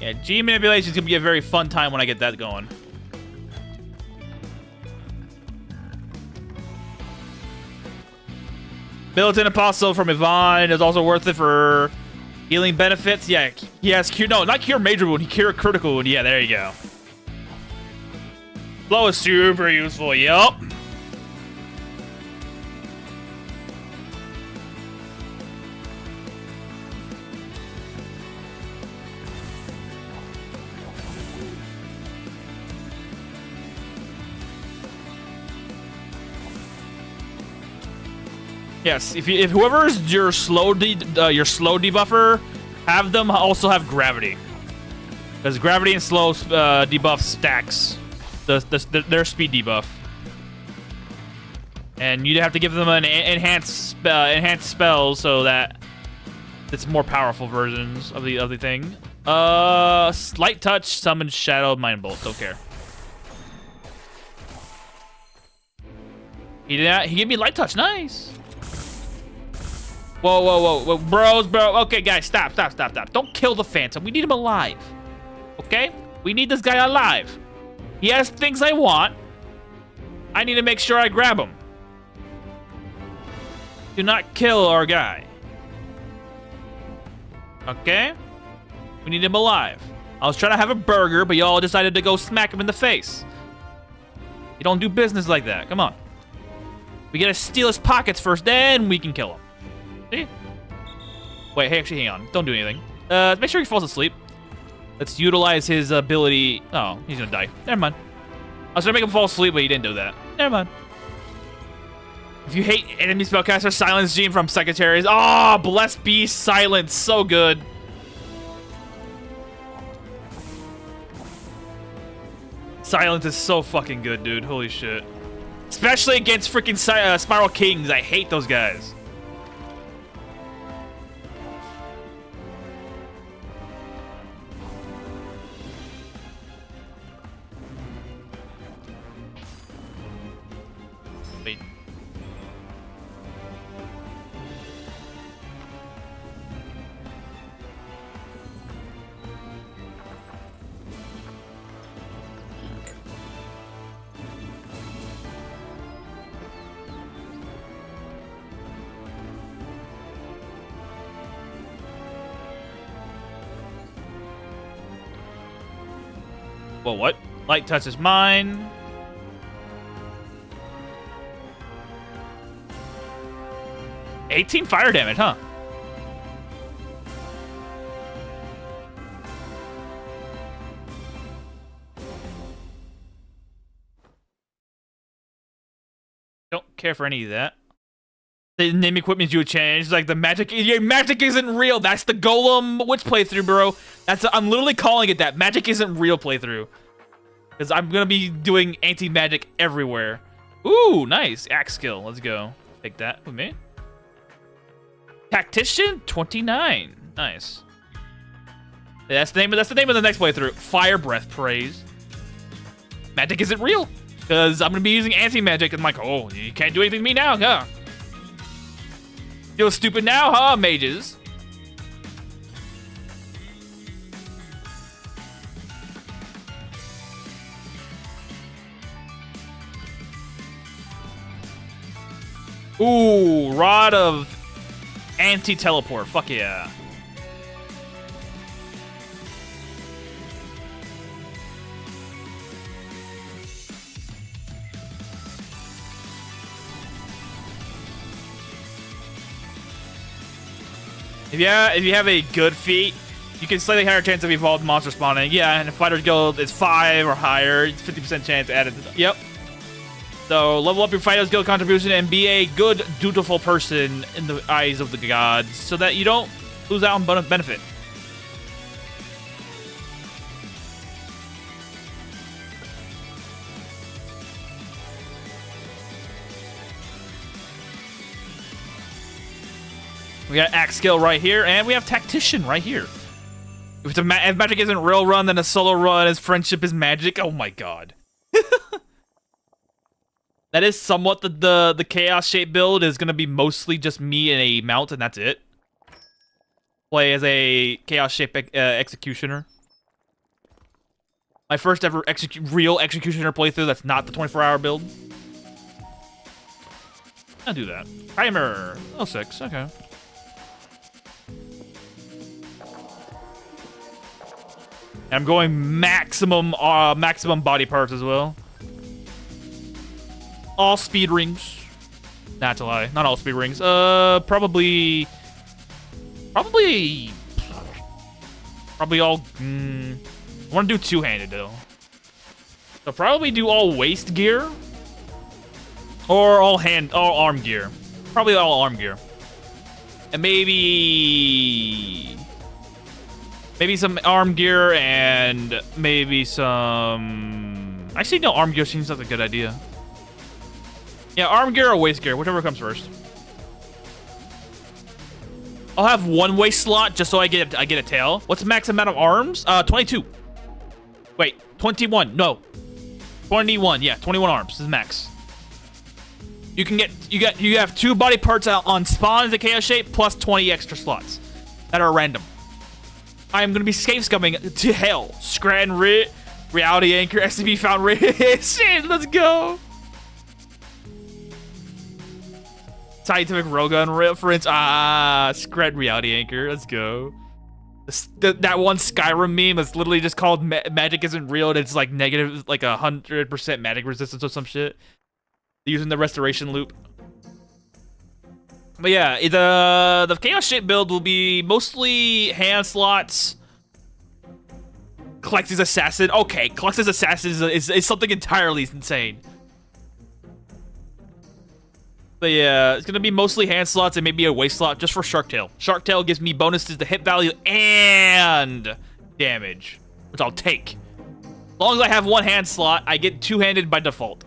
Yeah, G manipulation is gonna be a very fun time when I get that going. Militant Apostle from Yvonne is also worth it for healing benefits. Yeah, he has cure. No, not cure major wound. He cure critical wound. Yeah, there you go. Flow is super useful. Yup. Yes, if whoever's your slow debuffer, have them also have gravity, because gravity and slow debuff stacks their speed debuff, and you'd have to give them an enhanced spell so that it's more powerful versions of the thing. Slight touch, summon shadow, mind bolt. Don't care. He gave me light touch. Nice. Whoa, bros, bro. Okay, guys, stop. Don't kill the Phantom. We need him alive. Okay? We need this guy alive. He has things I want. I need to make sure I grab him. Do not kill our guy. Okay? We need him alive. I was trying to have a burger, but y'all decided to go smack him in the face. You don't do business like that. Come on. We gotta steal his pockets first, then we can kill him. See? Wait, hey, actually, hang on. Don't do anything. Make sure he falls asleep. Let's utilize his ability. Oh, he's gonna die. Never mind. I was gonna make him fall asleep, but he didn't do that. Never mind. If you hate enemy spellcaster, silence gene from secretaries. Oh, blessed be silence. So good. Silence is so fucking good, dude. Holy shit. Especially against freaking Spiral Kings. I hate those guys. Whoa, what? Light touch is mine. $18 fire damage, huh? Don't care for any of that. The name equipment you would change, like the magic. Your magic isn't real. That's the Golem Witch playthrough, bro. I'm literally calling it that. Magic isn't real playthrough. Because I'm gonna be doing anti-magic everywhere. Ooh, nice axe skill. Let's go. Take that with me. Tactician 29. Nice. That's the name of the next playthrough. Fire breath praise. Magic isn't real. Because I'm gonna be using anti-magic. And I'm like, oh, you can't do anything to me now, huh? Feel stupid now, huh, mages? Ooh, Rod of Anti-Teleport. Fuck yeah. If you have a good feat, you can slightly higher chance of evolved monster spawning. Yeah, and if Fighter's Guild is 5 or higher, it's 50% chance added. Yep. So level up your Fighter's Guild contribution and be a good, dutiful person in the eyes of the gods, so that you don't lose out on benefit. We got Axe Skill right here, and we have Tactician right here. If magic isn't real run, then a solo run is friendship is magic. Oh my god. That is somewhat the chaos shape build is gonna be mostly just me and a mount, and that's it. Play as a chaos shape executioner. My first ever real executioner playthrough. That's not the 24-hour build. I'll do that. Timer. 06. Okay. I'm going maximum body parts as well. All speed rings. Not to lie, not all speed rings. Probably all. I want to do two-handed though. So probably do all waist gear, or all arm gear. Probably all arm gear, and maybe some arm gear and maybe some. Actually, no, arm gear seems like a good idea. Yeah, arm gear or waist gear, whichever comes first. I'll have one waist slot just so I get a tail. What's the max amount of arms? 22. Wait, 21. No, 21. Yeah, 21 arms is max. You can you have 2 body parts out on spawn as a chaos shape plus 20 extra slots that are random. I am gonna be scape scumming to hell. Scran reality anchor SCP found shit. Let's go. Scientific railgun reference. Scred reality anchor. Let's go. That one Skyrim meme is literally just called magic isn't real, and it's like negative, like 100% magic resistance or some shit. Using the restoration loop. But yeah, the chaos shape build will be mostly hand slots. Collects his assassin. Okay, collects his assassin is something entirely insane. But yeah, it's gonna be mostly hand slots and maybe a waist slot just for Shark Tail. Shark Tail gives me bonuses to hit value and damage, which I'll take. As long as I have one hand slot, I get two-handed by default.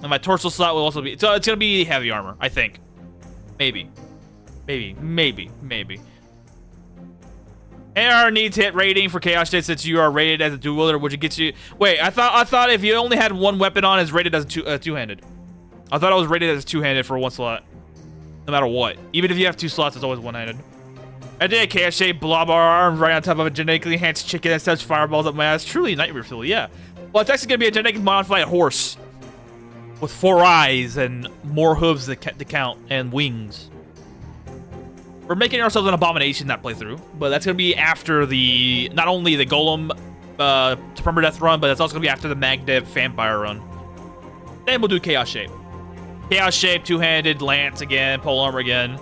And my torso slot will also be... So it's gonna be heavy armor, I think. Maybe. AR needs hit rating for Chaos State since you are rated as a dual wielder, which gets you... Wait, I thought if you only had one weapon on, it's rated as two-handed. I thought I was rated as two-handed for one slot. No matter what. Even if you have 2 slots, it's always one-handed. I did a Chaos Shape blob arm right on top of a genetically enhanced chicken that sets fireballs up my ass. Truly nightmare fuel, yeah. Well, it's actually gonna be a genetically modified horse. With 4 eyes and more hooves to count and wings. We're making ourselves an abomination that playthrough, but that's gonna be after the not only the golem to permadeath run, but it's also gonna be after the Magdev vampire run. Then we'll do Chaos Shape. Chaos Shape, two-handed, lance again, pole armor again.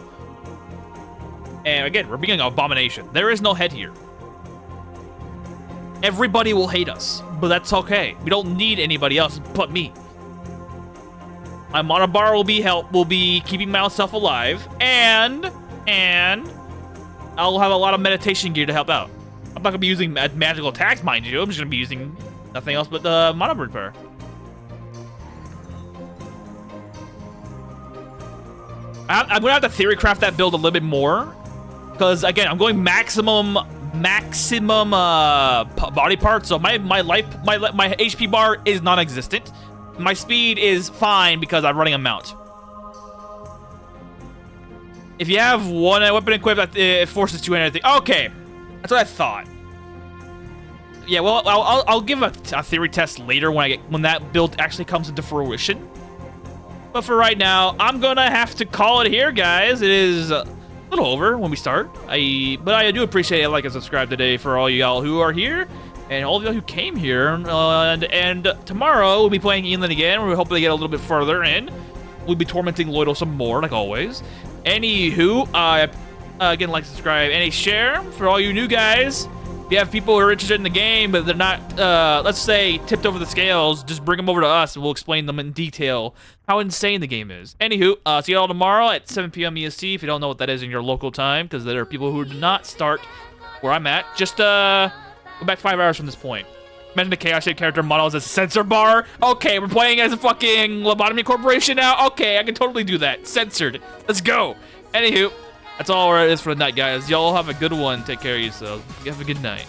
And again, we're being an abomination. There is no head here. Everybody will hate us, but that's okay. We don't need anybody else but me. My mana bar will be keeping myself alive, and I'll have a lot of meditation gear to help out. I'm not gonna be using magical attacks, mind you. I'm just gonna be using nothing else but the mana repair. I'm gonna have to theory craft that build a little bit more, because again, I'm going maximum body parts. So my HP bar is non-existent. My speed is fine because I'm running a mount. If you have one weapon equipped, it forces two-handed. Okay, that's what I thought. Yeah, well, I'll give a theory test later when that build actually comes into fruition. But for right now, I'm gonna have to call it here, guys. It is a little over when we start. But I do appreciate it. Like and subscribe today for all y'all who are here. And all of y'all who came here, and tomorrow we'll be playing Elin again. We're hoping to get a little bit further in. We'll be tormenting Lloydle some more, like always. Anywho, again, like, subscribe, and a share for all you new guys. If you have people who are interested in the game, but they're not, let's say, tipped over the scales, just bring them over to us, and we'll explain them in detail how insane the game is. Anywho, see you all tomorrow at 7 p.m. EST, if you don't know what that is in your local time, because there are people who do not start where I'm at. Just, go back 5 hours from this point. Imagine the Chaos Shape character model as a sensor bar. Okay, we're playing as a fucking lobotomy corporation now. Okay, I can totally do that. Censored. Let's go. Anywho, That's all it is for the night, guys. Y'all have a good one. Take care of yourselves. Have a good night.